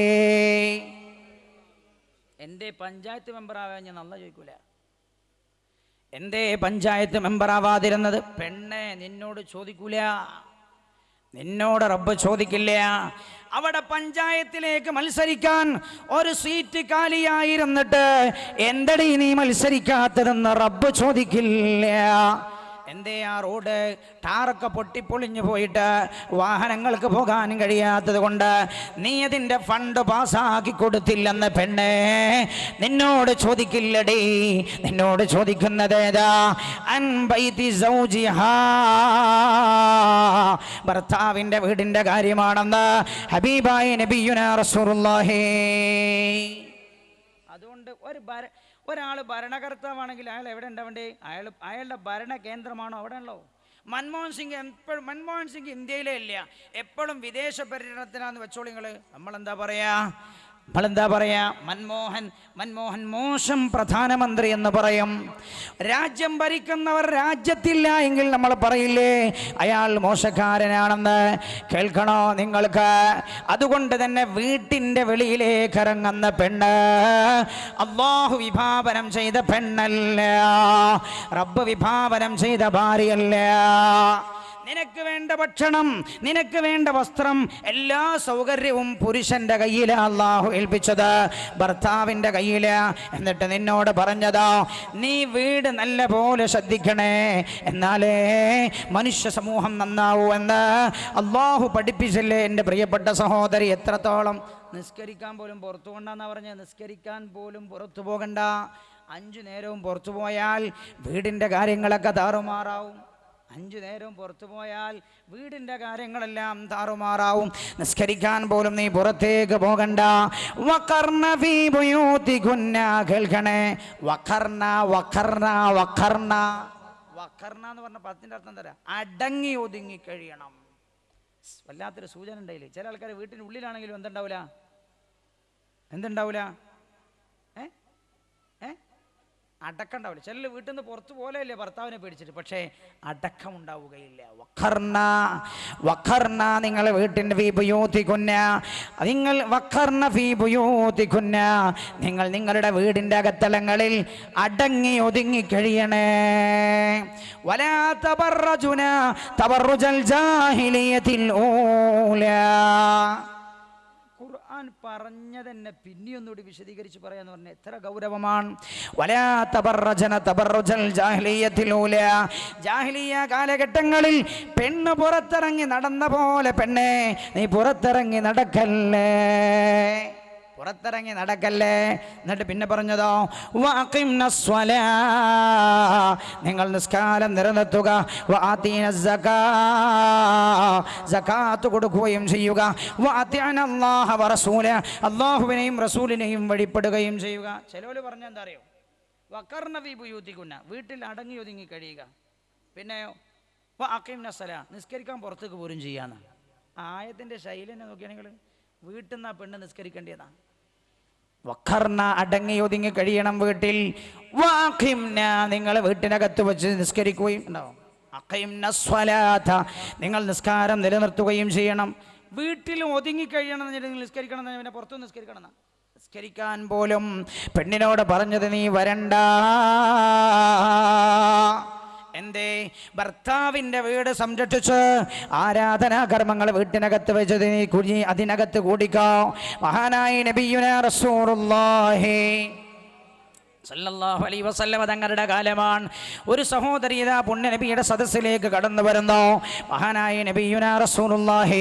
എന്റെ പഞ്ചായത്ത് മെമ്പറാവാൻ ഞാൻ നല്ല ചോദിക്കൂല. എന്തേ പഞ്ചായത്ത് മെമ്പറാവാതിരുന്നത്? പെണ്ണെ നിന്നോട് ചോദിക്കൂല, നിന്നോട് റബ്ബ് ചോദിക്കില്ല. അവിടെ പഞ്ചായത്തിലേക്ക് മത്സരിക്കാൻ ഒരു സീറ്റ് കാലിയായിരുന്നിട്ട് എന്തടി നീ മത്സരിക്കാത്തതെന്ന് റബ്ബ് ചോദിക്കില്ല. എന്തേ ആ റോഡ് ടാറൊക്കെ പൊട്ടിപ്പൊളിഞ്ഞു പോയിട്ട് വാഹനങ്ങൾക്ക് പോകാൻ കഴിയാത്തത് കൊണ്ട് നീ അതിൻ്റെ ഫണ്ട് പാസ്സാക്കി കൊടുത്തില്ലെന്ന് പെണ്ണേ നിന്നോട് ചോദിക്കില്ലടി. നിന്നോട് ചോദിക്കുന്നത് ഏതാ? അൻ ബൈതി സൗജിഹാ, ഭർത്താവിൻ്റെ വീടിൻ്റെ കാര്യമാണെന്ന് ഹബീബായ നബിയുനാ റസൂലുള്ളാഹി. അതുകൊണ്ട് ഒരാൾ ഭരണകർത്താവാണെങ്കിൽ അയാൾ എവിടെ ഉണ്ടാവേണ്ടേ? അയാളുടെ ഭരണ കേന്ദ്രമാണോ അവിടെ ഉള്ളോ? മൻമോഹൻ സിംഗ് ഇന്ത്യയിലേ ഇല്ല, എപ്പോഴും വിദേശ പര്യടനത്തിനാന്ന് വെച്ചോളി നിങ്ങൾ. നമ്മളെന്താ പറയാ? മൻമോഹൻ മോശം പ്രധാനമന്ത്രി എന്ന് പറയും. രാജ്യം ഭരിക്കുന്നവർ രാജ്യത്തില്ല എങ്കിൽ നമ്മൾ പറയില്ലേ അയാൾ മോശക്കാരനാണെന്ന്? കേൾക്കണോ നിങ്ങൾക്ക്? അതുകൊണ്ട് തന്നെ വീട്ടിൻ്റെ വെളിയിലേക്ക് ഇറങ്ങുന്ന പെണ്ണ് അല്ലാഹു വിഭാവനം ചെയ്ത പെണ്ണല്ല, റബ്ബ് വിഭാവനം ചെയ്ത ഭാര്യയല്ല. നിനക്ക് വേണ്ട ഭക്ഷണം, നിനക്ക് വേണ്ട വസ്ത്രം, എല്ലാ സൗകര്യവും പുരുഷന്റെ കയ്യിലാ അല്ലാഹു ഏൽപ്പിച്ചത്, ഭർത്താവിൻ്റെ കയ്യിലാ. എന്നിട്ട് നിന്നോട് പറഞ്ഞതോ നീ വീട് നല്ല പോലെ ശ്രദ്ധിക്കണേ, എന്നാലേ മനുഷ്യ സമൂഹം നന്നാവൂ എന്ന് അല്ലാഹു പഠിപ്പിച്ചില്ലേ എൻ്റെ പ്രിയപ്പെട്ട സഹോദരി. എത്രത്തോളം നിസ്കരിക്കാൻ പോലും പുറത്തു പോകണ്ടെന്നാ പറഞ്ഞത്. നിസ്കരിക്കാൻ പോലും പുറത്തു പോകണ്ട. 5 നേരവും പുറത്തു പോയാൽ വീടിൻ്റെ കാര്യങ്ങളൊക്കെ താറുമാറാവും. 5 നേരവും പുറത്തു പോയാൽ വീടിൻ്റെ കാര്യങ്ങളെല്ലാം താറുമാറാവും. നിസ്കരിക്കാൻ പോലും നീ പുറത്തേക്ക് പോകണ്ട. വഖർന ഫീ ബുയൂതികുന്ന. കേൾക്കണേ, വഖർന എന്ന് പറഞ്ഞ പദത്തിൻ്റെ അർത്ഥം തരാം, അടങ്ങി ഒതുങ്ങി കഴിയണം. വല്ലാത്തൊരു സൂചന ഉണ്ടായില്ലേ? ചില ആൾക്കാർ വീട്ടിൻ്റെ ഉള്ളിലാണെങ്കിലും എന്തുണ്ടാവില്ല? അടക്കമുണ്ടാവില്ല. ചില വീട്ടിൽ നിന്ന് പുറത്തു പോലെയല്ലേ ഭർത്താവിനെ പേടിച്ചിട്ട്, പക്ഷേ അടക്കം ഉണ്ടാവുകയില്ല. വഖർന നിങ്ങൾ വീട്ടിൻ്റെ നിങ്ങൾ നിങ്ങളുടെ വീടിൻ്റെ അകത്തളങ്ങളിൽ അടങ്ങി ഒതുങ്ങി കഴിയണേ. വലാ തബറജുന തബറുജൽ ജാഹിലിയത്തിൽ ഊലാ. ഖുർആൻ പറഞ്ഞതെന്നെ പിന്നെയൊന്നുകൂടി വിശദീകരിച്ച് പറയാന്ന് പറഞ്ഞാൽ എത്ര ഗൗരവമാണ്. വലാ തബറജന തബറുജൽ ജാഹിലിയത്തിൽ ഊലാ. ജാഹിലിയ കാലഘട്ടങ്ങളിൽ പെണ്ണ് പുറത്തിറങ്ങി നടന്ന പോലെ പെണ്ണെ നീ പുറത്തിറങ്ങി നടക്കല്ലേ. എന്നിട്ട് പിന്നെ പറഞ്ഞതോ വഅഖിംനസ്സലാ, നിങ്ങൾ നിസ്കാരം നിലനിർത്തുക. വആതീനസ്സകാ, സകാത്ത് കൊടുക്കുകയും ചെയ്യുക. വഅതിഅനല്ലാഹ വറസൂല, അല്ലാഹുവിനെയും റസൂലിനെയും വഴിപ്പെടുകയും ചെയ്യുക. ചിലവർ പറഞ്ഞ എന്താ അറിയോ? വഖർന ഫീ ബുയൂതികുന്ന, വീട്ടിൽ അടങ്ങി ഒതുങ്ങി കഴിയുക. പിന്നെയോ വഅഖിംനസ്സലാ, നിസ്കരിക്കാൻ പുറത്തേക്ക് പോലും ചെയ്യാന്ന്. ആയത്തിന്റെ ശൈലി തന്നെ നോക്കിയാണെങ്കിൽ വീട്ടിൽ നിന്ന് ആ പെണ്ണ് നിസ്കരിക്കേണ്ടതാണ്. വഖർന, അടങ്ങി ഒതുങ്ങി കഴിയണം വീട്ടിൽ. വഅഖിംന, നിങ്ങൾ വീട്ടിനകത്ത് വെച്ച് നിസ്കരിക്കുകയും ഉണ്ടാവും. അഖിംന സ്വലാത്ത, നിങ്ങൾ നിസ്കാരം നിലനിർത്തുകയും ചെയ്യണം. വീട്ടിൽ ഒതുങ്ങിക്കഴിയണം നിസ്കരിക്കണം, പിന്നെ പുറത്തുനിന്ന് നിസ്കരിക്കണം. നിസ്കരിക്കാൻ പോലും പെണ്ണിനോട് പറഞ്ഞത് നീ വരണ്ട. എന്തേ? ഭർത്താവിൻ്റെ വീട് സംരക്ഷിച്ച് ആരാധനാകർമ്മങ്ങൾ വീട്ടിനകത്ത് വെച്ചത് നീ കുഞ്ഞി അതിനകത്ത് കൂടിക്കോ. മഹാനായ നബിയുനാ റസൂലുള്ളാഹി സല്ലല്ലാഹു അലൈഹി വസല്ലം തങ്ങളുടെ കാലമാണ്. ഒരു സഹോദരി ഇതാ പുണ്യ നബിയുടെ സദസ്സിലേക്ക് കടന്നു വരുന്നു. മഹാനായ നബിയുനാ റസൂലുള്ളാഹി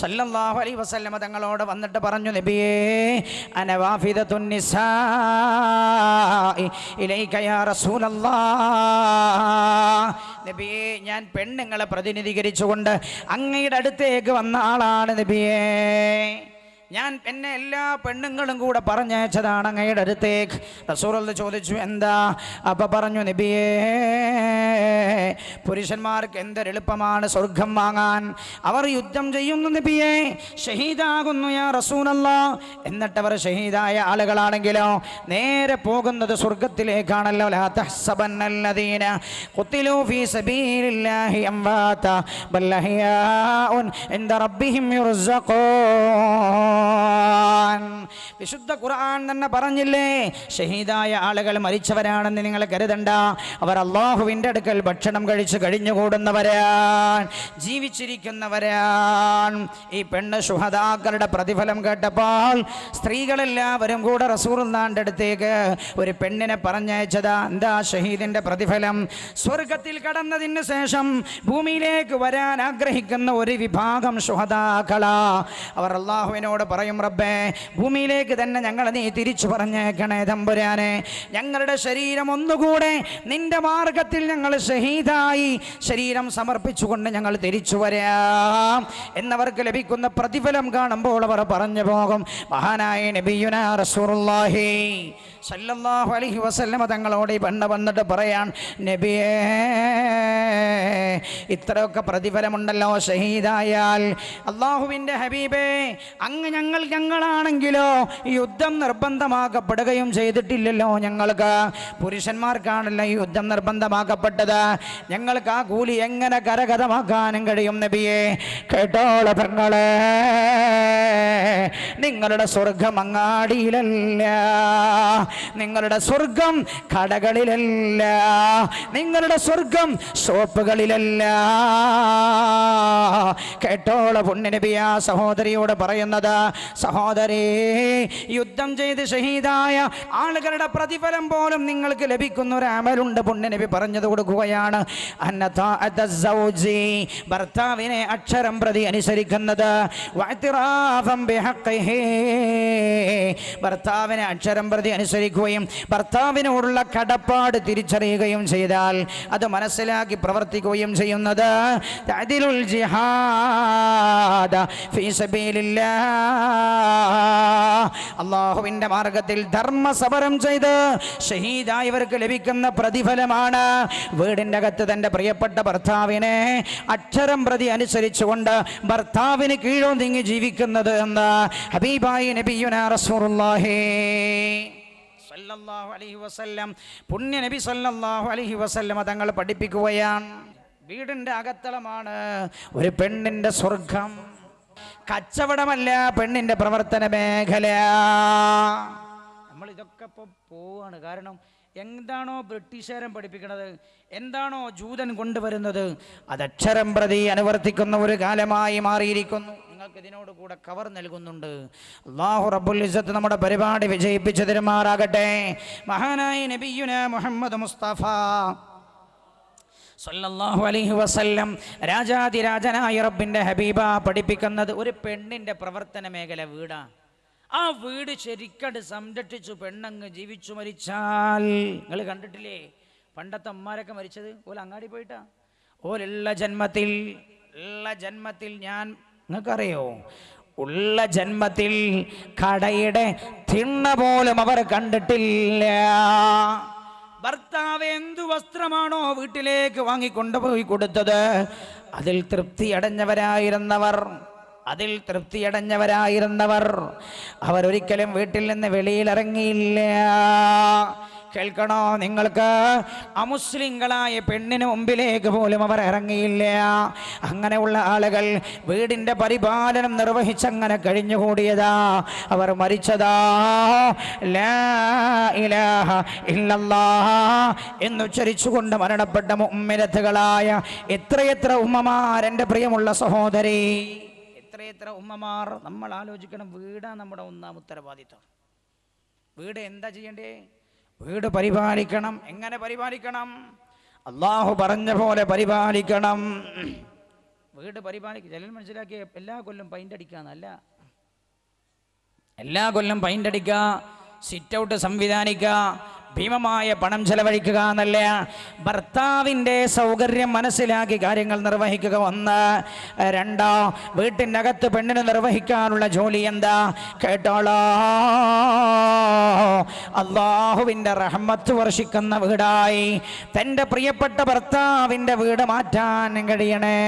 സല്ലല്ലാഹു അലൈഹി വസല്ലം തങ്ങളോട് വന്നിട്ട് പറഞ്ഞു, നബിയേ അന വാഫിദത്തുൻ നിസാഇ ഇലൈക യാ റസൂലല്ലാഹ്. നബിയേ, ഞാൻ പെണ്ണുങ്ങളെ പ്രതിനിധീകരിച്ചുകൊണ്ട് അങ്ങയുടെ അടുത്തേക്ക് വന്ന ആളാണ് നബിയേ. ഞാൻ എന്നെ എല്ലാ പെണ്ണുങ്ങളും കൂടെ പറഞ്ഞയച്ചതാണ് അങ്ങയുടെ അടുത്തേക്ക്. റസൂലുള്ളാഹി ചോദിച്ചു, എന്താ? അപ്പം പറഞ്ഞു, നബിയേ, പുരുഷന്മാർക്ക് എന്തൊരെളുപ്പമാണ് സ്വർഗം വാങ്ങാൻ. അവർ യുദ്ധം ചെയ്യുന്നു നബിയേ, ഷഹീദാകുന്നു യാ റസൂലല്ലാഹ്. എന്നിട്ടവർ ഷഹീദായ ആളുകളാണെങ്കിലോ നേരെ പോകുന്നത് സ്വർഗത്തിലേക്കാണല്ലോ. ലാ തഹ്സബന്നല്ലദീന ഖുതിലൂ ഫീ സബീലില്ലാഹി അംവാത ബൽ അഹ്യാഉൻ ഇൻദ റബ്ബിഹിം യുർസഖൂൻ. വിശുദ്ധ ഖുർആൻ തന്നെ പറഞ്ഞില്ലേ, ഷഹീദായ ആളുകൾ മരിച്ചവരാണെന്ന് നിങ്ങൾ കരുതണ്ട. അവർ അല്ലാഹുവിൻ്റെ അടുക്കൽ ഭക്ഷണം കഴിച്ച് കഴിഞ്ഞുകൂടുന്നവരാണ്, ജീവിച്ചിരിക്കുന്നവരാണ്. ഈ പെണ്ണ് ശുഹദാക്കളുടെ പ്രതിഫലം കേട്ടപ്പോൾ സ്ത്രീകളെല്ലാവരും കൂടെ റസൂലുള്ളാഹിന്റെ അടുത്തേക്ക് ഒരു പെണ്ണിനെ പറഞ്ഞയച്ചതാ. എന്താ ഷഹീദിന്റെ പ്രതിഫലം? സ്വർഗത്തിൽ കടന്നതിന് ശേഷം ഭൂമിയിലേക്ക് വരാൻ ആഗ്രഹിക്കുന്ന ഒരു വിഭാഗം ശുഹദാക്കളാ. അവർ അല്ലാഹുവിനോട് പറയും, റബ്ബേ, ഭൂമിയിലേക്ക് തന്നെ ഞങ്ങളെ നീ തിരിച്ചു പറഞ്ഞേക്കണേ തമ്പുരാനെ. ഞങ്ങളുടെ ശരീരം ഒന്നുകൂടെ നിന്റെ മാർഗത്തിൽ ഞങ്ങൾ ഷഹീദായി ശരീരം സമർപ്പിച്ചുകൊണ്ട് ഞങ്ങൾ തിരിച്ചു വരാം എന്നവർക്ക് ലഭിക്കുന്ന പ്രതിഫലം കാണുമ്പോൾ അവർ പറഞ്ഞു പോകും. മഹാനായ നബിയുനാ റസൂലുള്ളാഹി സല്ലല്ലാഹു അലൈഹി വസല്ലം തങ്ങളോട് ഈ പെണ്ണ് വന്നിട്ട് പറയാൻ, നബിയേ, ഇത്രയൊക്കെ പ്രതിഫലമുണ്ടല്ലോ ഷഹീദായാൽ. അല്ലാഹുവിൻ്റെ ഹബീബേ, അങ്ങ് ഞങ്ങളാണെങ്കിലോ യുദ്ധം നിർബന്ധമാക്കപ്പെടുകയും ചെയ്തിട്ടില്ലല്ലോ. ഞങ്ങൾക്ക് പുരുഷന്മാർക്കാണല്ലോ ഈ യുദ്ധം നിർബന്ധമാക്കപ്പെട്ടത്. ഞങ്ങൾക്ക് ആ കൂലി എങ്ങനെ കരഗതമാക്കാനും കഴിയും നബിയെ? കേട്ടോള പെങ്ങളെ, നിങ്ങളുടെ സ്വർഗം അങ്ങാടിയിലല്ല, നിങ്ങളുടെ സ്വർഗം കടകളിലല്ല, നിങ്ങളുടെ സ്വർഗം ഷോപ്പുകളിലല്ല. കേട്ടോള പുണ്യനബിയാ സഹോദരിയോട് പറയുന്നത്, സഹോദരി, യുദ്ധം ചെയ്ത് ഷഹീദായ ആളുകളുടെ പ്രതിഫലം പോലും നിങ്ങൾക്ക് ലഭിക്കുന്ന ഒരു അമലുണ്ട്. പുണ്യനബി പറഞ്ഞത് കൊടുക്കുകയാണ്, ഭർത്താവിനെ അക്ഷരം പ്രതി അനുസരിക്കുന്നത്, ഭർത്താവിനെ അക്ഷരം പ്രതി അനുസരിക്കുകയും ഭർത്താവിനോടുള്ള കടപ്പാട് തിരിച്ചറിയുകയും ചെയ്താൽ അത് മനസ്സിലാക്കി പ്രവർത്തിക്കുകയും ചെയ്യുന്നത് തഅദിലുൽ ജിഹാദ ഫീ സബീലില്ലാഹ്, അല്ലാഹുവിൻ്റെ മാർഗത്തിൽ ധർമ്മസമരം ചെയ്ത് ഷഹീദായവർക്ക് ലഭിക്കുന്ന പ്രതിഫലമാണ്. വീടിൻ്റെ അകത്ത് തൻ്റെ പ്രിയപ്പെട്ട ഭർത്താവിനെ അക്ഷരം പ്രതി അനുസരിച്ചുകൊണ്ട് ഭർത്താവിന് കീഴൊതുങ്ങി ജീവിക്കുന്നത് എന്ന് ഹബീബായി നബിയുനാ റസൂലുള്ളാഹി സല്ലല്ലാഹു അലൈഹി വസല്ലം, പുണ്യ നബി സല്ലല്ലാഹു അലൈഹി വസല്ലം തങ്ങൾ പഠിപ്പിക്കുകയാണ്. വീടിൻ്റെ അകത്തളമാണ് ഒരു പെണ്ണിൻ്റെ സ്വർഗം. കച്ചവടമല്ല പെണ്ണിൻ്റെ പ്രവർത്തന മേഖല. നമ്മൾ ഇതൊക്കെ ഇപ്പോൾ പോവാണ്. കാരണം എന്താണോ ബ്രിട്ടീഷുകാരൻ പഠിപ്പിക്കുന്നത്, എന്താണോ ജൂതൻ കൊണ്ടുവരുന്നത്, അത് അക്ഷരം പ്രതി അനുവർത്തിക്കുന്ന ഒരു കാലമായി മാറിയിരിക്കുന്നു. നിങ്ങൾക്ക് ഇതിനോട് കൂടെ കവർ നൽകുന്നുണ്ട്. അല്ലാഹു റബ്ബുൽ ഇസ്സത്ത് നമ്മുടെ പരിപാടി വിജയിപ്പിച്ചു തരുമാറാകട്ടെ. മഹാനായ നബിയുനാ മുഹമ്മദ് മുസ്തഫ സല്ലല്ലാഹു അലൈഹി വസല്ലം, രാജാതിരാജനായ റബ്ബിൻ്റെ ഹബീബ പഠിപ്പിക്കുന്നത് ഒരു പെണ്ണിൻ്റെ പ്രവർത്തന മേഖല വീടാ. ആ വീട് ശരിക്കട് സംരക്ഷിച്ചു പെണ്ണങ്ങ് ജീവിച്ചു മരിച്ചാൽ, നിങ്ങൾ കണ്ടിട്ടില്ലേ പണ്ടത്തെ അമ്മമാരൊക്കെ മരിച്ചത്? ഓല അങ്ങാടി പോയിട്ടാ. ഓലുള്ള ജന്മത്തിൽ ഞാൻ, നിങ്ങൾക്കറിയോ, ഉള്ള ജന്മത്തിൽ കടയുടെ തിണ്ണ പോലും അവർ കണ്ടിട്ടില്ല. ഭർത്താവ് എന്തു വസ്ത്രമാണോ വീട്ടിലേക്ക് വാങ്ങിക്കൊണ്ടുപോയി കൊടുത്തത്, അതിൽ തൃപ്തിയടഞ്ഞവരായിരുന്നവർ അവരൊരിക്കലും വീട്ടിൽ നിന്ന് വെളിയിലിറങ്ങിയില്ല. കേൾക്കണോ നിങ്ങൾക്ക്? അമുസ്ലിങ്ങളായ പെണ്ണിന് മുമ്പിലേക്ക് പോലും അവർ ഇറങ്ങിയില്ല. അങ്ങനെയുള്ള ആളുകൾ വീടിന്റെ പരിപാലനം നിർവഹിച്ചങ്ങനെ കഴിഞ്ഞുകൂടിയതാ. അവർ മരിച്ചതാ ലാ ഇലാഹ ഇല്ലല്ലാഹ് എന്നുച്ചരിച്ചുകൊണ്ട് മരണപ്പെട്ട മുഅ്മിനത്തുകളായ എത്രയെത്ര ഉമ്മമാർ, എൻ്റെ പ്രിയമുള്ള സഹോദരി, എത്രയെത്ര ഉമ്മമാർ. നമ്മൾ ആലോചിക്കണം, വീടാ നമ്മുടെ ഒന്നാം ഉത്തരവാദിത്വം. വീട് എന്താ ചെയ്യണ്ടേ? വീട് പരിപാലിക്കണം. എങ്ങനെ പരിപാലിക്കണം? അള്ളാഹു പറഞ്ഞ പോലെ പരിപാലിക്കണം. വീട് പരിപാലിക്കുക. ചിലർ മനസ്സിലാക്കിയ എല്ലാ കൊല്ലം പെയിന്റ് അടിക്കാന്നല്ല. എല്ലാ കൊല്ലം പെയിന്റ് അടിക്കുക, സിറ്റ് ഔട്ട് സംവിധാനിക്കുക, ഭീമമായ പണം ചെലവഴിക്കുക എന്നല്ല. ഭർത്താവിൻ്റെ സൗകര്യം മനസ്സിലാക്കി കാര്യങ്ങൾ നിർവഹിക്കുക. 1. 2, വീട്ടിൻ്റെ അകത്ത് പെണ്ണിന് നിർവഹിക്കാനുള്ള ജോലി എന്താ? കേട്ടോളോ, അള്ളാഹുവിൻ്റെ റഹ്മത്ത് വർഷിക്കുന്ന വീടായി തൻ്റെ പ്രിയപ്പെട്ട ഭർത്താവിൻ്റെ വീട് മാറ്റാൻ കഴിയണേ.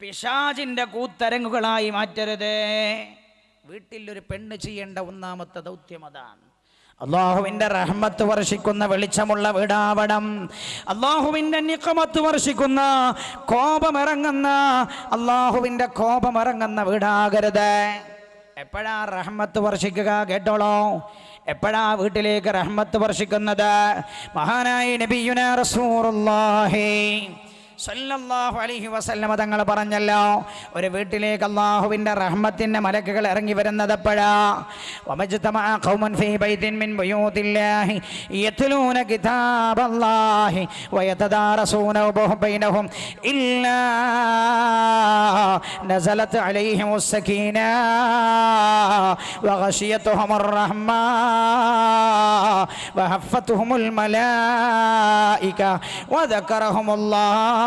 പിശാചിൻ്റെ കൂത്തരങ്ങുകളായി മാറ്റരുത്. വീട്ടിൽ ഒരു പെണ്ണ് ചെയ്യേണ്ട ഒന്നാമത്തെ ദൗത്യം അതാണ്. അള്ളാഹുവിൻ്റെ റഹ്മത്ത് വർഷിക്കുന്ന വെളിച്ചമുള്ള വീടാവണം. അള്ളാഹുവിൻ്റെ നിഖമത്ത് വർഷിക്കുന്ന കോപമിറങ്ങുന്ന, അള്ളാഹുവിൻ്റെ കോപമിറങ്ങുന്ന വീടാകരുത്. എപ്പോഴാ റഹ്മത്ത് വർഷിക്കുക? കേട്ടോളോ, എപ്പോഴാ വീട്ടിലേക്ക് റഹ്മത്ത് വർഷിക്കുന്നത്? മഹാനായ നബിയുനാ റസൂലുള്ളാഹി സല്ലല്ലാഹു അലൈഹി വസല്ലമ തങ്ങൾ പറഞ്ഞല്ലോ, ഒരു വീട്ടിലേക്ക് അല്ലാഹുവിൻ്റെ റഹ്മത്തിൻ്റെ മലക്കുകൾ ഇറങ്ങി വരുന്നത് എപ്പോഴാ? വമജ്തമഅ ഖൗമുൻ ഫീ ബൈതിൻ മിൻ ബുയൂതില്ലാഹി യത്ലൂന കിതാബല്ലാഹി വയതദാറസൂനഹു ബൈനഹും ഇല്ലാ നസലത് അലൈഹിമുസ് സകീന വഗശിയതുഹുമുർ റഹ്മ വഹഫത്തുഹുമുൽ മലായിക വദക്കറഹുമുല്ലാഹ്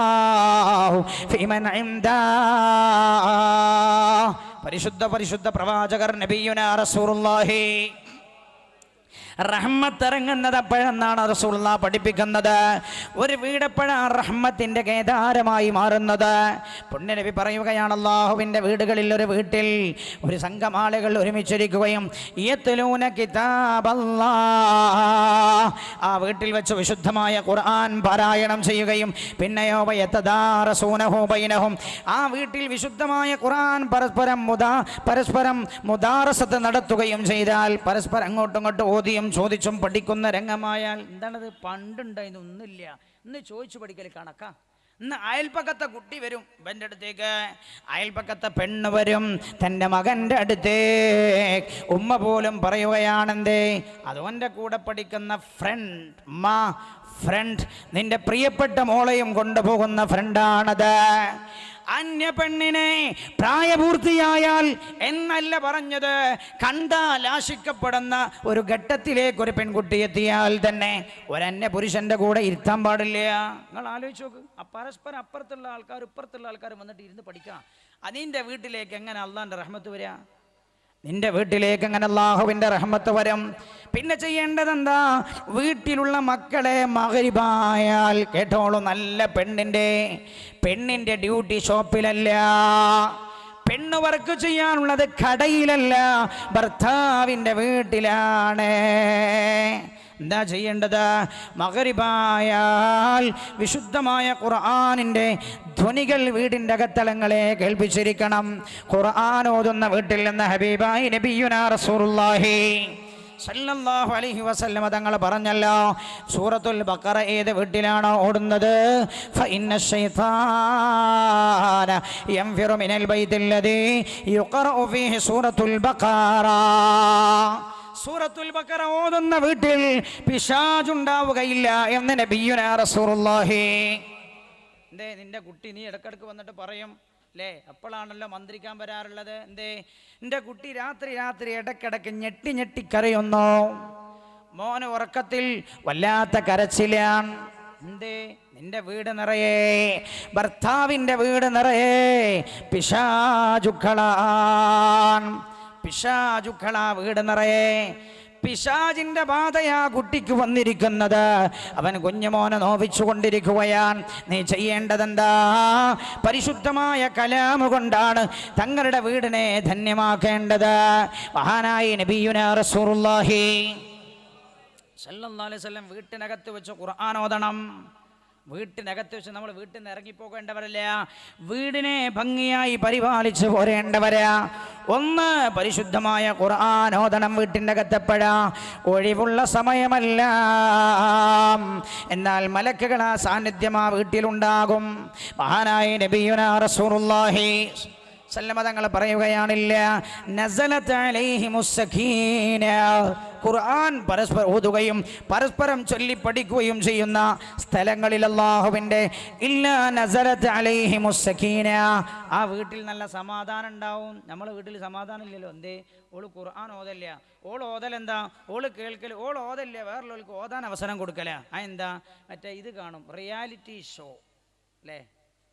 പരിശുദ്ധ പ്രവാചകർ നബിയുനാ റസൂലുള്ളാഹി റഹ്മത്ത് ഇറങ്ങുന്നത് എപ്പോഴെന്നാണ് റസൂലുള്ളാഹി പഠിപ്പിക്കുന്നത്. ഒരു വീടെപ്പോഴാ റഹ്മത്തിൻ്റെ കേദാരമായി മാറുന്നത്? പുണ്യനബി പറയുകയാണ്, അല്ലാഹുവിൻ്റെ വീടുകളിൽ ഒരു വീട്ടിൽ ഒരു സംഘം ആളുകൾ ഒരുമിച്ചിരിക്കുകയും യത്ലൂന കിതാബല്ലാഹ്, ആ വീട്ടിൽ വെച്ച് വിശുദ്ധമായ ഖുർആൻ പാരായണം ചെയ്യുകയും പിന്നെയോ വയതദാറസൂനഹു ബൈനഹും, ആ വീട്ടിൽ വിശുദ്ധമായ ഖുർആൻ പരസ്പരം മുദാറസത്ത് നടത്തുകയും ചെയ്താൽ, പരസ്പരം അങ്ങോട്ടും ഇങ്ങോട്ടും ഓതിയും ചോദിച്ചും പഠിക്കുന്ന രംഗമായാൽ, എന്താണത്? പണ്ടുണ്ടായിരുന്നു, ഒന്നുമില്ല. ഇന്ന് ചോദിച്ചു പഠിക്കൽ കണക്കാ. ഇന്ന് അയൽപ്പക്കത്തെ കുട്ടി വരും ഇവൻ്റെ അടുത്തേക്ക്, അയൽപ്പക്കത്തെ പെണ്ണ് വരും തൻ്റെ മകൻ്റെ അടുത്തേക്ക്. ഉമ്മ പോലും പറയുകയാണെന്തേ, അതുവൻ്റെ കൂടെ പഠിക്കുന്ന ഫ്രണ്ട്, നിന്റെ പ്രിയപ്പെട്ട മോളെയും കൊണ്ടുപോകുന്ന ഫ്രണ്ടാണത്. അന്യ പെണ്ണിനെ പ്രായപൂർത്തിയായാൽ എന്നല്ല പറഞ്ഞത്, കണ്ടാൽ ആശിക്കപ്പെടുന്ന ഒരു ഘട്ടത്തിലേക്ക് ഒരു പെൺകുട്ടി എത്തിയാൽ തന്നെ ഒരന്യ പുരുഷന്റെ കൂടെ ഇരുത്താൻ പാടില്ല. നിങ്ങൾ ആലോചിച്ച് നോക്ക്. പരസ്പരം അപ്പുറത്തുള്ള ആൾക്കാർ ഇപ്പുറത്തുള്ള ആൾക്കാർ വന്നിട്ട് ഇരുന്ന് പഠിക്കാം. അതിൻ്റെ വീട്ടിലേക്ക് എങ്ങനെ അള്ളാൻ്റെ റഹ്മത്ത് വരിക? നിന്റെ വീട്ടിലേക്ക് എങ്ങനെ അല്ലാഹുവിൻ്റെ റഹ്മത്ത് വരും? പിന്നെ ചെയ്യേണ്ടത് എന്താ? വീട്ടിലുള്ള മക്കളെ മഗ്‌രിബായാൽ, കേട്ടോളൂ, നല്ല പെണ്ണിൻ്റെ ഡ്യൂട്ടി ഷോപ്പിലല്ല, പെണ്ണ് വർക്ക് ചെയ്യാനുള്ളത് കടയിലല്ല, ഭർത്താവിൻ്റെ വീട്ടിലാണ്. എന്താ ചെയ്യേണ്ടത്? മഗ്‌രിബായാൽ വിശുദ്ധമായ ഖുർആനിൻ്റെ ധ്വനികൾ വീടിൻ്റെ അകത്തളങ്ങളെ കേൾപ്പിച്ചിരിക്കണം. ഖുർആൻ ഓതുന്ന വീട്ടിൽ നിന്ന് ഹബീബായി നബിയുനാ റസൂലുള്ളാഹി സല്ലല്ലാഹു അലൈഹി വസല്ലമ തങ്ങൾ പറഞ്ഞല്ലോ, സൂറത്തുൽ ബഖറ ഏത് വീട്ടിലാണോ ഓടുന്നത്, ഫഇന്ന ശൈത്താന യൻഫിറു മിനൽ ബൈതില്ലദീ യുഖറഉ ഫീഹി സൂറത്തുൽ ബഖറ, സൂറത്തുൽ ബഖറ ഓതുന്ന വീട്ടിൽ പിശാചുണ്ടാവുകയില്ല എന്ന് നബിയുനാ റസൂലുള്ളാഹി. എന്തേ നിന്റെ കുട്ടി നീ ഇടക്കിടക്ക് വന്നിട്ട് പറയും അല്ലേ, അപ്പോഴാണല്ലോ മന്ത്രിക്കാൻ വരാറുള്ളത്. എന്തേ എൻ്റെ കുട്ടി രാത്രി ഇടക്കിടക്ക് ഞെട്ടി കരയുന്നു, മോന് ഉറക്കത്തിൽ വല്ലാത്ത കരച്ചിലാണ്. എന്തേ? നിന്റെ വീട് നിറയെ, ഭർത്താവിൻ്റെ വീട് നിറയെ പിശാചുക്കളാ വീട് നിറയെ. പിശാചിന്റെ ബാധയാ കുട്ടിക്ക് വന്നിരിക്കുന്നത്. അവൻ കുഞ്ഞുമോനെ നോവിച്ചു കൊണ്ടിരിക്കുകയാണ്. നീ ചെയ്യേണ്ടതെന്താ? പരിശുദ്ധമായ കലാമു കൊണ്ടാണ് തങ്ങളുടെ വീടിനെ ധന്യമാക്കേണ്ടത്. മഹാനായ നബിയുനാ റസൂലുള്ളാഹി സല്ലല്ലാഹു അലൈഹി വസല്ലം വീട്ടിനകത്ത് വെച്ച് ഖുർആൻ ഓതണം. വീട്ടിനകത്ത് വെച്ച് നമ്മൾ വീട്ടിൽ നിന്ന് ഇറങ്ങിപ്പോകേണ്ടവരല്ല, വീടിനെ ഭംഗിയായി പരിപാലിച്ച് പോരേണ്ടവരാ. ഒന്ന്, പരിശുദ്ധമായ ഖുർആൻ ഓതണം വീട്ടിൻ്റെ അകത്തെപ്പോഴാ? ഒഴിവുള്ള സമയമല്ല. എന്നാൽ മലക്കുകളാ സാന്നിധ്യമാ വീട്ടിലുണ്ടാകും. മഹാനായ നബിയുനാ റസൂലുള്ളാഹി സല്ലമ തങ്ങൾ പറയുകയാണില്ല, നസലത്ത് അലൈഹിമുസ് സകീന, ഖുർആൻ പരസ്പരം ഓതുകയും പരസ്പരം ചൊല്ലി പഠിക്കുകയും ചെയ്യുന്ന സ്ഥലങ്ങളിൽ അല്ലാഹുവിൻ്റെ ഇല്ലാ നസലത്ത് അലൈഹിമുസ് സകീന, ആ വീട്ടിൽ നല്ല സമാധാനം ഉണ്ടാവും. നമ്മളെ വീട്ടിൽ സമാധാനം ഇല്ലല്ലോ. എന്തേ? ഓള് ഖുർആൻ ഓതല്ല. ഓൾ ഓതലെന്താ? ഓള് കേൾക്കൽ. ഓൾ ഓതല്ല, വേറുള്ളവർക്ക് ഓതാൻ അവസരം കൊടുക്കല. അതെന്താ? മറ്റേ ഇത് കാണും, റിയാലിറ്റി ഷോ അല്ലേ?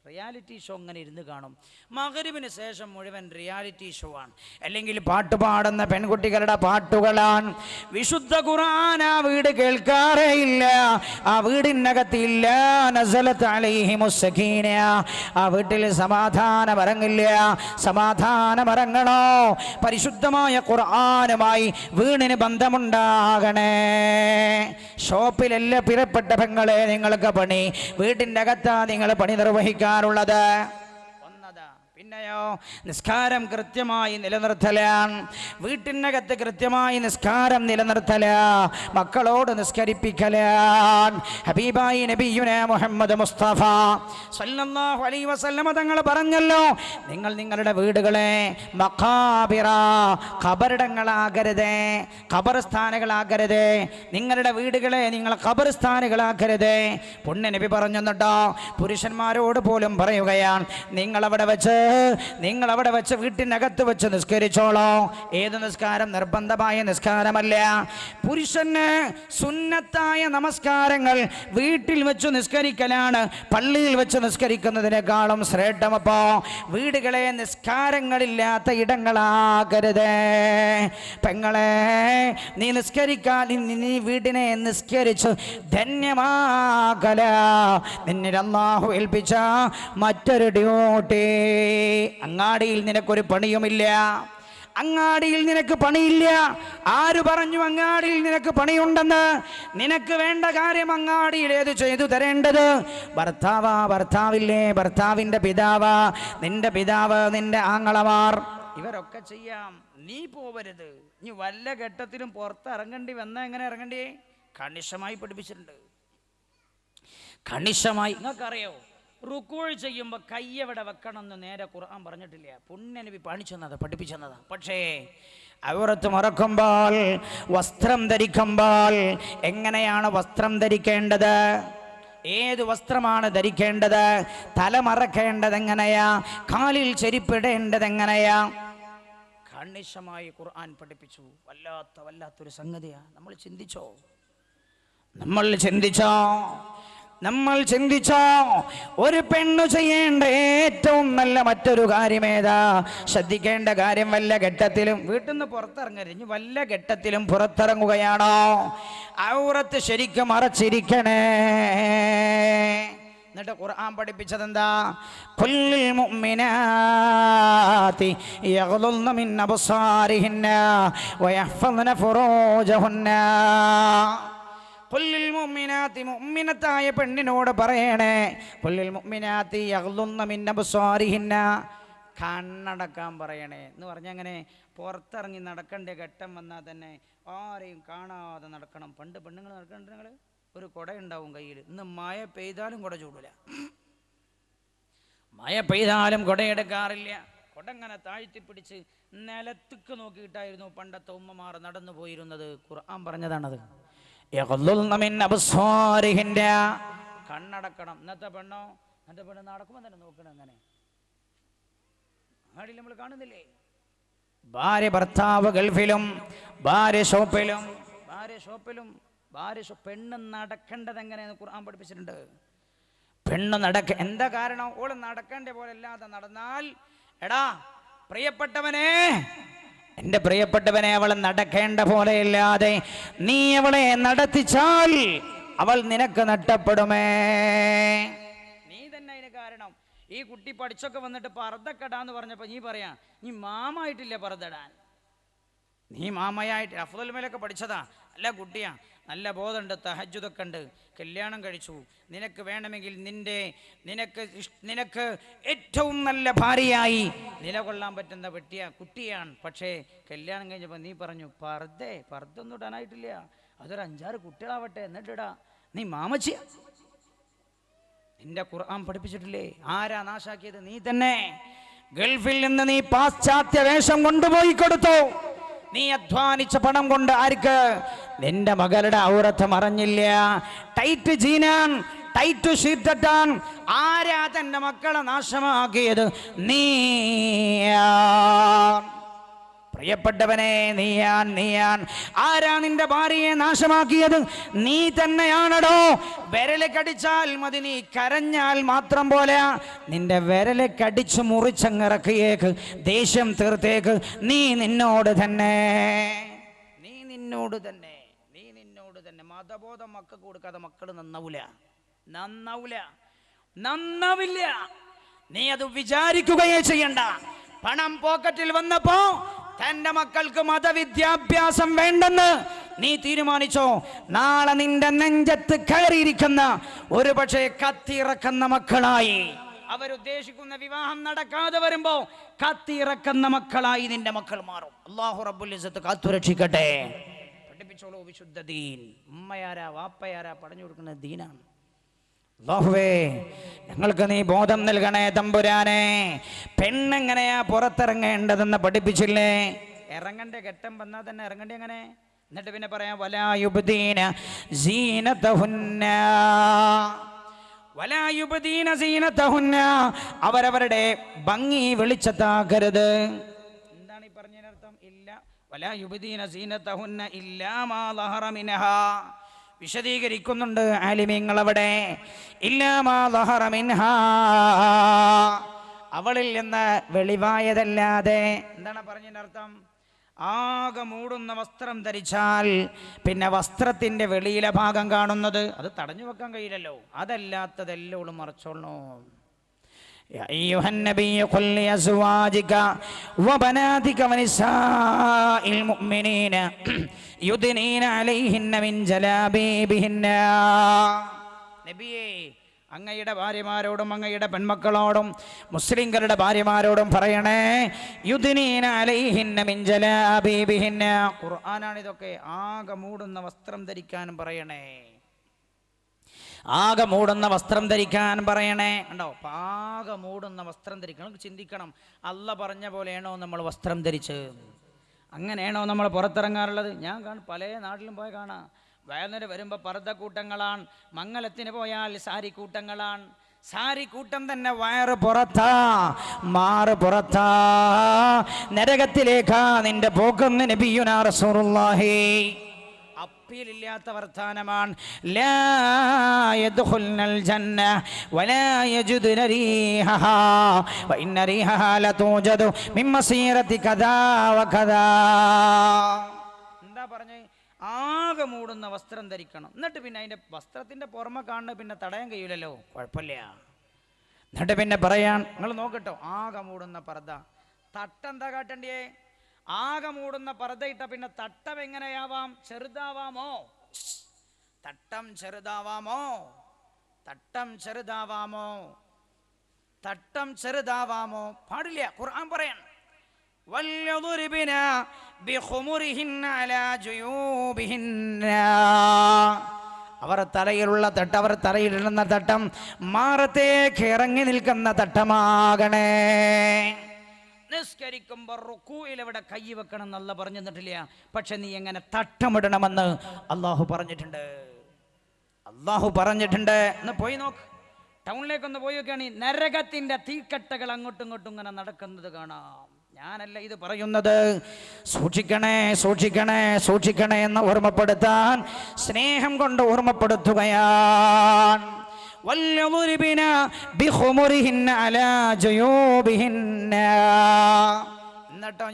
റിയാലിറ്റി ഷോ അങ്ങനെ ഇരുന്ന് കാണും. മഗ്‌രിബിന് ശേഷം മുഴുവൻ റിയാലിറ്റി ഷോ ആണ്, അല്ലെങ്കിൽ പാട്ട് പാടുന്ന പെൺകുട്ടികളുടെ പാട്ടുകളാണ്. വിശുദ്ധ ഖുർആൻ ആ വീട് കേൾക്കാറേ ഇല്ല. ആ വീടിനകത്ത് ഇല്ല നസലത്ത് അലൈഹിമുസ് സകീന, ആ വീട്ടിൽ സമാധാനം ഇറങ്ങില്ല. സമാധാനം ഇറങ്ങണോ? പരിശുദ്ധമായ ഖുർആനുമായി വീടിന് ബന്ധമുണ്ടാകണേ. ഷോപ്പിലല്ല പ്രിയപ്പെട്ട പെങ്ങളെ നിങ്ങൾക്ക് പണി, വീട്ടിൻ്റെ അകത്താ നിങ്ങൾ പണി നിർവഹിക്കാൻ ഉള്ളത്. പിന്നെയോ നിസ്കാരം കൃത്യമായി നിലനിർത്തലാണ്. വീട്ടിനകത്ത് കൃത്യമായി നിസ്കാരം നിലനിർത്തല, മക്കളോട് നിസ്കരിപ്പിക്കലാണ്. ഹബീബായി നബിയുനാ മുഹമ്മദ് മുസ്തഫ സല്ലല്ലാഹു അലൈഹി വസല്ലമ തങ്ങൾ പറഞ്ഞല്ലോ, നിങ്ങൾ നിങ്ങളുടെ വീടുകളെ മഖാബിറ, ഖബറിടങ്ങളാകരുത്, ഖബർസ്ഥാനുകളാകരുത്. നിങ്ങളുടെ വീടുകളെ നിങ്ങൾ ഖബർസ്ഥാനുകളാക്കരുത്. പുണ്യ നബി പറഞ്ഞു കേട്ടോ, പുരുഷന്മാരോട് പോലും പറയുകയാണ്, നിങ്ങൾ അവിടെ വെച്ച് വീട്ടിനകത്ത് വെച്ച് നിസ്കരിച്ചോളോ. ഏത് നിസ്കാരം? നിർബന്ധമായ നിസ്കാരമല്ല. പുരുഷന് സുന്നത്തായ നമസ്കാരങ്ങൾ വീട്ടിൽ വെച്ച് നിസ്കരിക്കലാണ് പള്ളിയിൽ വെച്ച് നിസ്കരിക്കുന്നതിനേക്കാളും ശ്രേഷ്ഠം. അപ്പോ വീടുകളെ നിസ്കാരങ്ങളില്ലാത്ത ഇടങ്ങളാകരുത്. പെങ്ങളെ, നീ നിസ്കരിക്കാൻ, നീ വീടിനെ നിസ്കരിച്ച് ധന്യമാകല നിന്നെ അല്ലാഹു ഏൽപ്പിച്ച മറ്റൊരു ഡ്യൂട്ടി. അങ്ങാടിയിൽ നിനക്കൊരു പണിയുമില്ല, അങ്ങാടിയിൽ നിനക്ക് പണിയില്ല. ആര് പറഞ്ഞു അങ്ങാടിയിൽ നിനക്ക് പണിയുണ്ടെന്ന്? നിനക്ക് വേണ്ട കാര്യം അങ്ങാടിയിൽ ഏത് ചെയ്തു തരേണ്ടത്? ഭർത്താവാ, ഭർത്താവില്ലേ, ഭർത്താവിൻ്റെ പിതാവാ, നിന്റെ പിതാവ്, നിന്റെ ആങ്ങളമാർ, ഇവരൊക്കെ ചെയ്യാം. നീ പോവരുത്. നീ വല്ല ഘട്ടത്തിലും പുറത്ത് ഇറങ്ങേണ്ടി വന്നാൽ എങ്ങനെ ഇറങ്ങണ്ടേ? കണിശമായി പഠിപ്പിച്ചിട്ടുണ്ട്. കണിശമായി. നിങ്ങൾക്കറിയോ, റുക്കൂഴ് ചെയ്യുമ്പോൾ കൈ എവിടെ വെക്കണം എന്ന് നേരെ ഖുർആൻ പറഞ്ഞിട്ടില്ല. പുണ്യനബി പഠിച്ചെന്നത്, പഠിപ്പിച്ചെന്നതാണ്. പക്ഷേ ഔറത്ത് മറക്കുമ്പോൾ, വസ്ത്രം ധരിക്കുമ്പോൾ എങ്ങനെയാണ് വസ്ത്രം ധരിക്കേണ്ടത്? ഏത് വസ്ത്രമാണ് ധരിക്കേണ്ടത്? തല മറക്കേണ്ടത് എങ്ങനെയാ? കാലിൽ ചെരിപ്പിടേണ്ടത് എങ്ങനെയാ? കണിശമായി ഖുർആൻ പഠിപ്പിച്ചു. വല്ലാത്തൊരു സംഗതിയാ. നമ്മൾ ചിന്തിച്ചോ ഒരു പെണ്ണു ചെയ്യേണ്ട ഏറ്റവും നല്ല മറ്റൊരു കാര്യമേതാ? ശ്രദ്ധിക്കേണ്ട കാര്യം, വല്ല ഘട്ടത്തിലും വീട്ടിൽ നിന്ന് പുറത്തിറങ്ങരുത്. വല്ല ഘട്ടത്തിലും പുറത്തിറങ്ങുകയാണോ, ഔറത്ത് ശരിക്കും മറച്ചിരിക്കണേ. എന്നിട്ട് ഖുർആൻ പഠിപ്പിച്ചത് എന്താ? കുല്ലിൽ മുഅ്മിനാതി യഗ്ളുദ്ന മിൻ അബ്സാരിഹിന്ന വയഹ്ഫദ്ന ഫുറൂജഹുന്ന. കുല്ലിൽ മുഅ്മിനാതി, മുഅ്മിനത്തായ പെണ്ണിനോട് പറയണേ, കുല്ലിൽ മുഅ്മിനാതി യഗ്ളുദ്ന മിൻ അബ്സാരിഹിന്ന, കണ്ണടക്കാൻ പറയണേ എന്ന് പറഞ്ഞാൽ അങ്ങനെ പുറത്തിറങ്ങി നടക്കേണ്ട ഘട്ടം വന്നാൽ തന്നെ ആരെയും കാണാതെ നടക്കണം. പണ്ട് പെണ്ണുങ്ങൾ നടക്കണ്ട, നിങ്ങൾ ഒരു കുട ഉണ്ടാവും കയ്യിൽ. ഇന്ന് മഴ പെയ്താലും കുട ചൂടില്ല, മഴ പെയ്താലും കുടയെടുക്കാറില്ല. കുട ഇങ്ങനെ താഴ്ത്തി പിടിച്ച് നിലത്തേക്ക് നോക്കിയിട്ടായിരുന്നു പണ്ടത്തെ ഉമ്മമാർ നടന്നു പോയിരുന്നത്. ഖുർആൻ പറഞ്ഞതാണത്. കണ്ണടക്കണം. ഇന്നത്തെ പെണ്ണ് നടക്കുമ്പോൾ തന്നെ നോക്കണം. അങ്ങനെ അങ്ങാടിയിൽ നമ്മൾ കാണുന്നില്ലേ? ഭാര്യ ഭർത്താവ് ഗൾഫിലും, ഭാര്യ ഷോപ്പിലും. പെണ്ണ് നടക്കേണ്ടത് എങ്ങനെയെന്ന് ഖുർആൻ പഠിപ്പിച്ചിട്ടുണ്ട്. പെണ്ണ് എന്താ കാരണം? ഓള് നടക്കേണ്ട പോലെ അല്ലാതെ നടന്നാൽ, എടാ പ്രിയപ്പെട്ടവനെ, എൻ്റെ പ്രിയപ്പെട്ടവനെ, അവൾ നടക്കേണ്ട പോലെയല്ലാതെ നീ അവളെ നടത്തിച്ചാൽ അവൾ നിനക്ക് നഷ്ടപ്പെടുമേ. നീ തന്നെ അതിന് കാരണം. ഈ കുട്ടി പഠിച്ചൊക്കെ വന്നിട്ട് പർദ്ദക്കെടാന്ന് പറഞ്ഞപ്പോൾ നീ പറയാ, നീ മാമായിട്ടില്ല പർദ്ദടാൻ. നീ മാമയായിട്ട് അഫ്ദൽ മേലൊക്കെ പഠിച്ചതാ, നല്ല കുട്ടിയാ, നല്ല ബോധമുണ്ട്, തഹജ്ജുദൊക്കെ ഉണ്ട്, കല്യാണം കഴിച്ചു. നിനക്ക് വേണമെങ്കിൽ നിനക്ക് ഏറ്റവും നല്ല ഭാര്യയായി നിലകൊള്ളാൻ പറ്റുന്ന കുട്ടിയാണ്. പക്ഷേ കല്യാണം കഴിഞ്ഞപ്പോൾ നീ പറഞ്ഞു പർദ്ദൊന്നും ഇടാനായിട്ടില്ല, അതൊരു 5-6 കുട്ടികളാവട്ടെ എന്നിട്ടിടാ. നീ മാമച്ചിയ. നിന്റെ ഖുർആൻ പഠിപ്പിച്ചിട്ടില്ലേ? ആരാ നാശാക്കിയത്? നീ തന്നെ. ഗൾഫിൽ നിന്ന് നീ പാശ്ചാത്യ വേഷം കൊണ്ടുപോയി കൊടുത്തു. നീ അധ്വാനിച്ച പണം കൊണ്ട് ആർക്ക്? നിന്റെ മകളുടെ ഔറത്ത് മറഞ്ഞില്ല. ടൈറ്റ് ജീനാൻ, ടൈറ്റ് ഷീറ്റിട്ടാൻ ആരാ തന്റെ മക്കളെ നാശമാക്കിയത്? നീ. പ്രിയപ്പെട്ടവനെ, നീയാൻ. ആരാ നിന്റെ ഭാര്യയെ നാശമാക്കിയത്? നീ തന്നെയാണടോ. വിരല് കടിച്ചാൽ മതി, നീ കരഞ്ഞാൽ മാത്രം പോലെ. നിന്റെ വിരല് കടിച്ചു മുറിച്ചങ്ങിറക്കിയേക്ക്, ദേഷ്യം തീർത്തേക്ക്. നീ നിന്നോട് തന്നെ. മതബോധം മക്കൾക്ക് കൊടുക്കാതെ മക്കൾ നന്നാവില്ല. നീ അത് വിചാരിക്കുകയേ ചെയ്യണ്ട. പണം പോക്കറ്റിൽ വന്നപ്പോ തന്റെ മക്കൾക്ക് മതവിദ്യാഭ്യാസം വേണ്ടെന്ന് നീ തീരുമാനിച്ചോ? നാളെ നിന്റെ നെഞ്ചത്ത് കയറിയിരിക്കുന്ന ഒരു പക്ഷേ കത്തിയിറക്കുന്ന മക്കളായി, അവരുദ്ദേശിക്കുന്ന വിവാഹം നടക്കാതെ വരുമ്പോ കത്തിയിറക്കുന്ന മക്കളായി നിന്റെ മക്കൾ മാറും. അല്ലാഹു റബ്ബുൽ ഇസ്സത്ത് കാത്തുരക്ഷിക്കട്ടെ. പഠിപ്പിച്ചോളൂ വിശുദ്ധ ദീൻ. ഉമ്മയാരാ വാപ്പയാരാ പറഞ്ഞു കൊടുക്കുന്ന ദീനാണ്. അല്ലാഹുവേ, ഞങ്ങൾക്ക് നീ ബോധം നൽകണേ തമ്പുരാനെ. പെണ്ണെങ്ങനെയാ പുറത്തിറങ്ങേണ്ടതെന്ന് പഠിപ്പിച്ചില്ലേ? ഇറങ്ങണ്ട ഘട്ടം വന്നാൽ തന്നെ ഇറങ്ങണ്ടേ എങ്ങനെ? എന്നിട്ട് പിന്നെ പറയാം വലാ യുബ്ദീന സീനതഹുന്ന, അവരവരുടെ ഭംഗി വെളിച്ചത്താക്കരുത്. എന്താണ് ഈ പറഞ്ഞതിനർത്ഥം? ഇല്ല വലാ യുബ്ദീന സീനതഹുന്ന ഇല്ലാ മാ ളഹറ മിൻഹാ. വിശദീകരിക്കുന്നുണ്ട് ആലിമീങ്ങൾ അവിടെ. ഇല്ലാ മാ ളഹറ മിൻഹാ, അവളിൽ നിന്ന് വെളിവായതല്ലാതെ. എന്താണ് പറഞ്ഞതിനർത്ഥം? ആകെ മൂടുന്ന വസ്ത്രം ധരിച്ചാൽ പിന്നെ വസ്ത്രത്തിന്റെ വെളിയിലെ ഭാഗം കാണുന്നത് അത് തടഞ്ഞു വെക്കാൻ കഴിയില്ലല്ലോ. അതല്ലാത്തതെല്ലാം മറച്ചോളൂ. أيها النبي قل لأزواجك وبناتك ونساء المؤمنين يدنين عليهن من جلابيبهن. നബിയേ, അങ്ങയുടെ ഭാര്യമാരോടും അങ്ങയുടെ പെൺമക്കളോടും മുസ്ലിംകളുടെ ഭാര്യമാരോടും പറയണേ, യുദ്നീന അലൈഹിന്ന മിൻ ജലാബീബിഹിന്ന. ഖുർആനാണ് ഇതൊക്കെ. ആകെ മൂടുന്ന വസ്ത്രം ധരിക്കാൻ പറയണേ, ആകെ മൂടുന്ന വസ്ത്രം ധരിക്കാൻ പറയണേ. കണ്ടോ, ആകെ മൂടുന്ന വസ്ത്രം ധരിക്കണം. ചിന്തിക്കണം, അല്ല പറഞ്ഞ പോലെയാണോ നമ്മൾ വസ്ത്രം ധരിച്ച്? അങ്ങനെയാണോ നമ്മൾ പുറത്തിറങ്ങാറുള്ളത്? ഞാൻ പല നാട്ടിലും പോയി കാണാം. വയറുന്നേരം വരുമ്പോൾ പർദ്ദ കൂട്ടങ്ങളാണ്, മംഗലത്തിന് പോയാൽ സാരി കൂട്ടങ്ങളാണ്. സാരി കൂട്ടം തന്നെ വയറ് പുറത്താ, മാറ് പുറത്താ. നരകത്തിലേക്കാ നിന്റെ പോക്കെന്ന് നബിയുനാ റസൂലുള്ളാഹി. അപ്പീലില്ലാത്ത വർത്താനമാണ്. ലാ യദ്ഖുൽനൽ ജന്ന വലാ യജിദുന റീഹഹാ വഇന്ന റീഹഹാ ലതൂജദു മിൻ മസീറതി കദാ വകദാ. എന്താ പറഞ്ഞേ? ആകെ മൂടുന്ന വസ്ത്രം ധരിക്കണം. എന്നിട്ട് പിന്നെ അതിന്റെ വസ്ത്രത്തിന്റെ പുറമെ കാണുന്നത് പിന്നെ തടയാൻ കഴിയില്ലല്ലോ, കുഴപ്പമില്ല. എന്നിട്ട് പിന്നെ പറയാൻ, നിങ്ങൾ നോക്കട്ടോ, ആകെ മൂടുന്ന പർദ്ദ. തട്ടെന്താ കാട്ടണ്ടേ? ആകെ മൂടുന്ന പർദ്ദ ഇട്ട പിന്നെ തട്ടം എങ്ങനെയാവാം? ചെറുതാവാമോ? തട്ടം ചെറുതാവാമോ? പാടില്ല. ഖുർആൻ പറയാൻ വല്യദുരിബിന ബിഖുമുരിഹിന്ന അലാ ജുയൂബിഹിന്ന. അവർ തലയിലുള്ള തട്ടം, അവർ തലയിലിടുന്ന തട്ടം മാറത്തേക്ക് ഇറങ്ങി നിൽക്കുന്ന തട്ടമാകണേ. നിസ്കരിക്കുമ്പോൾ റുക്കൂയിൽ എവിടെ കൈ വെക്കണം എന്നല്ല പറഞ്ഞു തന്നിട്ടില്ല. പക്ഷെ നീ എങ്ങനെ തട്ടമിടണമെന്ന് അള്ളാഹു പറഞ്ഞിട്ടുണ്ട്. എന്ന് പോയി നോക്ക്, ടൗണിലേക്കൊന്ന് പോയി നോക്കുകയാണെങ്കിൽ നരകത്തിന്റെ തീക്കട്ടകൾ അങ്ങോട്ടും ഇങ്ങോട്ടും ഇങ്ങനെ നടക്കുന്നത് കാണാം. ഞാനല്ല ഇത് പറയുന്നത്. സൂക്ഷിക്കണേ എന്ന് ഓർമ്മപ്പെടുത്താൻ, സ്നേഹം കൊണ്ട് ഓർമ്മപ്പെടുത്തുകയാണ്. എന്നിട്ടോ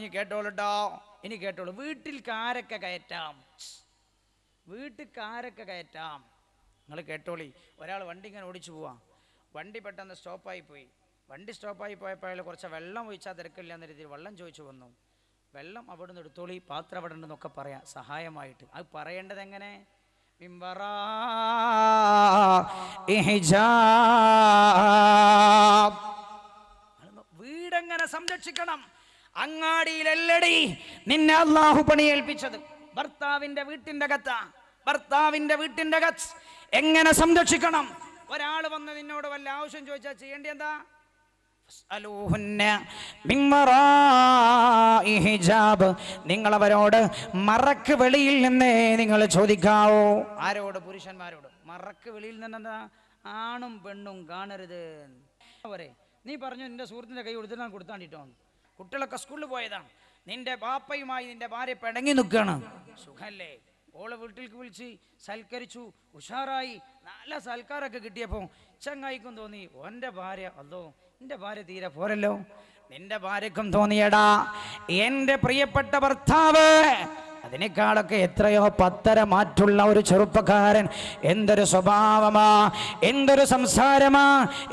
ഇനി കേട്ടോളൂ. വീട്ടിൽ കാരൊക്കെ കയറ്റാം. നിങ്ങൾ കേട്ടോളി. ഒരാൾ വണ്ടി ഇങ്ങനെ ഓടിച്ചു പോവാ, വണ്ടി പെട്ടെന്ന് സ്റ്റോപ്പായി പോയി. വണ്ടി സ്റ്റോപ്പായി പോയപ്പോൾ അയാൾ കുറച്ച് വെള്ളം ഒഴിച്ചാൽ തിരക്കില്ല എന്ന രീതിയിൽ വെള്ളം ചോദിച്ചു വന്നു. വെള്ളം അവിടെ നിന്ന് എടുത്തോളി, പാത്രം അവിടെ ഉണ്ടെന്നൊക്കെ പറയാം സഹായമായിട്ട്. അത് പറയേണ്ടത് എങ്ങനെ? വീടെങ്ങനെ സംരക്ഷിക്കണം? അങ്ങാടിയിലല്ലടി നിന്നെ അള്ളാഹു പണിയേൽപ്പിച്ചത്. ഭർത്താവിന്റെ വീട്ടിന്റെ അകത്താ, ഭർത്താവിന്റെ വീട്ടിന്റെ അകത്ത് എങ്ങനെ സംരക്ഷിക്കണം? ഒരാൾ വന്ന് നിന്നോട് വല്ല ആവശ്യം ചോദിച്ചാൽ ചെയ്യേണ്ടി എന്താ? നിങ്ങൾ അവരോട് മറക്ക് വെളിയിൽ നിന്ന് നിങ്ങൾ ചോദിക്കാവോ. ആരോട്? പുരുഷന്മാരോട്. മറക്ക് വെളിയിൽ നിന്നെന്താ? ആണും പെണ്ണും കാണരുത്. നീ പറഞ്ഞു നിന്റെ സുഹൃത്തിന്റെ കൈ കൊടുത്തിട്ട് കൊടുത്താണ്ടിട്ടോ. കുട്ടികളൊക്കെ സ്കൂളിൽ പോയതാണ്, നിന്റെ ബാപ്പയുമായി നിന്റെ ഭാര്യ പിണങ്ങി നിൽക്കുകയാണ്. സുഖല്ലേ? ഓളെ വീട്ടിലേക്ക് വിളിച്ച് സൽക്കരിച്ചു, ഉഷാറായി, നല്ല സൽക്കാരൊക്കെ കിട്ടിയപ്പോൾ ചങ്ങായിക്കും തോന്നി ഓൻ്റെ ഭാര്യ, അതോ എൻ്റെ ഭാര്യ തീരെ പോരല്ലോ. നിന്റെ ഭാര്യക്കും തോന്നിയടാ എൻ്റെ പ്രിയപ്പെട്ട ഭർത്താവ് അതിനേക്കാളൊക്കെ എത്രയോ പത്തര മാറ്റുള്ള ഒരു ചെറുപ്പക്കാരൻ. എന്തൊരു സ്വഭാവമാ, എന്തൊരു സംസാരമാ,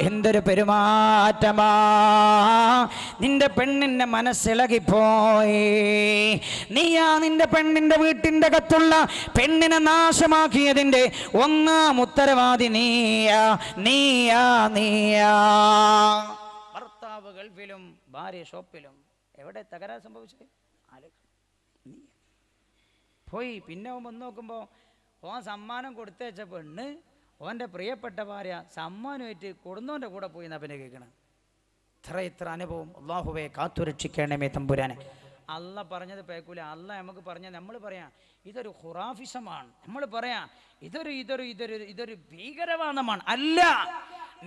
എന്തൊരു പെരുമാറ്റമാ. നിന്റെ പെണ്ണിന്റെ മനസ്സിളകിപ്പോയി. നീയാ നിന്റെ പെണ്ണിന്റെ വീട്ടിന്റെ അകത്തുള്ള പെണ്ണിനെ നാശമാക്കിയതിന്റെ ഒന്നാം ഉത്തരവാദി നീയാ, നീയാ, നീയാ. ഭർത്താവ് ഗൾഫിലും ഭാര്യ ഷോപ്പിലും. എവിടെ തകരാറ് സംഭവിച്ചത്? പോയി. പിന്നെ അവൻ വന്ന് നോക്കുമ്പോൾ ഓൻ സമ്മാനം കൊടുത്തേച്ച പെണ്ണ് ഓൻ്റെ പ്രിയപ്പെട്ട ഭാര്യ സമ്മാനമായിട്ട് കൊടുന്നോൻ്റെ കൂടെ പോയി എന്നാ പിന്നെ കേൾക്കണം. ഇത്ര അനുഭവം. അള്ളാഹുവേ കാത്തുരക്ഷിക്കണമേ തമ്പുരാനെ. അല്ല പറഞ്ഞത് പേക്കൂല. അല്ല നമുക്ക് പറഞ്ഞാൽ നമ്മൾ പറയാം ഇതൊരു ഖുറാഫിസമാണ്, നമ്മൾ പറയാം ഇതൊരു ഭീകരവാദമാണ്. അല്ല,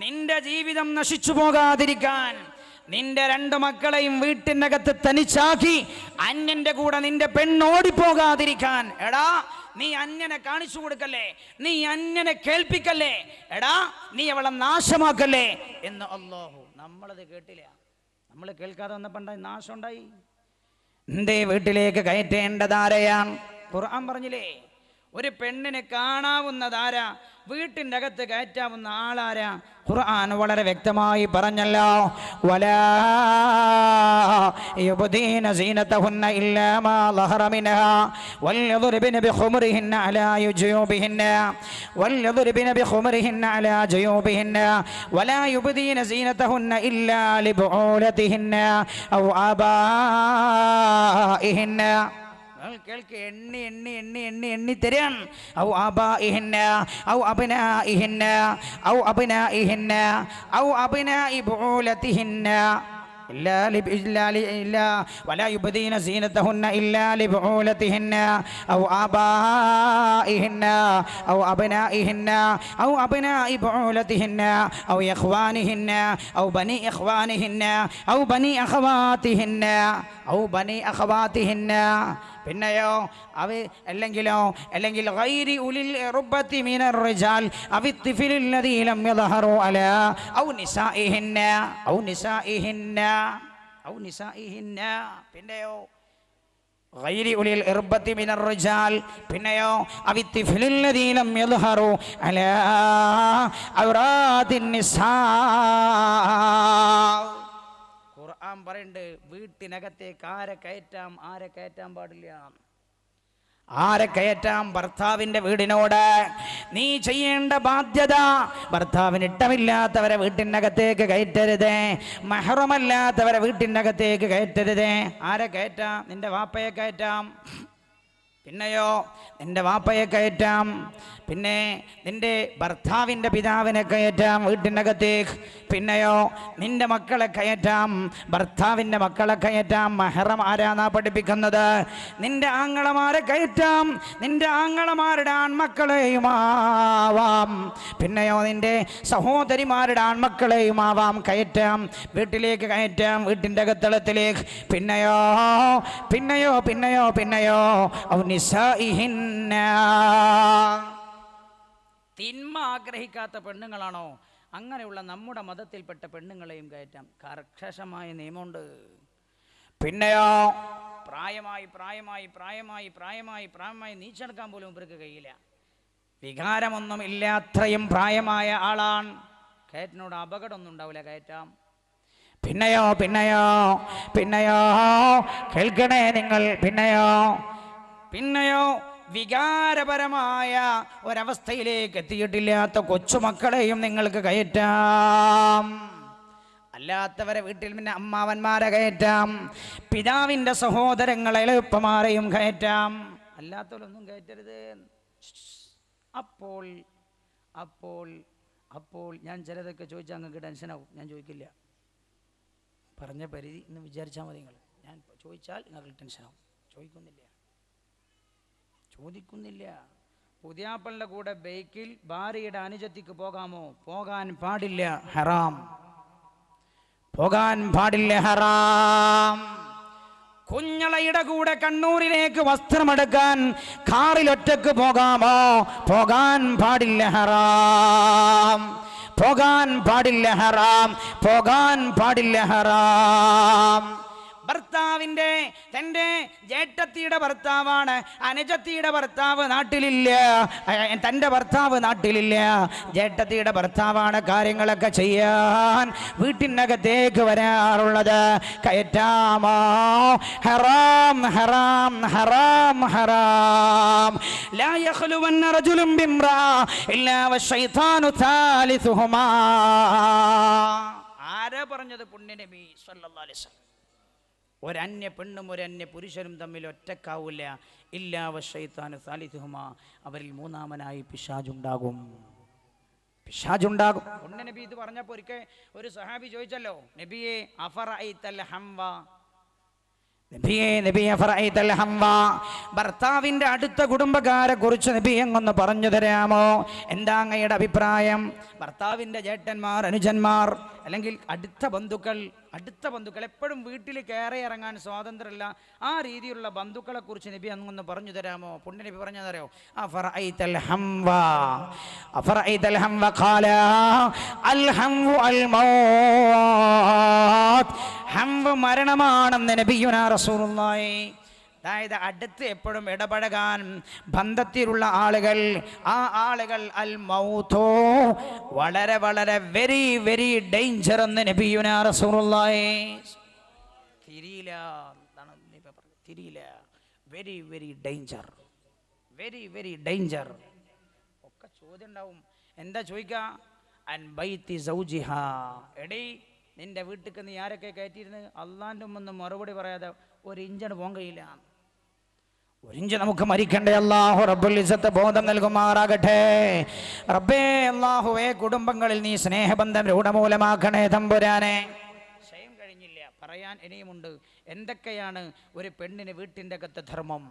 നിന്റെ ജീവിതം നശിച്ചു പോകാതിരിക്കാൻ, നിന്റെ 2 മക്കളെയും വീട്ടിനകത്ത് തനിച്ചാക്കി അന്യന്റെ കൂടെ നിന്റെ പെണ്ണോടിപ്പോകാതിരിക്കാൻ, എടാ നീ അന്യനെ കാണിച്ചു കൊടുക്കല്ലേ, നീ അന്യനെ കേൾപ്പിക്കല്ലേ, എടാ നീ അവളെ നാശമാക്കല്ലേ എന്ന് അല്ലാഹു. നമ്മളത് കേട്ടില്ല, നമ്മൾ കേൾക്കാതെ വന്നപ്പോണ്ടായി നാശം ഉണ്ടായി. എന്തേ വീട്ടിലേക്ക് കയറ്റേണ്ടതാരെയാണ്? ഖുർആൻ പറഞ്ഞില്ലേ, ഒരു പെണ്ണിനെ കാണാവുന്നതാരാ, വീട്ടിൻ്റെ അകത്ത് കയറ്റാവുന്ന ആളാരാ? ഖുർആൻ വളരെ വ്യക്തമായി പറഞ്ഞല്ലോ. വലാ യുബ്ദീന സീനതഹുന്ന ഇല്ലാ മാ ളഹറ മിൻഹാ വൽയദ്രിബന ബിഖുമറിഹിന്ന അലാ യുജൂബിഹിന്ന അലാ ജയൂബിഹിന്ന വലാ യുബ്ദീന സീനതഹുന്ന ഇല്ലാ ലിബുഊലതിഹിന്ന ഔ ആബാഇഹിന്ന. കേൾക്ക്, എണ്ണി എണ്ണി എണ്ണി എണ്ണി എണ്ണി തരാൻ. ഔ ആബാഇഹിന്ന ഔ അബ്നാഇഹിന്ന ഔ അബ്നാഇഹിന്ന ഔ അബ്നാഇ ബുഊലതിഹിന്ന ولا يبدين زينتهن إلا لبعولتهن أو آبائهن أو أبنائهن أو أبناء بعولتهن أو إخوانهن أو بني إخوانهن أو بني أخواتهن أو بني أخواتهن. പിന്നെയോ അല്ലെങ്കിൽ ഗൈരി ഉലിൽ റുബത്തി മിനർ റിജാൽ അവി തിഫിലിൽ ലദീ ലം യദ്ഹറു അലാ ഔ നിസാഇഹിന്ന. പിന്നെയോ ഗൈരി ഉലിൽ ഇർബത്തി മിനർ റിജാൽ. പിന്നെയോ അവി തിഫിലിൽ ലദീ ലം യദ്ഹറു അലാ ഔറാത്തിൻ നിസാ. ഖുർആൻ പറയുന്നുണ്ട് വീട്ടിനകത്തേക്ക് ആരെ കയറ്റാം, ആരെ കയറ്റാൻ പാടില്ല. ആരെ കയറ്റാം? ഭർത്താവിൻ്റെ വീടിനോട് നീ ചെയ്യേണ്ട ബാധ്യത, ഭർത്താവിന് ഇഷ്ടമില്ലാത്തവരെ വീട്ടിനകത്തേക്ക് കയറ്റരുത്, മഹ്റമല്ലാത്തവരെ വീട്ടിനകത്തേക്ക് കയറ്റരുത്. ആരെ കയറ്റാം? നിന്റെ വാപ്പയെ കയറ്റാം. പിന്നെയോ നിന്റെ വാപ്പയെ കയറ്റാം. പിന്നെ നിന്റെ ഭർത്താവിൻ്റെ പിതാവിനെ കയറ്റാം വീട്ടിനകത്തേക്ക്. പിന്നെയോ നിന്റെ മക്കളെ കയറ്റാം, ഭർത്താവിൻ്റെ മക്കളെ കയറ്റാം. മഹ്റം ആരാന്നാ പഠിപ്പിക്കുന്നത്? നിന്റെ ആങ്ങളമാരെ കയറ്റാം, നിന്റെ ആങ്ങളമാരുടെ ആൺമക്കളെയുമാവാം. പിന്നെയോ നിന്റെ സഹോദരിമാരുടെ ആൺമക്കളെയുമാവാം കയറ്റാം, വീട്ടിലേക്ക് കയറ്റാം, വീട്ടിൻ്റെ അകത്തളത്തിലേക്ക്. പിന്നെയോ പിന്നെയോ പിന്നെയോ പിന്നെയോ തിന്മ ആഗ്രഹിക്കാത്ത പെണ്ണുങ്ങളാണോ അങ്ങനെയുള്ള നമ്മുടെ മതത്തിൽപ്പെട്ട പെണ്ണുങ്ങളെയും കയറ്റാം. കർക്കശമായ നിയമമുണ്ട്. പിന്നെയോ പ്രായമായി പ്രായമായി പ്രായമായി പ്രായമായി പ്രായമായി നീച്ചെടുക്കാൻ പോലും ഇവർക്ക് കഴിയില്ല, വികാരമൊന്നും ഇല്ല, അത്രയും പ്രായമായ ആളാണ്. കയറ്റിനോട് അപകടമൊന്നും ഉണ്ടാവില്ല, കയറ്റാം. പിന്നെയോ പിന്നെയോ പിന്നെയോ കേൾക്കണേ നിങ്ങൾ, പിന്നെയോ വികാരപരമായ ഒരവസ്ഥയിലേക്ക് എത്തിയിട്ടില്ലാത്ത കൊച്ചുമക്കളെയും നിങ്ങൾക്ക് കയറ്റാം. അല്ലാത്തവരെ വീട്ടിൽ പിന്നെ അമ്മാവന്മാരെ കയറ്റാം, പിതാവിൻ്റെ സഹോദരങ്ങളെ എളുപ്പമാരെയും കയറ്റാം. അല്ലാത്തവരൊന്നും കയറ്റരുത്. അപ്പോൾ അപ്പോൾ അപ്പോൾ ഞാൻ ചിലതൊക്കെ ചോദിച്ചാൽ നിങ്ങൾക്ക് ടെൻഷനാവും. ഞാൻ ചോദിക്കില്ല, പറഞ്ഞ പരിധി എന്ന് വിചാരിച്ചാൽ മതി. നിങ്ങൾ ഞാൻ ചോദിച്ചാൽ നിങ്ങൾക്ക് ടെൻഷനാവും. ചോദിക്കുന്നില്ല. പുതിയാപ്പളുടെ കൂടെ ബൈക്കിൽ ഭാര്യയുടെ അനുജത്തിക്ക് പോകാമോ? പോകാൻ പാടില്ല, ഹറാം. പോകാൻ പാടില്ല, ഹറാം. കുഞ്ഞളയുടെ കൂടെ കണ്ണൂരിലേക്ക് വസ്ത്രമെടുക്കാൻ കാറിൽ ഒറ്റക്ക് പോകാമോ? പോകാൻ പാടില്ല, ഹറാം. പോകാൻ പാടില്ല, ഹറാം. പോകാൻ പാടില്ല, ഹറാം. ഭർത്താവിൻ്റെ തൻ്റെ ജേട്ടത്തിയുടെ ഭർത്താവാണ്, അനുജത്തിയുടെ ഭർത്താവ് നാട്ടിലില്ല, തൻ്റെ ഭർത്താവ് നാട്ടിലില്ല, ജേട്ടത്തിയുടെ ഭർത്താവാണ് കാര്യങ്ങളൊക്കെ ചെയ്യാൻ വീട്ടിനകത്തേക്ക് വരാറുള്ളത്. കയറ്റാമോ? ഹറാം, ഹറാം, ഹറാം, ഹറാം. ലാ യഖ്ലുവന്ന റജുലുൻ ബിംറാ ഇല്ലാ വശൈത്താനു സാലിസുഹുമാ. ആരാ പറഞ്ഞത്? പുണ്യനബി സല്ലല്ലാഹു അലൈഹി വസല്ലം. ഒരന്യ പെണ്ണും ഒരന്യ പുരുഷനും തമ്മിൽ ഒറ്റക്കാവില്ല. ഇല്ലാ വശൈത്താനു സാലിസുഹുമാ. അവരിൽ മൂന്നാമനായി പിശാചുണ്ടാകും. നബി ഇത് പറഞ്ഞപ്പോൾ ഒരിക്കൽ ഒരു സഹാബി ചോദിച്ചല്ലോ, നബിയെ അഫറഅയ്തൽ ഹംവ, ഭർത്താവിന്റെ അടുത്ത കുടുംബക്കാരെ കുറിച്ച് നബി എങ്ങൊന്ന് പറഞ്ഞു തരാമോ? എന്താ അങ്ങയുടെ അഭിപ്രായം? ഭർത്താവിന്റെ ചേട്ടന്മാർ, അനുജന്മാർ, അല്ലെങ്കിൽ അടുത്ത ബന്ധുക്കൾ എപ്പോഴും വീട്ടിൽ കയറി ഇറങ്ങാൻ സ്വാതന്ത്ര്യമില്ല. ആ രീതിയിലുള്ള ബന്ധുക്കളെ കുറിച്ച് നബി അങ്ങൊന്ന് പറഞ്ഞു തരാമോ? പുണ്യ നബി പറഞ്ഞു തരാമോ? മരണമാണെന്ന് നബിയുനാ റസൂലുള്ളാഹി. അതായത് അടുത്ത് എപ്പോഴും ഇടപഴകാൻ ബന്ധത്തിലുള്ള ആളുകൾ, ആ ആളുകൾ അൽ മൗതോ വളരെ വളരെ വെരി വെരി ഡേഞ്ചർ എന്ന് നബിയുനാ റസൂലുള്ളാഹി. തിരിയില്ല, very very danger, very very danger. ഒക്കെ ചോദ്യം ഉണ്ടാവും. എന്താ ചോദിക്കുക? അൻ ബൈത്തി സൗജിഹാ. എടീ, നിന്റെ വീട്ടിലേക്ക് നീ ആരൊക്കെ കയറ്റിയിരുന്നത്? അള്ളാൻ്റെ മുമ്പൊന്നും മറുപടി പറയാതെ ഒരു ഇഞ്ചാണ് പോകാൻ കഴിയില്ല. ഒരു ഇഞ്ച് നമുക്ക് മരിക്കണ്ടേ? അല്ലാഹു റബ്ബുൽ ഇസ്സത്ത് ബോധം നൽകുമാറാകട്ടെ. റബ്ബേ അല്ലാഹുവേ, കുടുംബങ്ങളിൽ നീ സ്നേഹബന്ധം രൂഢമൂലമാക്കണേ തമ്പുരാനെ. ശയം കഴിഞ്ഞില്ല, പറയാൻ ഇനിയുമുണ്ട്. എന്തൊക്കെയാണ് ഒരു പെണ്ണിന് വീട്ടിൻ്റെ അകത്ത് ധർമ്മം,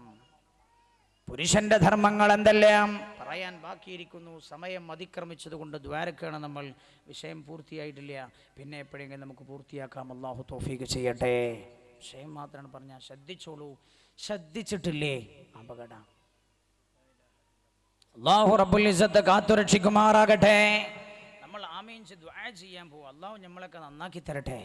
പുരുഷന്റെ ധർമ്മങ്ങൾ എന്തെല്ലാം പറയാൻ ബാക്കിയിരിക്കുന്നു. സമയം അതിക്രമിച്ചതുകൊണ്ട് ദ്വാരക്കാണ് നമ്മൾ. വിഷയം പൂർത്തിയായിട്ടില്ല, പിന്നെ എപ്പോഴെങ്കിലും നമുക്ക് പൂർത്തിയാക്കാം. അല്ലാഹു തൗഫീഖ് ചെയ്യട്ടെ. വിഷയം മാത്രമാണ് പറഞ്ഞാൽ ശ്രദ്ധിച്ചോളൂ. ശ്രദ്ധിച്ചിട്ടില്ലേ അപകടം. അല്ലാഹു റബ്ബുൽ ഇസ്സത്ത് കാത്തുരക്ഷിക്കുമാറാകട്ടെ. നമ്മൾ ആമീൻ ദുആ ചെയ്യാൻ പോവാ. അല്ലാഹു നമ്മളൊക്കെ നന്നാക്കി തരട്ടെ.